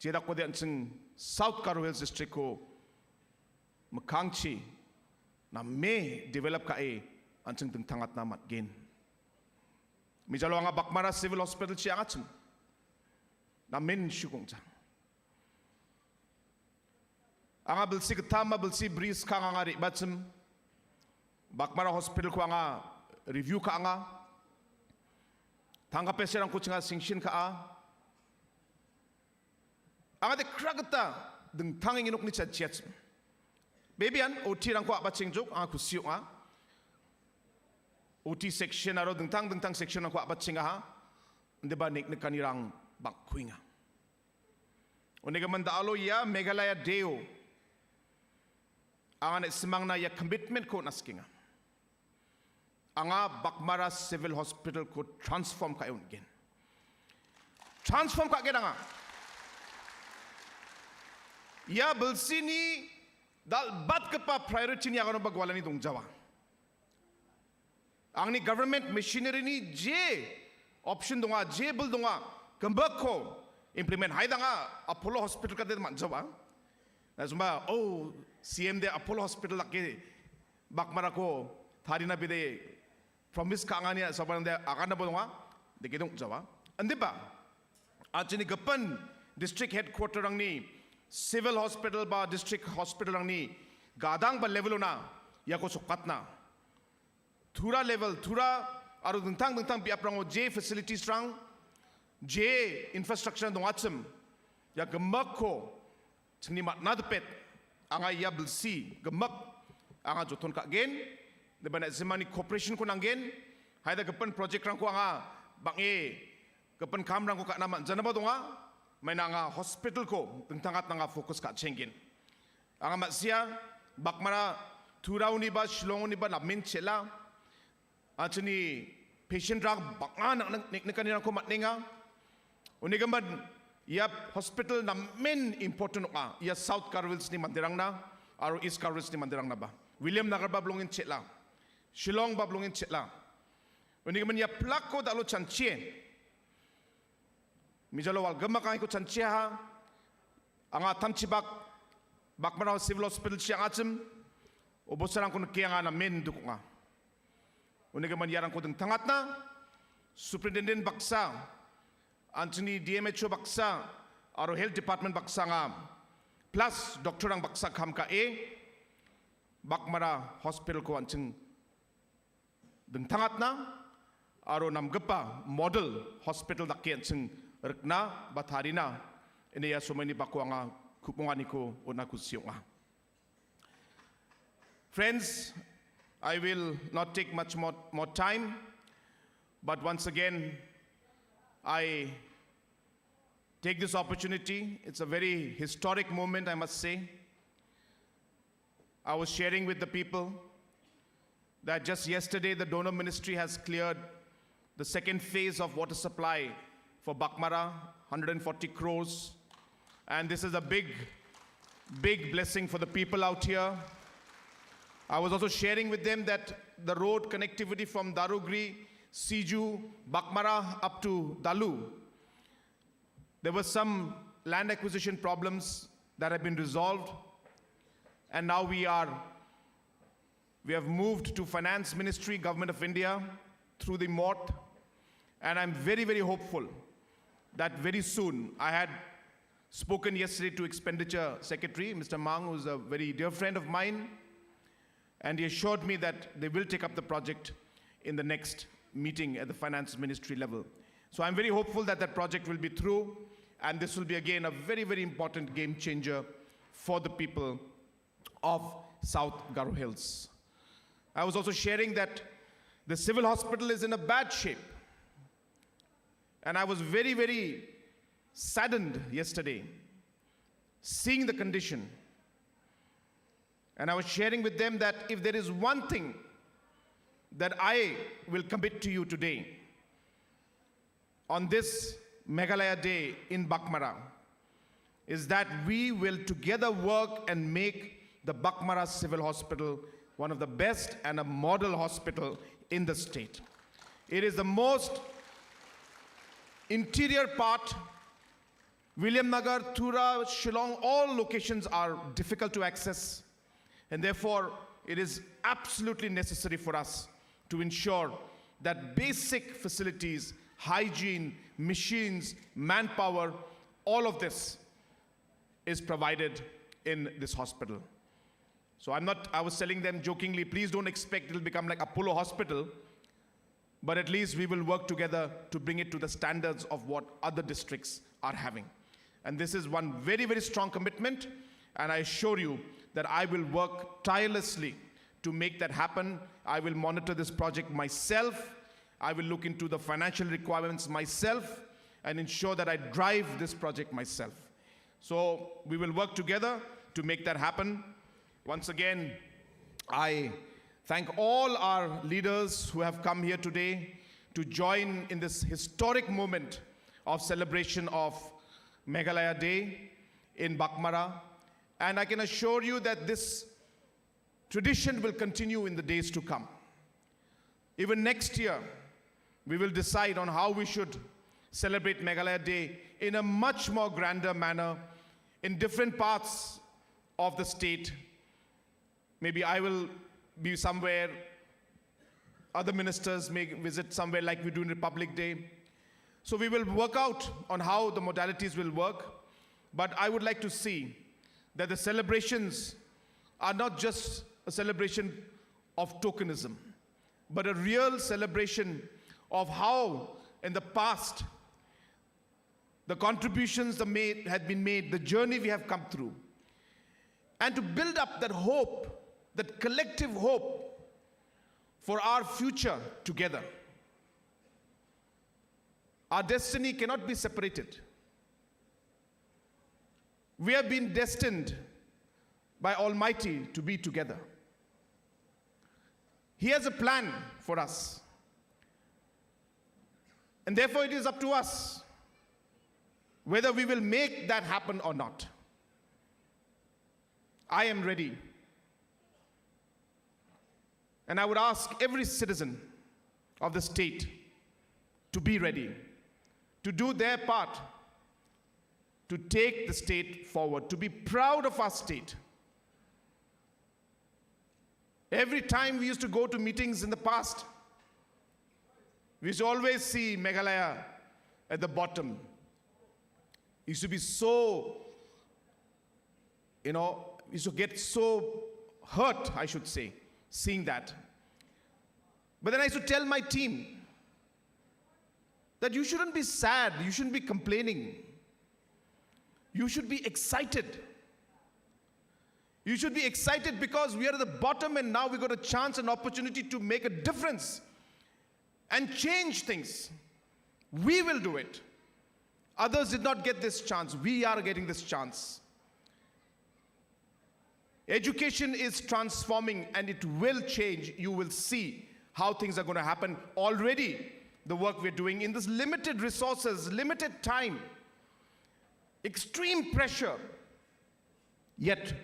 jedak ko an seng South Garo Hills district ko makangchi na me develop ka an seng teng tangat na matgen mijalo nga Baghmara Civil Hospital siya ngatseng na men syukong jang anga belsi ketama belsi bris ka nga ri batsem Baghmara Hospital ko nga review ka nga tangga peserang kucing singshin ka anga de kragata deng tanging inok ni chat baby an OT rang ko abat singjuk anga kusiu OT section aro deng tang section rang ko abat singa de ba nek kanirang bak kuinga onega manda alo ya Meghalaya deo anga ne semang na ya commitment ko naskinga anga Baghmara Civil Hospital ko transform ka yun again. Transform ka again anga. Ya belsini dal bat kepa priority ni akan bagwala ni dong Jawa. Ang ni government machinery ni je option donga je bel donga kembak ko implement hai danga Apollo Hospital ka de man Jawa. Na sumba CM de Apollo Hospital lakke Baghmara ko thari na bide promise ka nga niya sa barangay akan na ba nga de kidong Jawa andi ba at ni gapan district headquarter ang ni civil hospital ba district hospital ang ni gadang ba level na ya ko sukat na thura level thura aro dentang piaprang J facilities rang J infrastructure dong atsem ya gemak ko ni mat nadpet anga ya belsi gemak anga joton ka gen de bana zemani cooperation ko nanggen haida gapan project rang ko anga bange gapan kam rang ko ka naman janaba donga may nga hospital ko tengtangat nga focus ka chengin anga masya Baghmara turau ni ba Shillong ni ba namin chela achini patient rang bangan nek kanira ko matninga unigamad ya hospital na main important ka ya South Garo Hills ni mandirang na aro East Garo Hills ni mandirang na ba William Nagar ba blongin chela Shillong ba blongin chela unigaman ya plako dalo chanchie mijalo wal gama kai ko chanchie ha anga tamchibak Baghmara Civil Hospital siang achim obosarang ko kianga na main duk nga unigaman yarang ko deng tangat na superintendent baksa Anthony DMHO baksa aro health department baksa nga plus doktor ang baksa kam ka Baghmara Hospital ko anching deng tangat na aro namgapa model hospital dakki anching rekna bathari na ini ya sumani bako nga kupungani ko una kusiunga. Friends, I will not take much more time, but once again I take this opportunity. It's a very historic moment, I must say. I was sharing with the people that just yesterday the donor ministry has cleared the second phase of water supply for Baghmara, 140 crores. And this is a big blessing for the people out here. I was also sharing with them that the road connectivity from Darugri, Siju, Baghmara up to Dalu, there were some land acquisition problems that have been resolved. And now we have moved to Finance Ministry, Government of India, through the MOT. And I'm very, very hopeful that very soon, I had spoken yesterday to Expenditure Secretary, Mr. Mang, who's a very dear friend of mine, and he assured me that they will take up the project in the next meeting at the Finance Ministry level. So I'm very hopeful that that project will be through, and this will be again a very, very important game changer for the people of South Garo Hills. I was also sharing that the civil hospital is in a bad shape. And I was very, very saddened yesterday seeing the condition. And I was sharing with them that if there is one thing that I will commit to you today, on this Meghalaya Day in Baghmara, is that we will together work and make the Baghmara Civil Hospital one of the best and a model hospital in the state. It is the most interior part. William Nagar, Thura, Shillong, all locations are difficult to access. And therefore, it is absolutely necessary for us to ensure that basic facilities, hygiene, machines, manpower, all of this is provided in this hospital. So I was telling them jokingly, please don't expect it'll become like Apollo Hospital, but at least we will work together to bring it to the standards of what other districts are having. And this is one very, very strong commitment, and I assure you that I will work tirelessly to make that happen. I will monitor this project myself. I will look into the financial requirements myself and ensure that I drive this project myself. So we will work together to make that happen. Once again, I thank all our leaders who have come here today to join in this historic moment of celebration of Meghalaya Day in Baghmara. And I can assure you that this tradition will continue in the days to come. Even next year, we will decide on how we should celebrate Meghalaya Day in a much more grander manner in different parts of the state. Maybe I will be somewhere, other ministers may visit somewhere like we do in Republic Day. So we will work out on how the modalities will work, but I would like to see that the celebrations are not just a celebration of tokenism, but a real celebration of how in the past the contributions had been made, the journey we have come through, and to build up that hope, that collective hope for our future together. Our destiny cannot be separated. We have been destined by Almighty to be together. He has a plan for us. And therefore it is up to us whether we will make that happen or not. I am ready. And I would ask every citizen of the state to be ready, to do their part, to take the state forward, to be proud of our state. Every time we used to go to meetings in the past, we used to always see Meghalaya at the bottom. It used to be so, used to get so hurt, I should say, seeing that. But then I used to tell my team that you shouldn't be sad, you shouldn't be complaining. You should be excited. You should be excited because we are at the bottom and now we got a chance and opportunity to make a difference and change things. We will do it. Others did not get this chance. We are getting this chance. Education is transforming and it will change. You will see how things are going to happen. Already, the work we're doing in this limited resources, limited time, extreme pressure, yet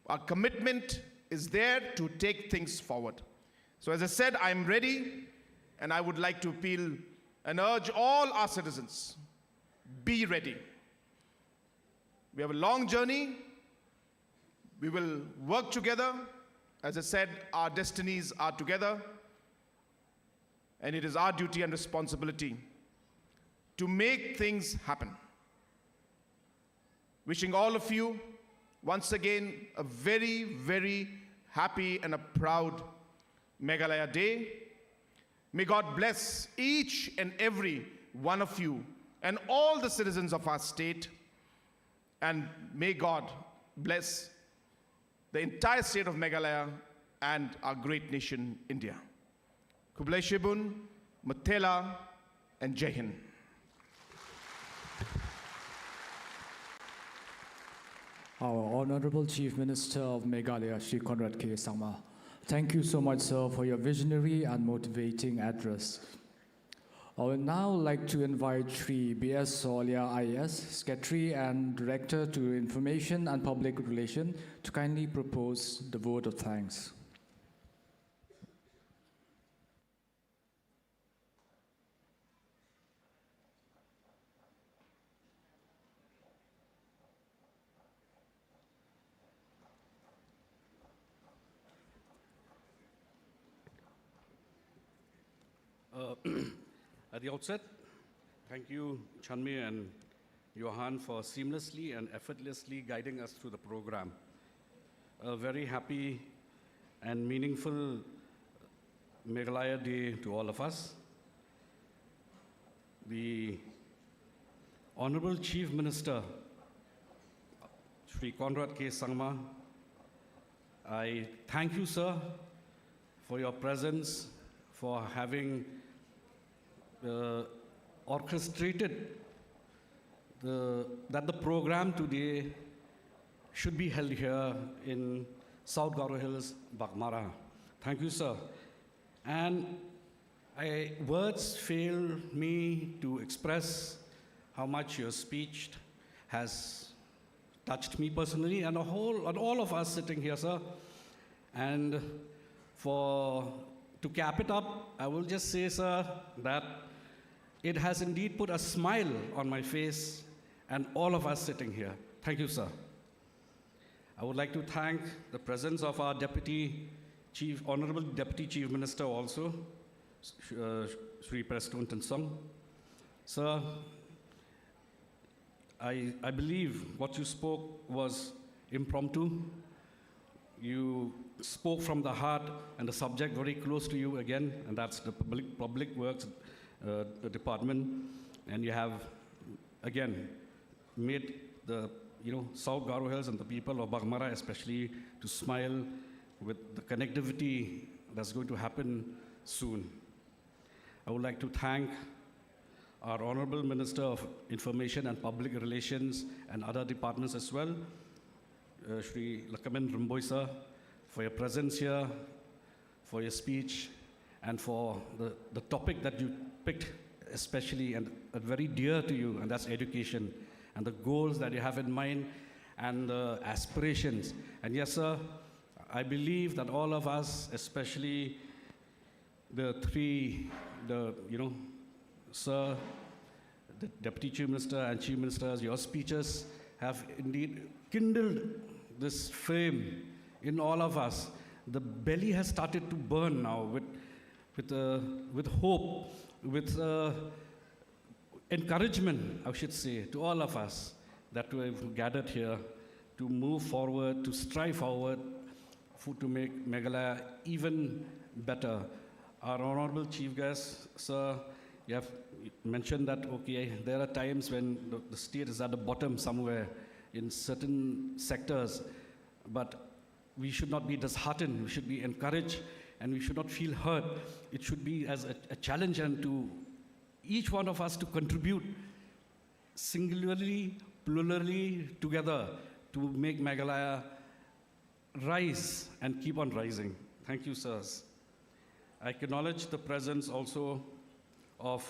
our commitment is there to take things forward. So as I said, I'm ready, and I would like to appeal and urge all our citizens, be ready. We have a long journey. We will work together. As I said, our destinies are together, and it is our duty and responsibility to make things happen. Wishing all of you, once again, a very, very happy and a proud Meghalaya Day. May God bless each and every one of you and all the citizens of our state. And may God bless the entire state of Meghalaya, and our great nation, India. Kublai Shibun, Matela, and Jai Hind. Our Honorable Chief Minister of Meghalaya, Shri Conrad K. Sangma. Thank you so much, sir, for your visionary and motivating address. I would now like to invite Shri B.S. Solia IAS, Secretary and Director to Information and Public Relations, to kindly propose the vote of thanks. At the outset, thank you, Chanmi and Johan, for seamlessly and effortlessly guiding us through the program. A very happy and meaningful Meghalaya Day to all of us. The Honorable Chief Minister, Shri Conrad K. Sangma, I thank you, sir, for your presence, for having orchestrated that the program today should be held here in South Garo Hills, Baghmara. Thank you, sir. And words fail me to express how much your speech has touched me personally and all of us sitting here, sir. And to cap it up, I will just say, sir, that it has indeed put a smile on my face and all of us sitting here. Thank you, sir. I would like to thank the presence of our Honorable Deputy Chief Minister also, Shri Preston Tensong. Sir, I believe what you spoke was impromptu. You spoke from the heart and the subject very close to you again, and that's the public works department. And you have, again, made the South Garo Hills and the people of Baghmara especially to smile with the connectivity that's going to happen soon. I would like to thank our Honorable Minister of Information and Public Relations and other departments as well, Shri Lakamen Rumboy, sir, for your presence here, for your speech, and for the topic that you picked especially and very dear to you, and that's education, and the goals that you have in mind, and the aspirations. And yes, sir, I believe that all of us, especially sir, the Deputy Chief Minister and Chief Ministers, your speeches have indeed kindled this flame in all of us. The belly has started to burn now with hope, with encouragement, I should say, to all of us that we have gathered here to move forward, to strive forward, to make Meghalaya even better. Our Honorable Chief Guest, sir, you have mentioned that, okay, there are times when the state is at the bottom somewhere in certain sectors, but we should not be disheartened, we should be encouraged, and we should not feel hurt. It should be as a challenge and to each one of us to contribute singularly, plurally, together to make Meghalaya rise and keep on rising. Thank you, sirs. I acknowledge the presence also of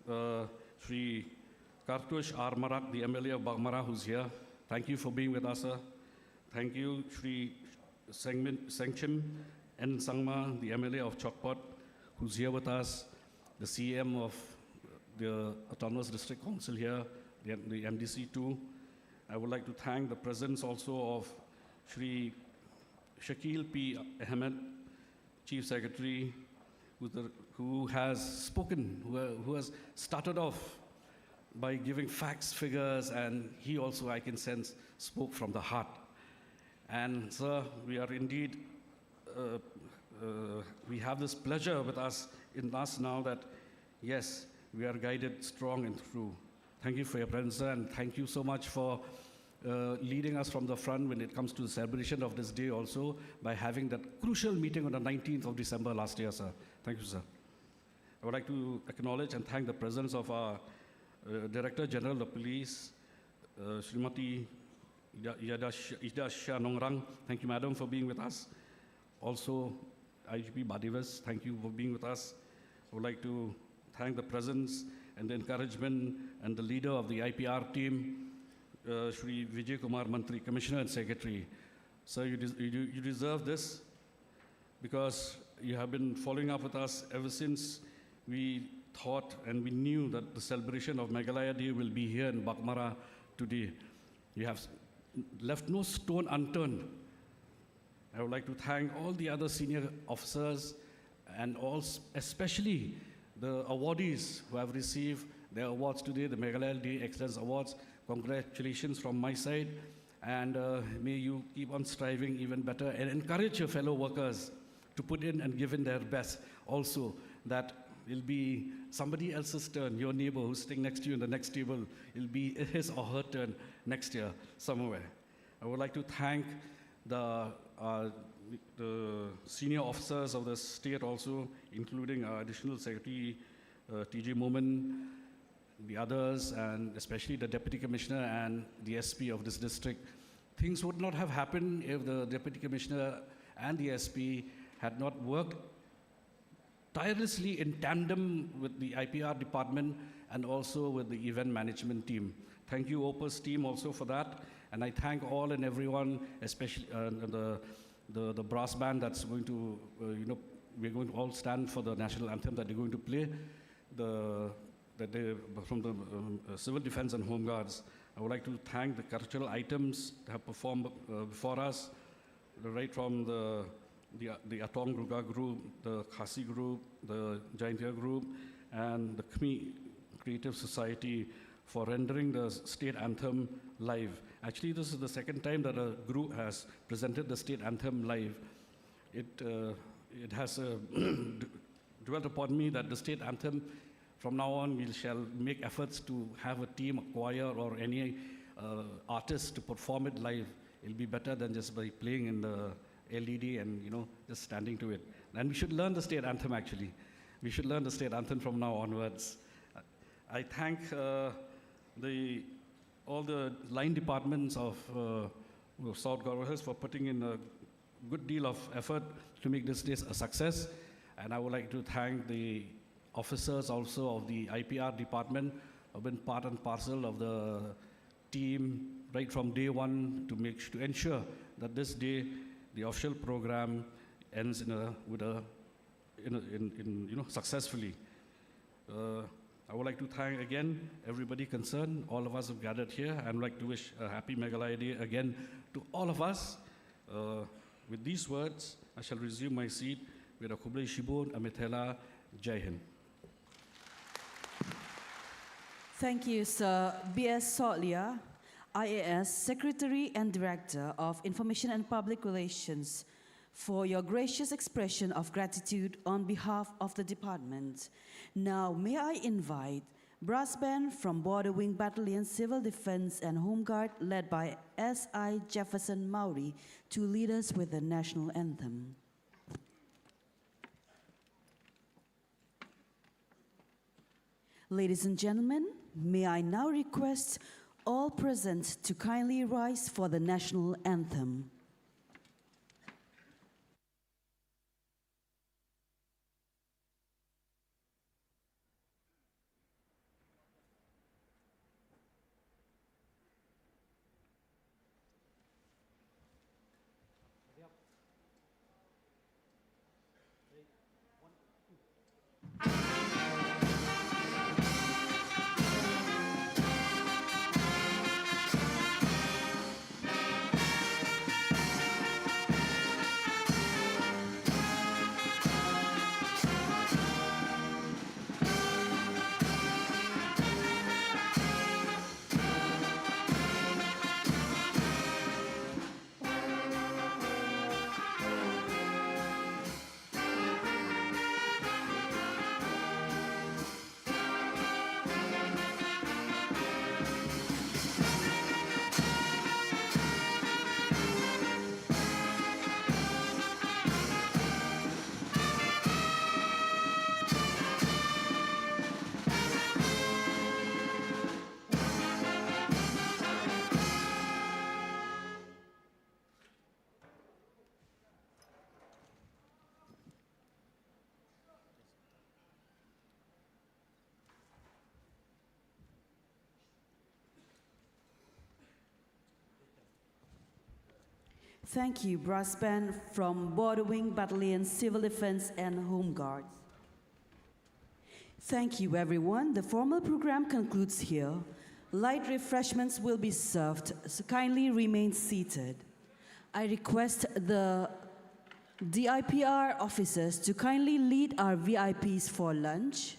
Shri Kartush R. Marak, the MLA of Baghmara, who's here. Thank you for being with us, sir. Thank you, Shri Sengchim N. Sangma, the MLA of Chokpot, who's here with us, the CM of the Autonomous District Council here, the MDC too. I would like to thank the presence also of Shri Shakil P. Ahmed, Chief Secretary, who has spoken, who has started off by giving facts, figures, and he also, I can sense, spoke from the heart. And sir, we are indeed, we have this pleasure with us in us now that, yes, we are guided strong and through. Thank you for your presence, sir, and thank you so much for leading us from the front when it comes to the celebration of this day also by having that crucial meeting on the 19th of December last year, sir. Thank you, sir. I would like to acknowledge and thank the presence of our Director General of Police, Srimati Ida Shah Nongrang. Thank you, madam, for being with us. Also, IGP Badivas, thank you for being with us. I would like to thank the presence and the encouragement and the leader of the IPR team, Shri Vijay Kumar Mantri, Commissioner and Secretary. Sir, you deserve this because you have been following up with us ever since we thought and we knew that the celebration of Meghalaya Day will be here in Baghmara today. You have left no stone unturned. I would like to thank all the other senior officers and all, especially the awardees who have received their awards today, the Meghalaya Day Excellence Awards. Congratulations from my side, and may you keep on striving even better and encourage your fellow workers to put in and give in their best. Also, that will be somebody else's turn, your neighbor who's sitting next to you in the next table, it'll be his or her turn next year somewhere. I would like to thank the senior officers of the state also, including our Additional Secretary T.J. Momin, the others, and especially the Deputy Commissioner and the SP of this district. Things would not have happened if the Deputy Commissioner and the SP had not worked tirelessly in tandem with the IPR department and also with the event management team. Thank you, Opus team, also for that. And I thank all and everyone, especially the brass band that's going to, we're going to all stand for the national anthem that they're going to play. From the Civil Defense and Home Guards. I would like to thank the cultural items that have performed before us, right from the Atong Ruga group, the Khasi group, the Jaintia group, and the Khmer Creative Society for rendering the state anthem live. Actually, this is the second time that a group has presented the state anthem live. It has dwelt upon me that the state anthem, from now on, we shall make efforts to have a team, a choir, or any artist to perform it live. It'll be better than just by playing in the LED and just standing to it. And we should learn the state anthem, actually. We should learn the state anthem from now onwards. I thank all the line departments of South Garo Hills for putting in a good deal of effort to make this day a success. And I would like to thank the officers also of the IPR department who have been part and parcel of the team right from day one to ensure that this day the official program ends successfully. I would like to thank again everybody concerned, all of us who gathered here, and would like to wish a happy Meghalaya Day again to all of us. With these words, I shall resume my seat with a Kublai Shibun, Amithela, Jai Hind. Thank you, Sir B.S. Sotlia, IAS Secretary and Director of Information and Public Relations, for your gracious expression of gratitude on behalf of the department. Now, may I invite brass band from Border Wing Battalion Civil Defense and Home Guard, led by S.I. Jefferson Mauri, to lead us with the national anthem. Ladies and gentlemen, may I now request all present to kindly rise for the national anthem. Thank you, brass band from Border Wing Battalion, Civil Defense and Home Guards. Thank you, everyone. The formal program concludes here. Light refreshments will be served, so kindly remain seated. I request the DIPR officers to kindly lead our VIPs for lunch.